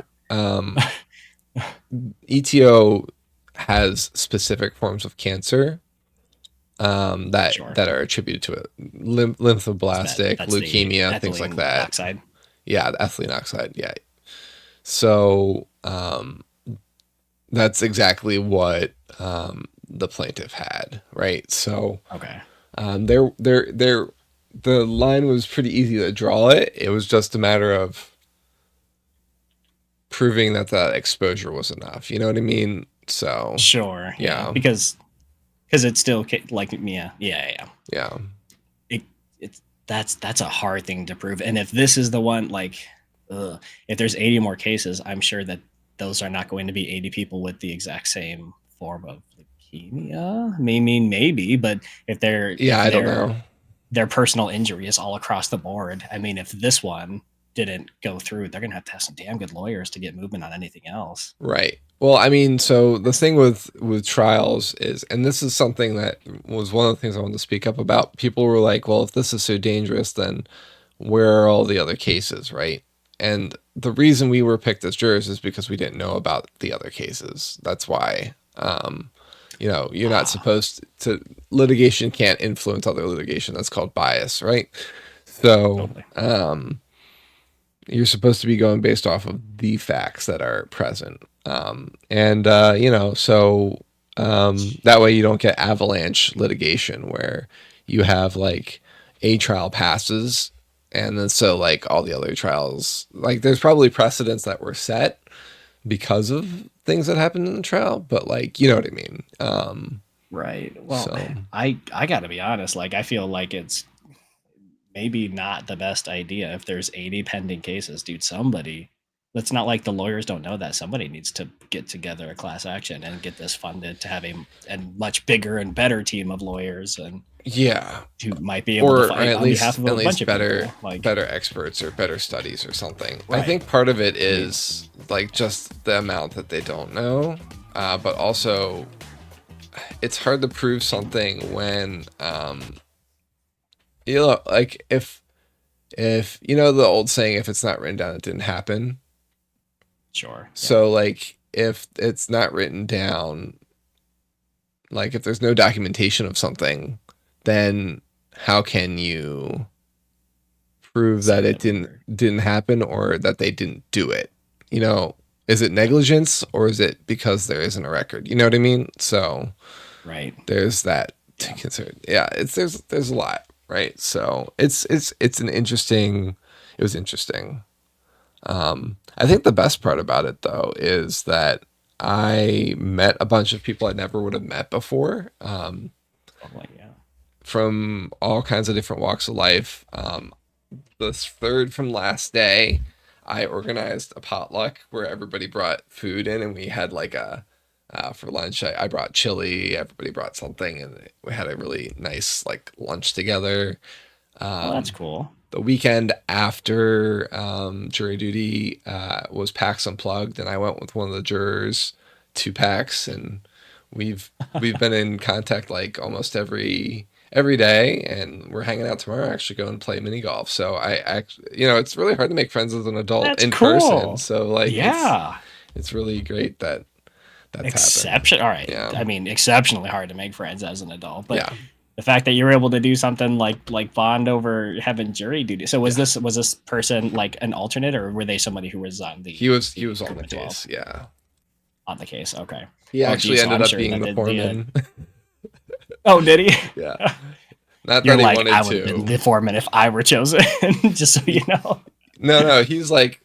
ETO has specific forms of cancer that Sure. that are attributed to it. Lymphoblastic, That's the leukemia, things like ethylene that. oxide. Yeah, the ethylene oxide. Yeah. So that's exactly what the plaintiff had, right? So Okay. the line was pretty easy to draw it. It was just a matter of proving that that exposure was enough. You know what I mean? So Sure. Yeah. Yeah. Because it's still like yeah. yeah, It's that's a hard thing to prove. And if this is the one, like, if there's 80 more cases, I'm sure that those are not going to be 80 people with the exact same form of leukemia. Maybe, but if I don't know. their personal injury is all across the board. I mean, if this one didn't go through, they're gonna have to have some damn good lawyers to get movement on anything else. Right. Well, I mean, so the thing with trials is, and this is something that was one of the things I wanted to speak up about. People were like, "Well, if this is so dangerous, then where are all the other cases?" Right. And the reason we were picked as jurors is because we didn't know about the other cases. That's why. You're not supposed to. Litigation can't influence other litigation. That's called bias, right? So, Totally. You're supposed to be going based off of the facts that are present. So that way you don't get avalanche litigation where you have like a trial passes and then so like all the other trials, like there's probably precedents that were set because of things that happened in the trial, but like, you know what I mean? Right. Well, So I gotta be honest. Like, I feel like it's maybe not the best idea if there's 80 pending cases, dude. Somebody, it's not like the lawyers don't know that. Somebody needs to get together a class action and get this funded to have a much bigger and better team of lawyers and yeah, who might be able to fight on behalf of a bunch of better people. Like, better experts or better studies or something. I Right. think part of it is like just the amount that they don't know, but also it's hard to prove something when like if you know the old saying, if it's not written down, it didn't happen. sure. So like if it's not written down, like if there's no documentation of something, then how can you prove that it didn't happen or that they didn't do it? You know, is it negligence or is it because there isn't a record? You know what I mean? So Right. there's that to consider. Yeah, there's a lot, right? So it's an interesting. It was interesting. I think the best part about it though is that I met a bunch of people I never would have met before. From all kinds of different walks of life. The third from last day, I organized a potluck where everybody brought food in, and we had like for lunch. I brought chili. Everybody brought something, and we had a really nice like lunch together. That's cool. The weekend after jury duty was PAX Unplugged, and I went with one of the jurors to PAX, and we've been in contact like almost every day, and we're hanging out tomorrow. Actually, going to play mini golf. So I actually, it's really hard to make friends as an adult That's in cool. person. So like, yeah, it's really great that that's happened. All right. Yeah. I mean, exceptionally hard to make friends as an adult, but Yeah. the fact that you were able to do something like bond over having jury duty. So was this person like an alternate, or were they somebody who was on the? He was on the 12? case. Yeah. On the case. Okay. He actually ended up sure being the foreman. Oh, did he? Yeah. Not You're that he like, wanted I would have to. been the foreman if I were chosen, just so you know. No, he's like,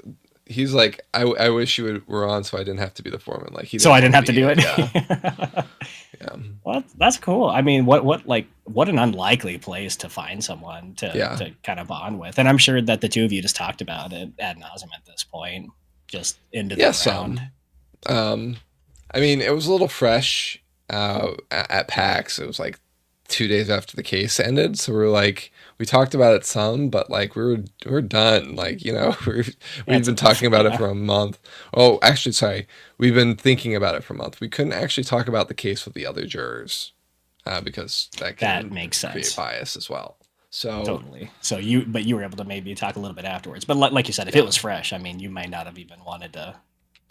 I wish you were on so I didn't have to be the foreman. Like So I didn't have to do it. Yeah. Yeah. Well, that's cool. I mean, what an unlikely place to find someone to kind of bond with. And I'm sure that the two of you just talked about it ad nauseum at this point, just into the ground. I mean, it was a little fresh at PAX. It was like 2 days after the case ended. So we're like, we talked about it some, but like we're done. Like, you know, we've been talking about it for a month. Oh, actually, sorry, we've been thinking about it for a month. We couldn't actually talk about the case with the other jurors because that can makes create sense. bias as well. So Totally. So you were able to maybe talk a little bit afterwards. But like you said, if it was fresh, I mean, you might not have even wanted to.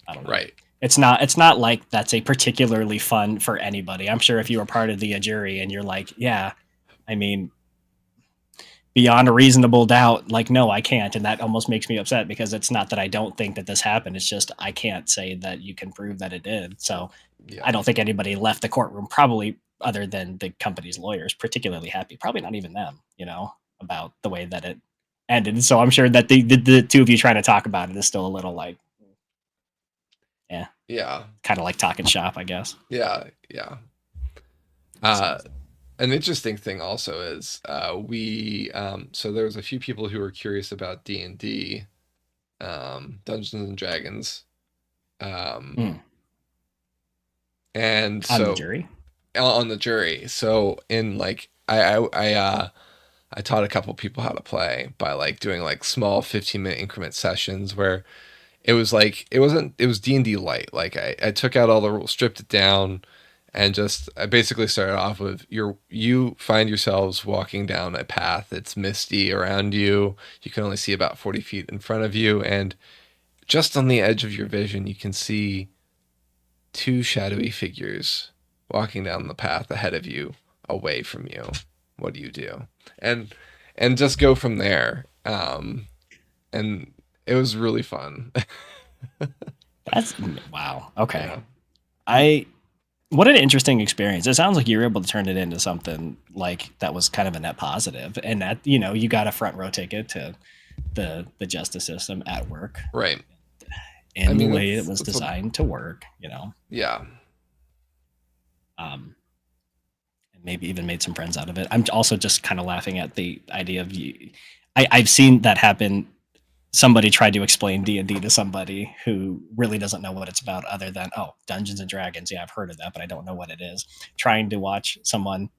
I don't know. right. It's not like that's a particularly fun for anybody. I'm sure if you were part of the jury and you're like, yeah, I mean, beyond a reasonable doubt, like, no, I can't. And that almost makes me upset because it's not that I don't think that this happened. It's just I can't say that you can prove that it did. So Yeah. I don't think anybody left the courtroom, probably other than the company's lawyers, particularly happy. Probably not even them, you know, about the way that it ended. So I'm sure that the two of you trying to talk about it is still a little like, Yeah. kind of like talking shop, I guess. Yeah. An interesting thing also is we so there was a few people who were curious about D&D, Dungeons and Dragons, and On the so jury. on the jury. So in like I taught a couple people how to play by like doing like small 15-minute increment sessions where it was like it was D&D light. Like I took out all the rules, stripped it down, and just I basically started off with you find yourselves walking down a path. It's misty around you. You can only see about 40 feet in front of you, and just on the edge of your vision, you can see two shadowy figures walking down the path ahead of you, away from you. What do you do? And just go from there. And it was really fun. That's wow. Okay. Yeah. What an interesting experience. It sounds like you were able to turn it into something like that was kind of a net positive, and that, you know, you got a front row ticket to the justice system at work, Right. in the way it was designed to work, you know. Yeah. And maybe even made some friends out of it. I'm also just kind of laughing at the idea of you. I've seen that happen. Somebody tried to explain D&D to somebody who really doesn't know what it's about, other than, oh, Dungeons and Dragons. Yeah, I've heard of that, but I don't know what it is. Trying to watch someone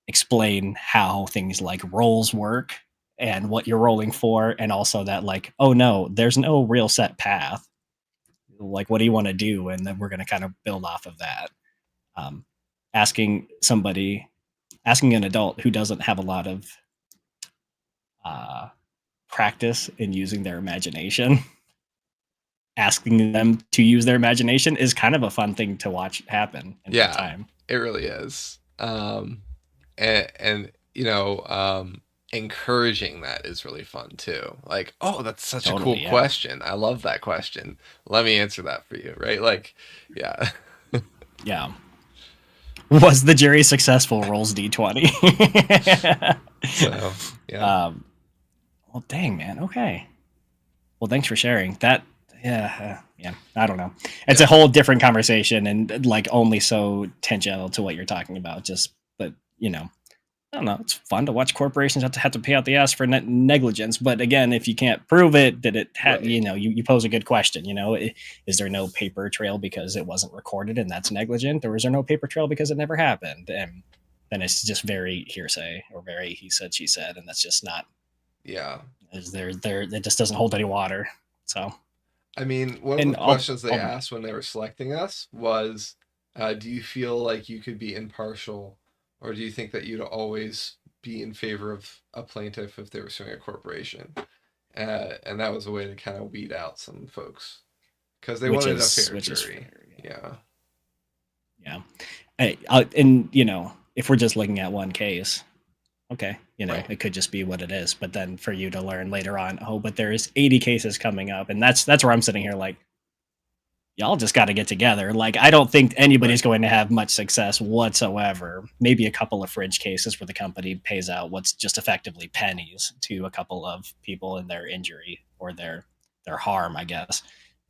explain how things like rolls work and what you're rolling for, and also that, like, oh no, there's no real set path. Like, what do you want to do? And then we're going to kind of build off of that. Asking an adult who doesn't have a lot of practice in using their imagination, asking them to use their imagination is kind of a fun thing to watch happen in real time. It really is. And you know, encouraging that is really fun too. Like, oh, that's such a cool question. I love that question. Let me answer that for you, right? Like, yeah. Yeah. Was the jury successful? Rolls D20. So, yeah. Well, dang, man. Okay. Well, thanks for sharing that. Yeah. I don't know. It's a whole different conversation, and like only so tangential to what you're talking about. But you know, I don't know. It's fun to watch corporations have to pay out the ass for negligence. But again, if you can't prove it, that it had, you know, you pose a good question. You know, is there no paper trail because it wasn't recorded and that's negligent, or is there no paper trail because it never happened? And then it's just very hearsay or very he said she said, and that's just not. Yeah. Is there it just doesn't hold any water. So. I mean, one of the questions they asked when they were selecting us was, do you feel like you could be impartial, or do you think that you'd always be in favor of a plaintiff if they were suing a corporation? And that was a way to kind of weed out some folks because they wanted a fair jury. Yeah. And, you know, if we're just looking at one case, okay, you know, it could just be what it is. But then for you to learn later on, oh, but there's 80 cases coming up. And that's where I'm sitting here like, y'all just got to get together. Like, I don't think anybody's going to have much success whatsoever. Maybe a couple of fringe cases where the company pays out what's just effectively pennies to a couple of people in their injury or their harm, I guess.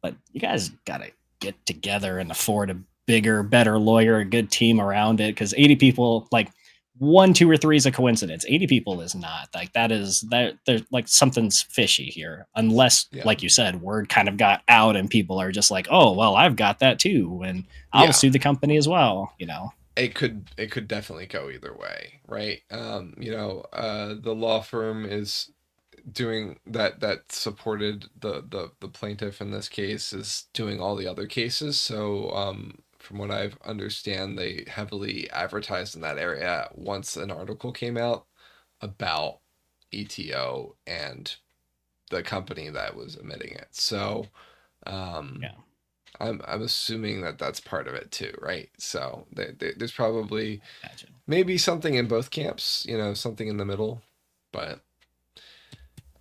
But you guys got to get together and afford a bigger, better lawyer, a good team around it. Because 80 people, like, 1, 2, or 3 is a coincidence. 80 people is not. Like, there's like something's fishy here. Unless, like you said, word kind of got out and people are just like, oh, well, I've got that too. And I'll sue the company as well, you know. it could definitely go either way, right? The law firm is doing that supported the plaintiff in this case is doing all the other cases. So from what I understand, they heavily advertised in that area once an article came out about ETO and the company that was emitting it. So Yeah. I'm assuming that that's part of it too, right? So there's probably Gotcha. maybe something in both camps, something in the middle, but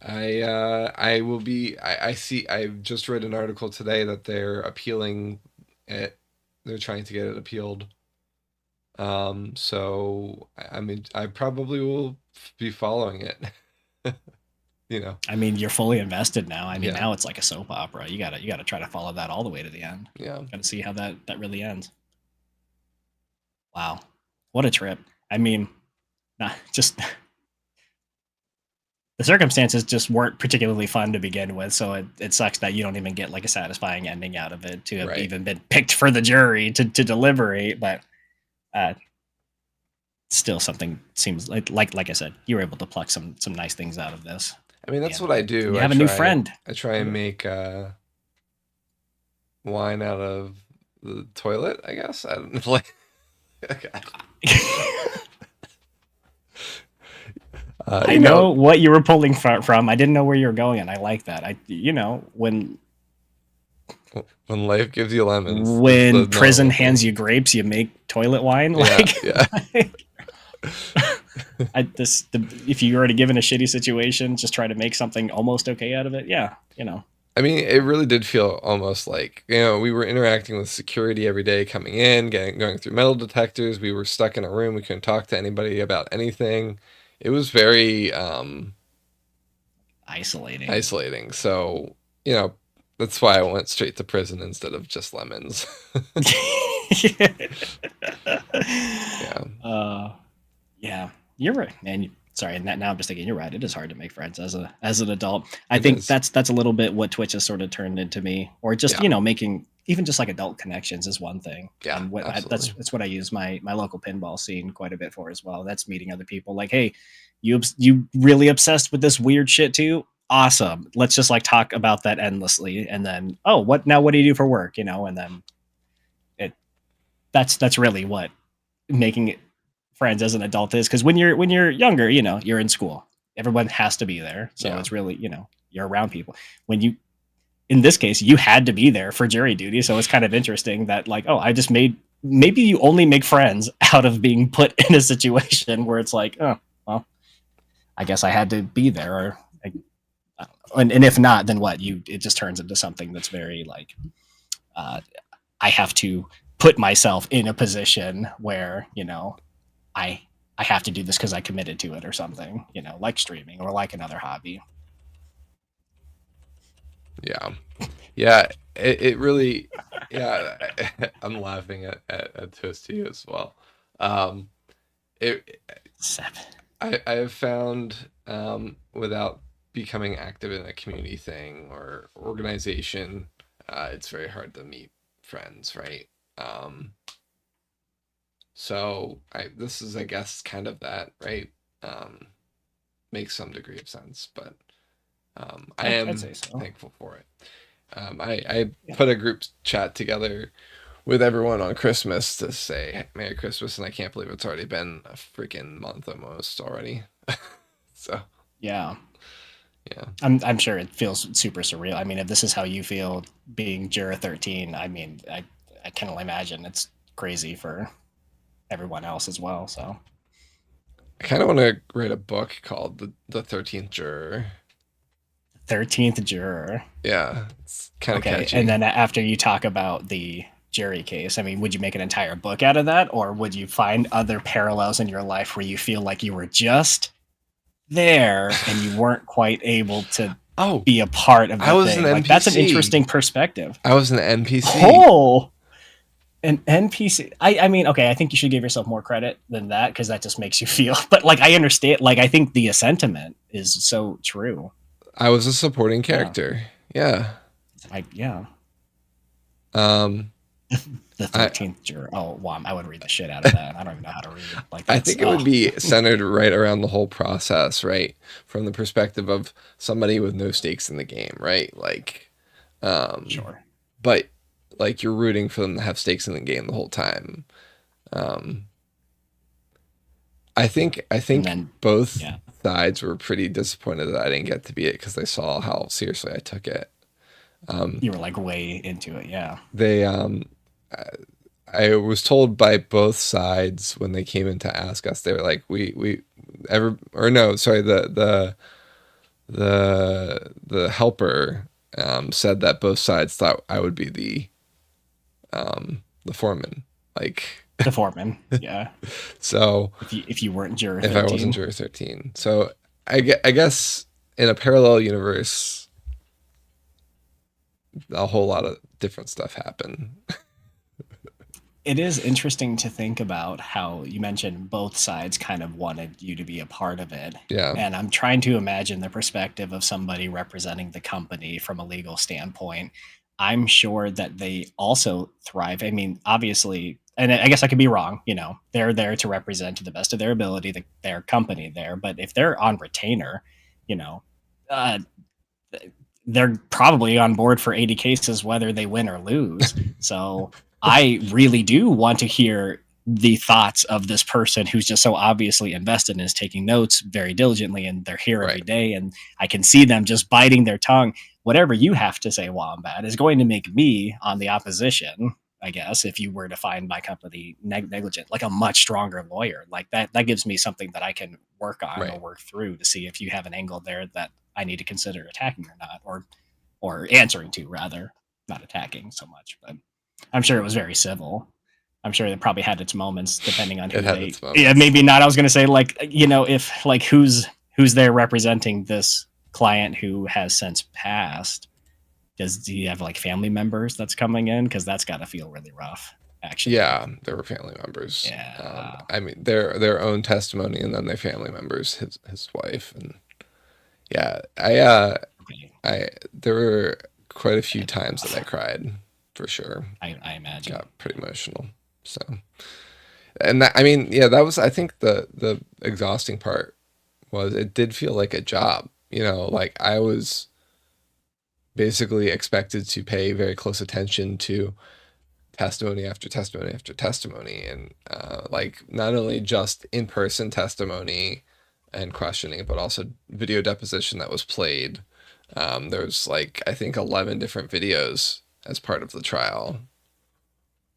I will be I see I just read an article today that they're appealing it. They're trying to get it appealed. So I mean I probably will be following it. I mean, you're fully invested now. I mean, Yeah. now it's like a soap opera. You gotta try to follow that all the way to the end. Yeah. Gotta see how that really ends. Wow, what a trip. I mean, not just the circumstances just weren't particularly fun to begin with, so it sucks that you don't even get like a satisfying ending out of it to have Right. even been picked for the jury to deliberate. But still, something seems like I said, you were able to pluck some nice things out of this. I mean, that's And what I do. you have a new friend. I try and make wine out of the toilet, I guess. I don't know. Like, I know what you were pulling from. I didn't know where you were going, and I like that. When life gives you lemons, when prison hands you grapes, you make toilet wine. Yeah. If you're already given a shitty situation, just try to make something almost okay out of it. Yeah, I mean, it really did feel almost like, we were interacting with security every day coming in, going through metal detectors. We were stuck in a room. We couldn't talk to anybody about anything. It was very isolating. So, that's why I went straight to prison instead of just lemons. Yeah. You're right, man. Sorry, now I'm just thinking. You're right. It is hard to make friends as an adult. I think that's a little bit what Twitch has sort of turned into me, or just making even just like adult connections is one thing. Yeah, and that's what I use my local pinball scene quite a bit for as well. That's meeting other people. Like, hey, you really obsessed with this weird shit too? Awesome. Let's just like talk about that endlessly, and then what do you do for work? And then that's really what making it friends as an adult is, because when you're younger, you're in school, everyone has to be there, so it's really you're around people. When you, in this case, you had to be there for jury duty, so it's kind of interesting that like, I just maybe you only make friends out of being put in a situation where it's like, oh well, I guess I had to be there, or I don't know. And if not, then what? It just turns into something that's very like, I have to put myself in a position where I have to do this because I committed to it or something, like streaming or like another hobby. Yeah. It really, I'm laughing at Toasty as well. I have found, without becoming active in a community thing or organization, it's very hard to meet friends, right? So this is, I guess, kind of that, right? Makes some degree of sense, but I am thankful for it. I put a group chat together with everyone on Christmas to say Merry Christmas, and I can't believe it's already been a freaking month almost already. So yeah. I'm sure it feels super surreal. I mean, if this is how you feel being Juror 13, I mean, I can only imagine it's crazy for everyone else as well. So I kind of want to write a book called the 13th Juror. 13th Juror. Yeah, it's kind of catchy. And then after you talk about the jury case, I mean, would you make an entire book out of that, or would you find other parallels in your life where you feel like you were just there and you weren't quite able to be a part of the thing? An NPC. That's an interesting perspective. I was an NPC. Oh, an NPC. I mean, okay, I think you should give yourself more credit than that, because that just makes you feel. But like, I understand. Like, I think the sentiment is so true. I was a supporting character. Yeah. Yeah. The 13th juror. Oh, wow. I would read the shit out of that. I don't even know how to read it. Like I that's, think it would be centered right around the whole process, right? From the perspective of somebody with no stakes in the game, right? Like, sure. but like you're rooting for them to have stakes in the game the whole time. I think And then, both yeah. sides were pretty disappointed that I didn't get to be it because they saw how seriously I took it. You were like way into it, yeah. They I was told by both sides when they came in to ask us, they were like, the helper said that both sides thought I would be the foreman, like The foreman, yeah. so If you weren't juror 13. if I wasn't juror 13, so I guess in a parallel universe, a whole lot of different stuff happened. It is interesting to think about how you mentioned both sides kind of wanted you to be a part of it. Yeah. And I'm trying to imagine the perspective of somebody representing the company from a legal standpoint. I'm sure that they also thrive. I mean, obviously, and I guess I could be wrong, they're there to represent to the best of their ability their company there. But if they're on retainer, uh, they're probably on board for 80 cases, whether they win or lose. So I really do want to hear the thoughts of this person who's just so obviously invested and is taking notes very diligently, and they're here every day, and I can see them just biting their tongue. Whatever you have to say, Wombat, is going to make me on the opposition, I guess, if you were to find my company negligent, like a much stronger lawyer. Like that gives me something that I can work on or work through to see if you have an angle there that I need to consider attacking or not, or answering to, rather, not attacking so much. But I'm sure it was very civil. I'm sure it probably had its moments depending on who yeah, maybe not. I was going to say, like, if like who's there representing this client who has since passed. Do you have like family members that's coming in? Because that's got to feel really rough, actually. Yeah, there were family members. Yeah. I mean, their own testimony, and then their family members, his wife, and yeah, there were quite a few times that I cried, for sure. I imagine. Got pretty emotional. So, and that, I mean, yeah, that was, I think the exhausting part was it did feel like a job, like I was basically expected to pay very close attention to testimony after testimony after testimony, and like not only just in-person testimony and questioning, but also video deposition that was played. There's like, I think 11 different videos as part of the trial.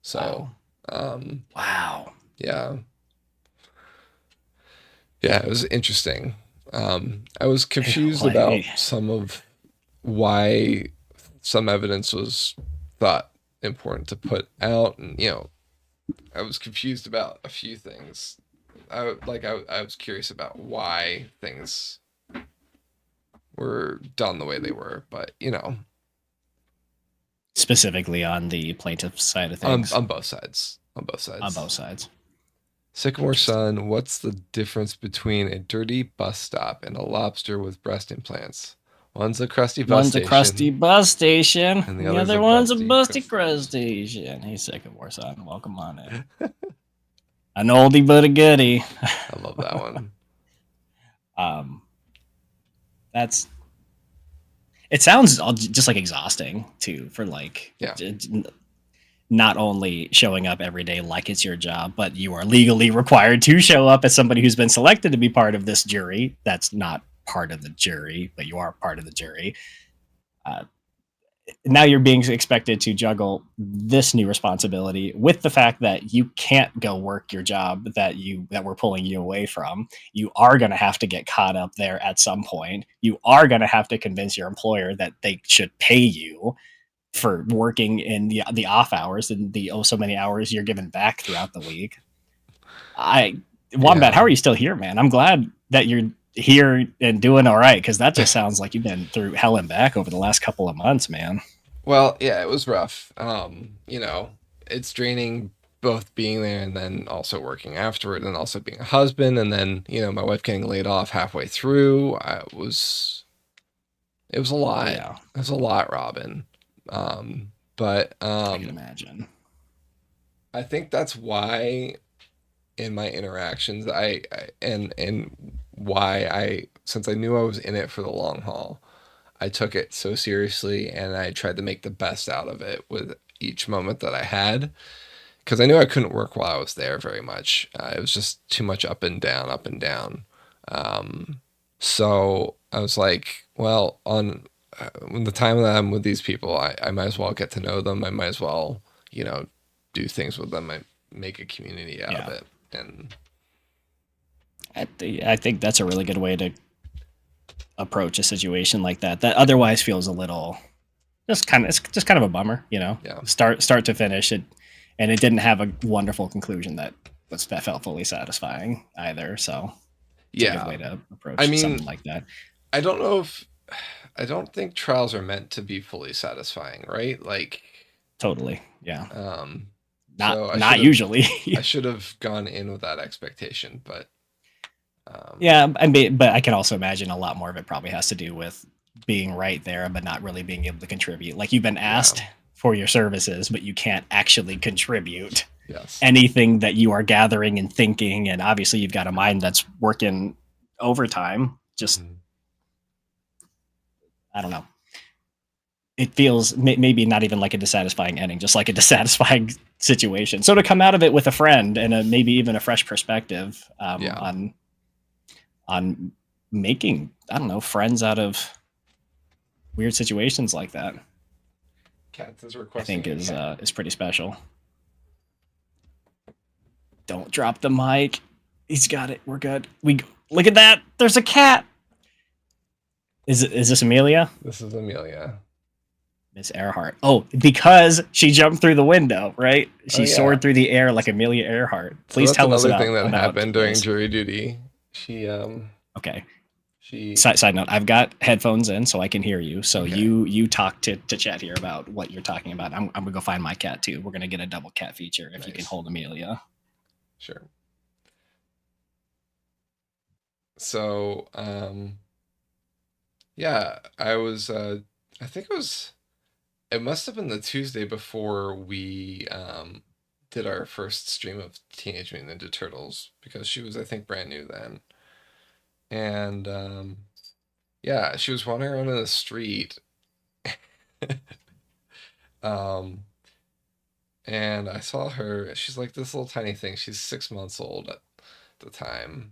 So, wow. Yeah, it was interesting. I was confused about some of why some evidence was thought important to put out, and I was confused about a few things. I was curious about why things were done the way they were, but specifically on the plaintiff side of things. On both sides. Sycamore Sun, what's the difference between a dirty bus stop and a lobster with breast implants? One's a crusty bus station. And the other one's a busty crust station. Hey, Sycamore Sun, welcome on in. An oldie but a goodie. I love that one. It sounds just like exhausting too, for like, not only showing up every day like it's your job, but you are legally required to show up as somebody who's been selected to be part of this jury. That's not part of the jury, but you are part of the jury. Now you're being expected to juggle this new responsibility with the fact that you can't go work your job that we're pulling you away from. You are going to have to get caught up there at some point. You are going to have to convince your employer that they should pay you for working in the off hours and the so many hours you're given back throughout the week. Wombat, how are you still here, man? I'm glad that you're here and doing all right, because that just sounds like you've been through hell and back over the last couple of months, man. Well, yeah, it was rough. It's draining, both being there and then also working afterward, and also being a husband, and then my wife getting laid off halfway through. It was a lot. It was a lot, Robin. But I can imagine. I think that's why in my interactions and why I since I knew I was in it for the long haul, I took it so seriously and I tried to make the best out of it with each moment that I had because I knew I couldn't work while I was there very much. It was just too much up and down, up and down. So I was like, well, on when the time that I'm with these people, I might as well get to know them. I might as well, do things with them. I make a community out of Yeah. it. And I think that's a really good way to approach a situation like that. That otherwise feels a little it's just kind of a bummer, yeah, Start to finish it, and it didn't have a wonderful conclusion that felt fully satisfying either. So it's a good yeah. way to I approach mean, something like that. I don't know if I don't think trials are meant to be fully satisfying, right? Like, Totally, yeah. um, Not so not usually. I should have gone in with that expectation, but Yeah, but I can also imagine a lot more of it probably has to do with being right there, but not really being able to contribute. Like you've been yeah, asked for your services, but you can't actually contribute yes, anything that you are gathering and thinking. And obviously, you've got a mind that's working overtime. Just, mhm. I don't know. It feels maybe not even like a dissatisfying ending, just like a dissatisfying situation. So to come out of it with a friend and maybe even a fresh perspective Yeah, on making, I don't know, friends out of weird situations like that, Cat is I requesting think a cat. is pretty special. Don't drop the mic. He's got it. We're good. We look at that. There's a cat. Is this Amelia? This is Amelia. Miss Earhart. Oh, because she jumped through the window, right? Oh She yeah. soared through the air like Amelia Earhart. So Please that's tell us another thing that about happened during this. jury duty. She Okay. she Side note: I've got headphones in, so I can hear you. So okay. you talk to chat here about what you're talking about. I'm gonna go find my cat too. We're gonna get a double cat feature if you can Nice. hold Amelia. Sure. So yeah, I think it must have been the Tuesday before we did our first stream of Teenage Mutant Ninja Turtles because she was I think brand new then. And yeah, she was wandering around in the street. um and I saw her. She's like this little tiny thing. She's 6 months old at the time.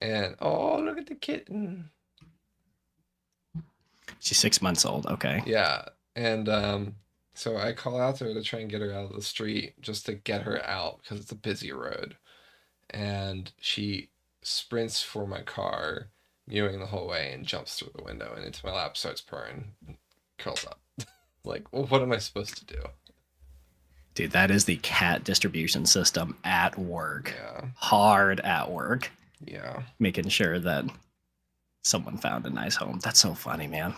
And oh, look at the kitten. She's 6 months old. Okay. Yeah. And so I call out to her to try and get her out of the street just to get her out because it's a busy road. And she sprints for my car, mewing the whole way, and jumps through the window and into my lap, starts purring, curls up. Like, well, what am I supposed to do? Dude, that is the cat distribution system at work. Yeah. Hard at work. Yeah. Making sure that someone found a nice home. That's so funny, man.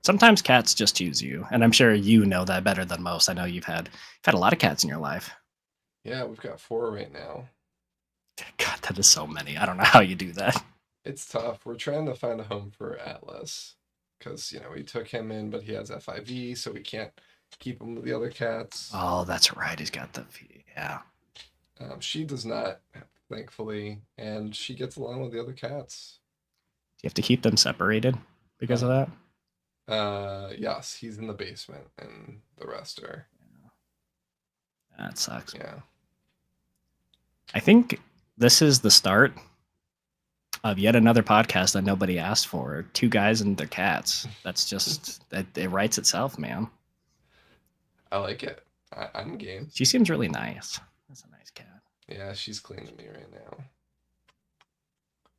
Sometimes cats just choose you, and I'm sure you know that better than most. I know you've had a lot of cats in your life. Yeah, we've got 4 right now. God, that is so many. I don't know how you do that. It's tough. We're trying to find a home for Atlas because, we took him in, but he has FIV, so we can't keep him with the other cats. Oh, that's right. He's got the yeah. She does not, thankfully, and she gets along with the other cats. Do you have to keep them separated because of that? Yes, he's in the basement, and the rest are. That sucks. Yeah. I think this is the start of yet another podcast that nobody asked for. 2 guys and their cats. That's just that it writes itself, man. I like it. I'm game. She seems really nice. That's a nice cat. Yeah, she's cleaning me right now.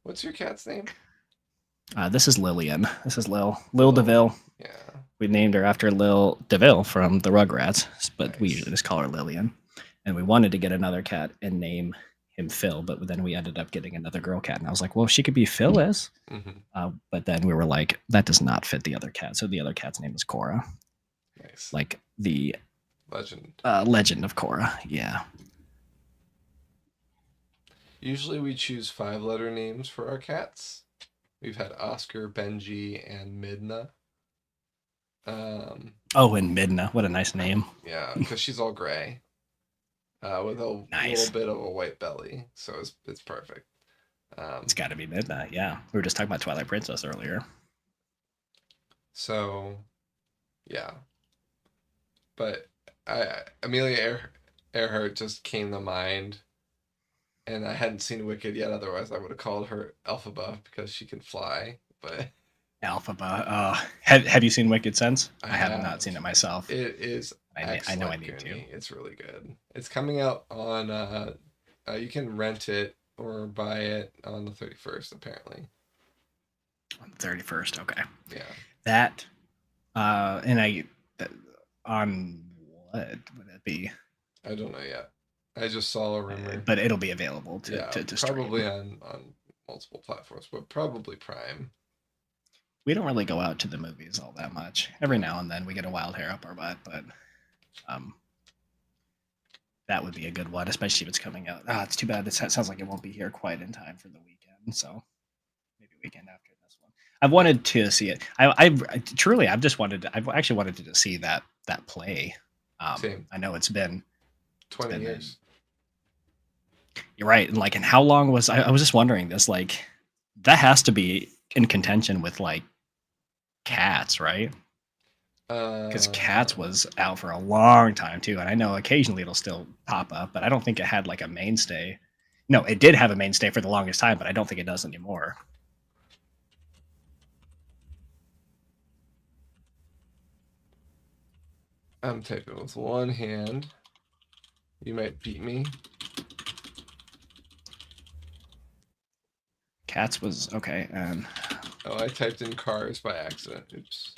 What's your cat's name? This is Lillian. This is Lil DeVille. Yeah. We named her after Lil DeVille from the Rugrats, but we Nice. usually just call her Lillian. And we wanted to get another cat and name him Phil, but then we ended up getting another girl cat. And I was like, well, she could be Phyllis. Mm-hmm. But then we were like, that does not fit the other cat. So the other cat's name is Cora. Nice. Like the Legend. Legend of Cora. Yeah. Usually we choose 5-letter names for our cats. We've had Oscar, Benji, and Midna. Oh, and Midna. What a nice name. Yeah, because she's all gray, with a Nice. little bit of a white belly, so it's perfect. It's got to be Midna. Yeah, we were just talking about Twilight Princess earlier. So, yeah. But Amelia Earhart just came to mind, and I hadn't seen Wicked yet. Otherwise, I would have called her Elphaba because she can fly. But Alphaba. Have you seen Wicked since? I have not have. seen it myself. It is I excellent. know I need Gooney. to. It's really good. It's coming out on. You can rent it or buy it on the 31st, apparently. On the 31st. Okay. Yeah. That. On what would that be? I don't know yet. I just saw a rumor. But it'll be available to probably stream. on multiple platforms, but probably Prime. We don't really go out to the movies all that much. Every now and then we get a wild hair up our butt, but that would be a good one, especially if it's coming out. It's too bad. This sounds like it won't be here quite in time for the weekend, so maybe weekend after this one. I've wanted to see it. I've actually wanted to see that play. Same. I know it's been 20 years. You're right. And how long was I was just wondering this, like, that has to be in contention with like Cats, right? Because Cats was out for a long time too, and I know occasionally it'll still pop up, but I don't think it had like a mainstay. No, it did have a mainstay for the longest time, but I don't think it does anymore. I'm typing with one hand. You might beat me. Cats was okay, and I typed in Cars by accident. Oops.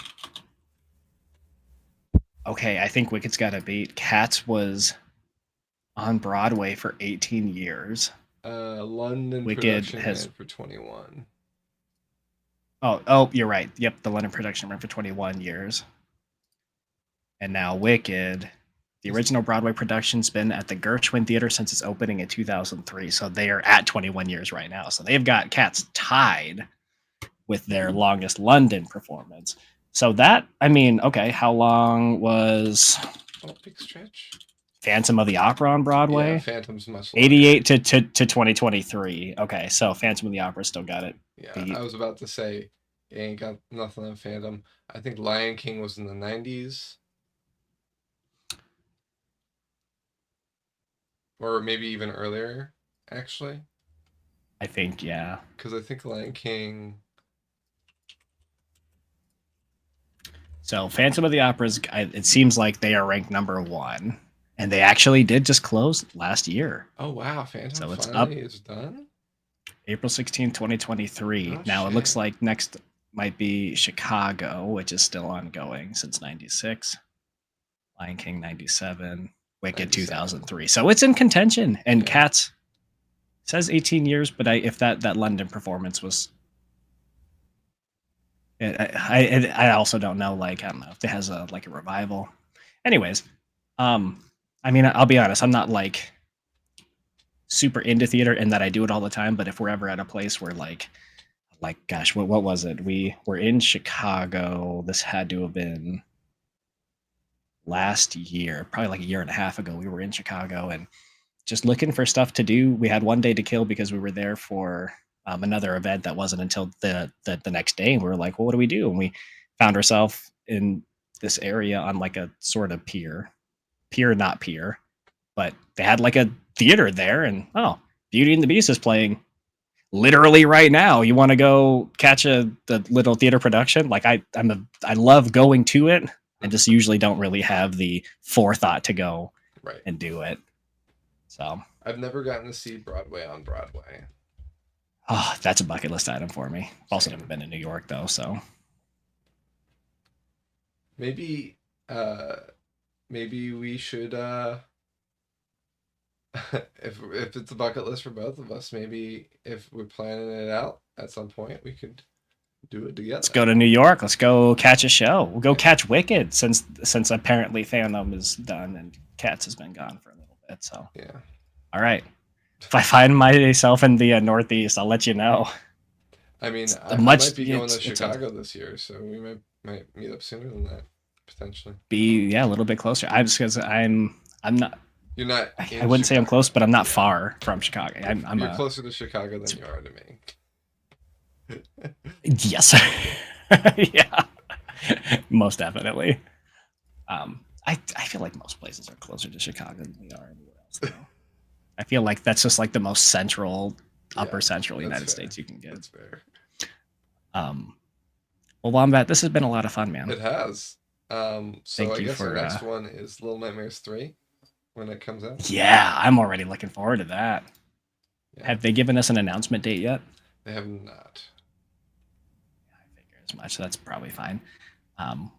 Okay, I think Wicked's got to beat. Cats was on Broadway for 18 years. London Wicked production has ran for 21. Oh, you're right. Yep, the London production ran for 21 years. And now Wicked, the original Broadway production's been at the Gershwin Theater since its opening in 2003. So they are at 21 years right now. So they've got Cats tied with their longest London performance. So that, I mean, okay, how long was big stretch. Phantom of the Opera on Broadway? Yeah, Phantom's much longer. 88 to 2023. Okay, so Phantom of the Opera still got it. Yeah, beat. I was about to say, you ain't got nothing on Phantom. I think Lion King was in the 90s. Or maybe even earlier, actually. I think, yeah. Because I think Lion King... So Phantom of the Opera, it seems like they are ranked number 1. And they actually did just close last year. Oh, wow. Phantom so it's finally is done? April 16, 2023. Now, shit. It looks like next might be Chicago, which is still ongoing since 96. Lion King, 97. Wicked, 97. 2003. So it's in contention. And Cats says 18 years, but if that London performance was... I also don't know, like, I don't know if it has a revival. Anyways, I mean, I'll be honest, I'm not like super into theater in that I do it all the time, but if we're ever at a place where like gosh, what was it? We were in Chicago. This had to have been last year, probably like a year and a half ago. We were in Chicago and just looking for stuff to do. We had one day to kill because we were there for another event that wasn't until the next day. And we were like, well, what do we do? And we found ourselves in this area on like a sort of pier, not pier, but they had like a theater there. And Beauty and the Beast is playing literally right now. You want to go catch the little theater production? Like I love going to it. I just usually don't really have the forethought to go and do it. So I've never gotten to see Broadway on Broadway. Oh, that's a bucket list item for me. I've also never been to New York though, so maybe we should if it's a bucket list for both of us, maybe if we're planning it out at some point, we could do it together. Let's go to New York. Let's go catch a show. We'll go catch Wicked since apparently Phantom is done and Cats has been gone for a little bit. So yeah. All right. If I find myself in the Northeast, I'll let you know. I mean, I might be going to Chicago this year, so we might meet up sooner than that. potentially. Be a little bit closer. I'm just because I'm not. You're not. I wouldn't say I'm close, but I'm not far from Chicago. You're closer to Chicago than you are to me. Yes. Yeah. Most definitely. I feel like most places are closer to Chicago than we are anywhere else. Though. I feel like that's just like the most central, upper central United States you can get. That's fair. Well, Wombat, this has been a lot of fun, man. It has. So Thank I you guess for, our next one is Little Nightmares 3 when it comes out. Yeah, I'm already looking forward to that. Yeah. Have they given us an announcement date yet? They have not. I figure as much. So that's probably fine.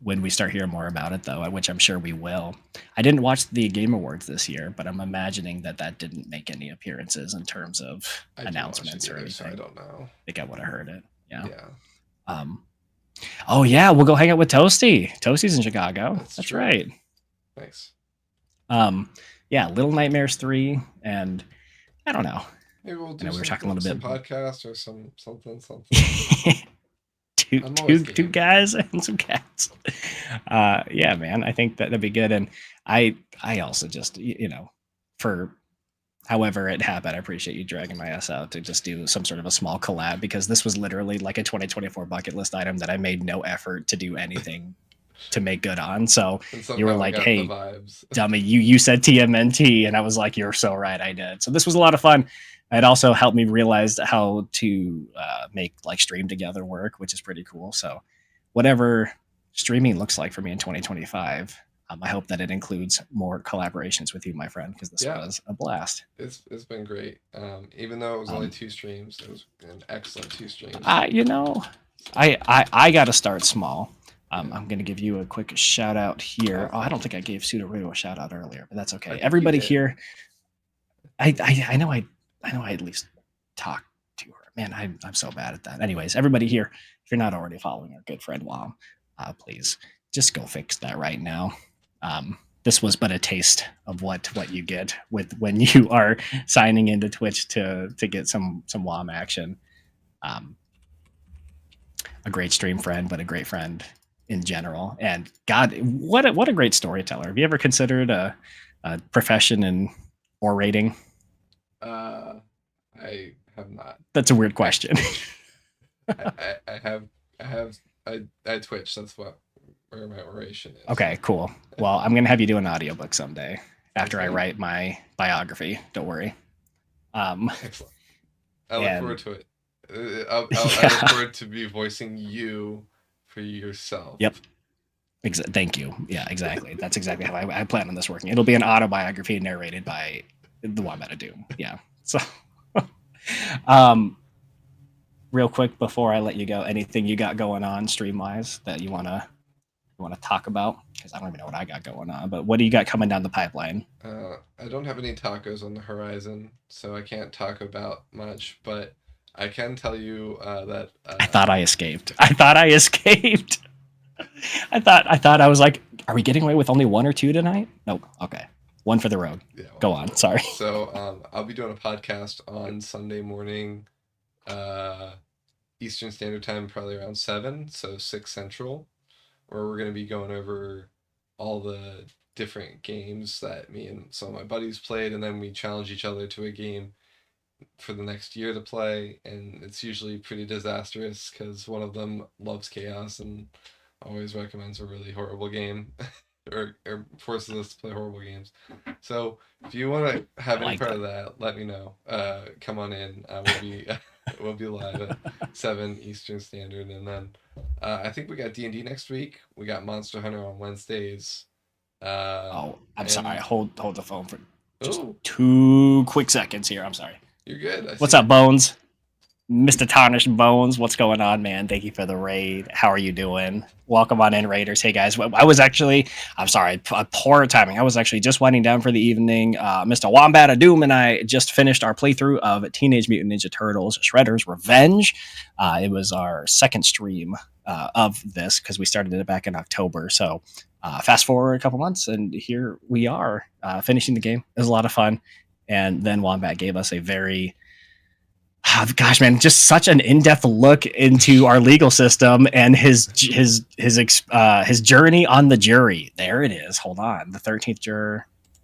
When we start hearing more about it, though, which I'm sure we will. I didn't watch the Game Awards this year, but I'm imagining that didn't make any appearances in terms of announcements or anything. So I don't know. I think I would have heard it. Yeah. Yeah. Oh yeah, we'll go hang out with Toasty. Toasty's in Chicago. That's true. right. Nice. Yeah, Little Nightmares 3, and I don't know. Maybe we'll do we were talking a little bit podcast or something. two guys and some cats. Yeah, man, I think that'd be good. And I also just, for however it happened, I appreciate you dragging my ass out to just do some sort of a small collab, because this was literally like a 2024 bucket list item that I made no effort to do anything to make good on. So you were like, hey, dummy, you said TMNT, and I was like, you're so right, I did. So this was a lot of fun. It also helped me realize how to make like Stream Together work, which is pretty cool. So whatever streaming looks like for me in 2025, I hope that it includes more collaborations with you, my friend, because this was a blast. It's been great. Even though it was only 2 streams, it was an excellent 2 streams. I got to start small. I'm going to give you a quick shout out here. Oh, I don't think I gave Sudarudo a shout out earlier, but that's okay. Everybody here, I know I at least talked to her. Man, I'm so bad at that. Anyways, everybody here, if you're not already following our good friend Wom, please just go fix that right now. This was but a taste of what you get with when you are signing into Twitch to get some Wom action. A great stream friend, but a great friend in general. And God, what a great storyteller. Have you ever considered a profession in orating? I have not. That's a weird question. I Twitch. That's where my oration is. Okay, cool. Well, I'm gonna have you do an audiobook someday after I write my biography. Don't worry. Excellent. I look forward to it. I look forward to be voicing you for yourself. Yep. Thank you. Yeah, exactly. That's exactly how I plan on this working. It'll be an autobiography narrated by the Wombat of Doom. Yeah. So, real quick before I let you go, anything you got going on stream wise that you wanna talk about? Because I don't even know what I got going on. But what do you got coming down the pipeline? I don't have any tacos on the horizon, so I can't talk about much. But I can tell you that I thought I escaped. I thought I I was like, are we getting away with only 1 or 2 tonight? Nope. Okay. 1 for the road. Yeah, go on. Sorry. So I'll be doing a podcast on Sunday morning, Eastern Standard Time, probably around 7, so 6 Central, where we're going to be going over all the different games that me and some of my buddies played, and then we challenge each other to a game for the next year to play, and it's usually pretty disastrous because one of them loves chaos and always recommends a really horrible game or forces us to play horrible games. So if you want to have any part of that, let me know. Come on in. We'll be live at 7 Eastern Standard, and then I think we got D&D next week. We got Monster Hunter on Wednesdays. I'm sorry. Hold the phone for just 2 quick seconds here. I'm sorry. You're good. What's up, Bones? Mr. Tarnished Bones, what's going on, man? Thank you for the raid. How are you doing? Welcome on in, Raiders. Hey, guys. I'm sorry, poor timing. I was actually just winding down for the evening. Mr. Wombat of Doom and I just finished our playthrough of Teenage Mutant Ninja Turtles Shredder's Revenge. It was our second stream of this because we started it back in October. So fast forward a couple months, and here we are finishing the game. It was a lot of fun. And then Wombat gave us a very Oh, gosh, man, just such an in-depth look into our legal system and his journey on the jury. There it is. Hold on, the 13th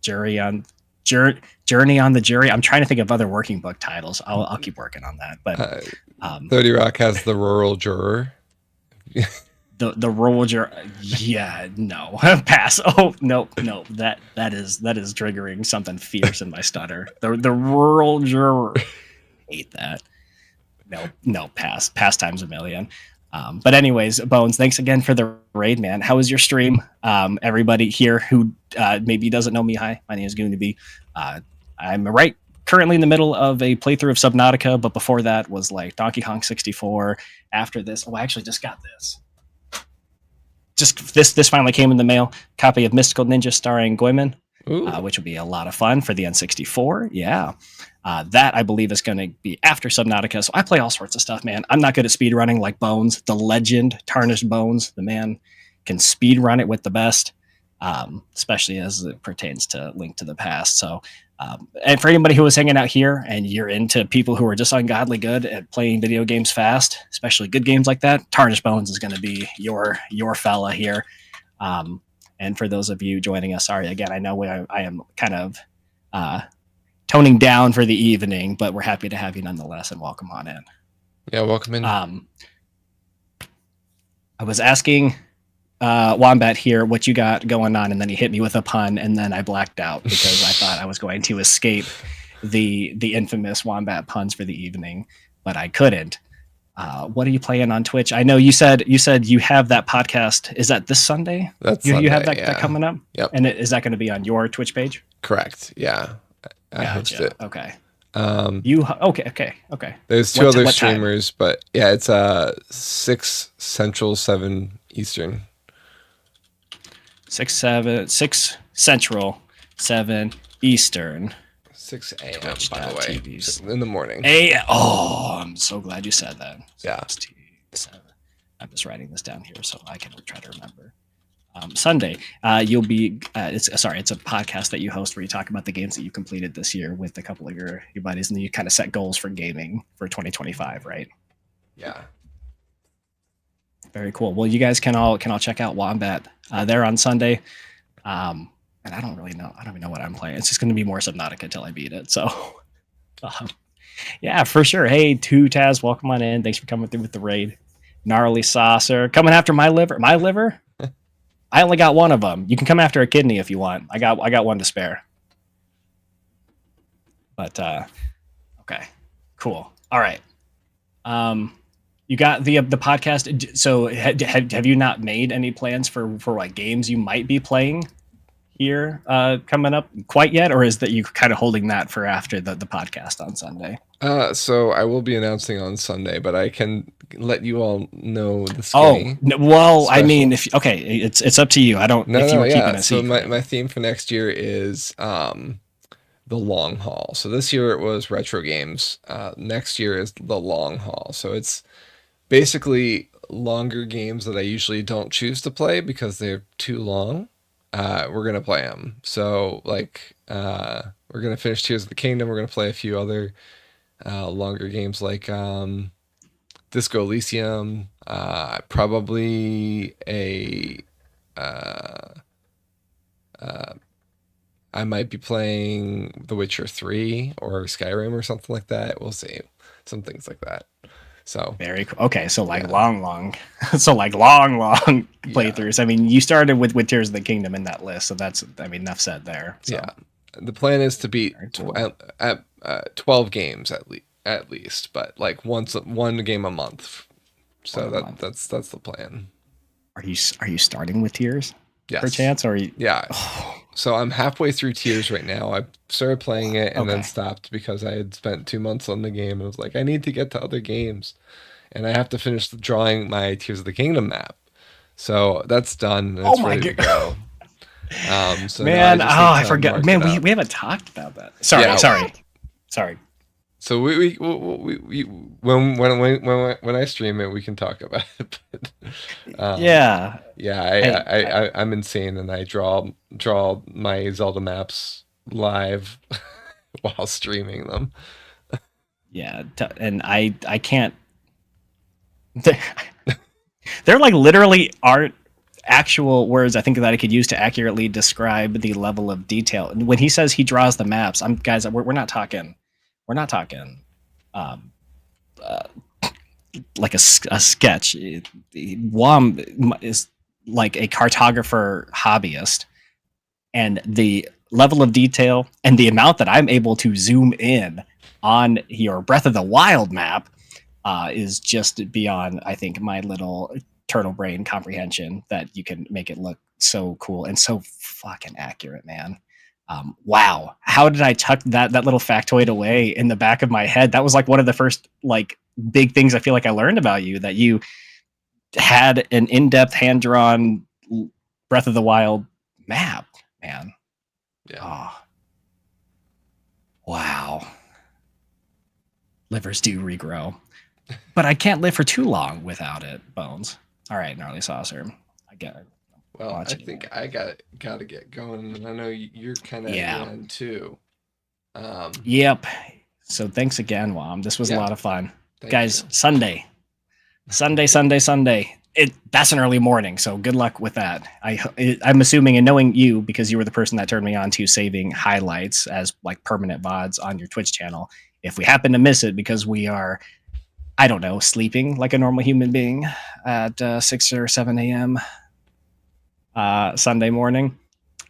jury on journey on the jury. I'm trying to think of other working book titles. I'll keep working on that. But 30 Rock has the rural juror. the rural juror. Yeah, no, pass. Oh no, that is triggering something fierce in my stutter. The rural juror. Hate that. No, pass times a million. But anyways, Bones, thanks again for the raid, man. How was your stream? Everybody here who maybe doesn't know me, hi, my name is going to be. I'm currently in the middle of a playthrough of Subnautica, but before that was like Donkey Kong 64. After this, I actually just got this. This finally came in the mail. Copy of Mystical Ninja starring Goemon, which will be a lot of fun for the N64. Yeah. That I believe is going to be after Subnautica. So I play all sorts of stuff, man. I'm not good at speed running like Bones, the legend, Tarnished Bones. The man can speed run it with the best, especially as it pertains to Link to the Past. So, and for anybody who is hanging out here and you're into people who are just ungodly good at playing video games fast, especially good games like that, Tarnished Bones is going to be your fella here. And for those of you joining us, sorry again, I know I am kind of toning down for the evening, but we're happy to have you nonetheless, and welcome on in. Yeah, welcome in. I was asking Wombat here what you got going on, and then he hit me with a pun, and then I blacked out because I thought I was going to escape the infamous Wombat puns for the evening, but I couldn't. What are you playing on Twitch? I know you said you have that podcast. Is that this Sunday? That's you Sunday, have that coming up? Yep. And is that going to be on your Twitch page? Correct. Yeah. I host it. Okay. Okay. There's two other streamers, but yeah, it's 6 Central, 7 Eastern. 6 Central, 7 Eastern. 6 a.m. by the way, in the morning. I'm so glad you said that. Yeah. 7. I'm just writing this down here so I can try to remember. Sunday, you'll be. It's a podcast that you host where you talk about the games that you completed this year with a couple of your buddies, and then you kind of set goals for gaming for 2025, right? Yeah. Very cool. Well, you guys can all check out Wombat there on Sunday. And I don't really know. I don't even know what I'm playing. It's just going to be more Subnautica until I beat it. So, yeah, for sure. Hey, Taz, welcome on in. Thanks for coming through with the raid. Gnarly Saucer coming after my liver. My liver? I only got one of them. You can come after a kidney if you want. I got one to spare. But okay, cool. All right. You got the podcast. So have you not made any plans for what games you might be playing here coming up quite yet, or is that you kind of holding that for after the podcast on Sunday? So I will be announcing on Sunday, but I can let you all know the well, special. I mean, it's up to you. I don't. No, if you were keeping yeah. a So secret. my theme for next year is the long haul. So this year it was retro games. Next year is the long haul. So it's basically longer games that I usually don't choose to play because they're too long. We're gonna play them. So like we're gonna finish Tears of the Kingdom. We're gonna play a few other longer games like Disco Elysium, probably I might be playing The Witcher 3 or Skyrim or something like that. We'll see. Some things like that. So very cool. Okay, so like long so like long playthroughs. I mean, you started with Tears of the Kingdom in that list, so that's enough said there. So. Yeah. The plan is to beat 12 games at least, but like one game a month. So that's the plan. Are you starting with Tears? Yes. Per chance, or yeah. So I'm halfway through Tears right now. I started playing it and then stopped because I had spent 2 months on the game and was like, I need to get to other games, and I have to finish drawing my Tears of the Kingdom map. So that's done. And it's ready to go. So man, I forgot. Man, we haven't talked about that. Sorry. So we when I stream it, we can talk about it. But, yeah. I'm insane, and I draw my Zelda maps live while streaming them. Yeah, and I can't. There like literally aren't actual words I think that I could use to accurately describe the level of detail. And when he says he draws the maps, we're not talking, we're not talking, um, uh, like a sketch. Wom is like a cartographer hobbyist, and the level of detail and the amount that I'm able to zoom in on your Breath of the Wild map is just beyond, I think, my little turtle brain comprehension that you can make it look so cool and so fucking accurate, man. Wow, how did I tuck that little factoid away in the back of my head? That was like one of the first like big things I feel like I learned about you, that you had an in-depth hand-drawn Breath of the Wild map, man. Yeah. Oh, wow. Livers do regrow. But I can't live for too long without it, Bones. All right, Gnarly Saucer. I get it. Well, I think I got to get going, and I know you're kind of at your end too. Yep. So thanks again, Wom. This was a lot of fun. Guys, you. Sunday. That's an early morning, so good luck with that. I'm assuming, and knowing you, because you were the person that turned me on to saving highlights as like permanent VODs on your Twitch channel. If we happen to miss it because we are, I don't know, sleeping like a normal human being at 6 or 7 a.m. Sunday morning,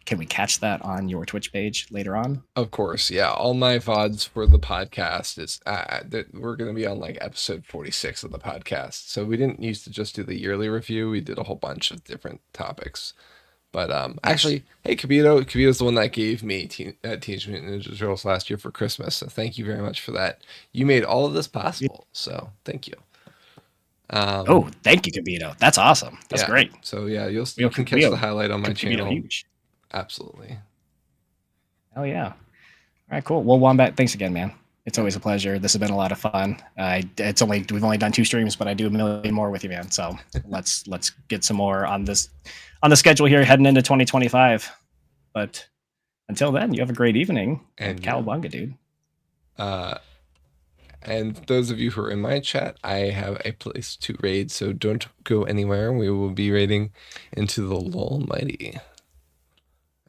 can we catch that on your Twitch page later on? Of course, yeah. All my VODs for the podcast is we're going to be on like episode 46 of the podcast. So we didn't used to just do the yearly review. We did a whole bunch of different topics. But actually, hey, Kabito, the one that gave me Teenage Mutant Ninja Turtles last year for Christmas. So thank you very much for that. You made all of this possible. So thank you. Thank you, Kabito. That's awesome. That's great. So yeah, you can catch the highlight on my channel. Huge. Absolutely. Oh yeah. All right, cool. Well, Wombat, thanks again, man. It's always a pleasure. This has been a lot of fun. We've only done 2 streams, but I do a million more with you, man. So let's get some more on the schedule here heading into 2025. But until then, you have a great evening. And Cowabunga, dude. And those of you who are in my chat, I have a place to raid, so don't go anywhere. We will be raiding into the Lolmighty.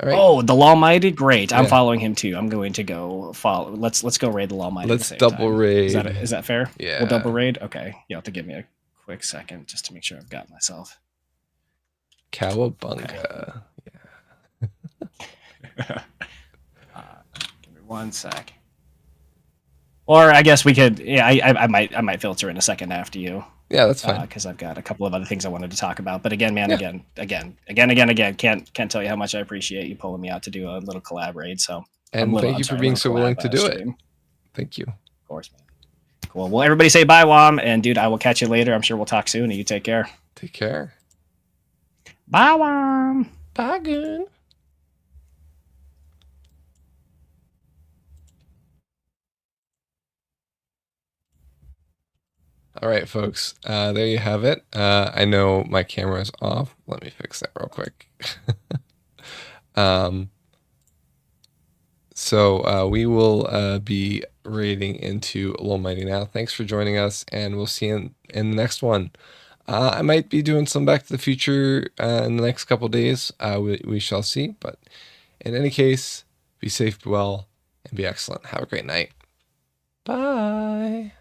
All right. Oh, the Lawmighty, great. I'm following him too. I'm going to go follow. Let's go raid the Lawmighty. Let's double raid. Is that fair? Yeah. We'll double raid. Okay. You have to give me a quick second just to make sure I've got myself. Cowabunga. Okay. Yeah. Give me 1 sec. Or I guess we could. Yeah, I might filter in a second after you. Yeah, that's fine. Because I've got a couple of other things I wanted to talk about. But again, man, again, can't tell you how much I appreciate you pulling me out to do a little collab raid. So thank you for being so willing to do it. Thank you. Of course, man. Cool. Well, everybody say bye, Wom, and dude, I will catch you later. I'm sure we'll talk soon. And you take care. Take care. Bye, Wom. Bye, Goon. All right, folks, there you have it. I know my camera is off. Let me fix that real quick. So we will be raiding into Lolmighty now. Thanks for joining us, and we'll see you in the next one. I might be doing some Back to the Future in the next couple days. We shall see. But in any case, be safe, be well, and be excellent. Have a great night. Bye.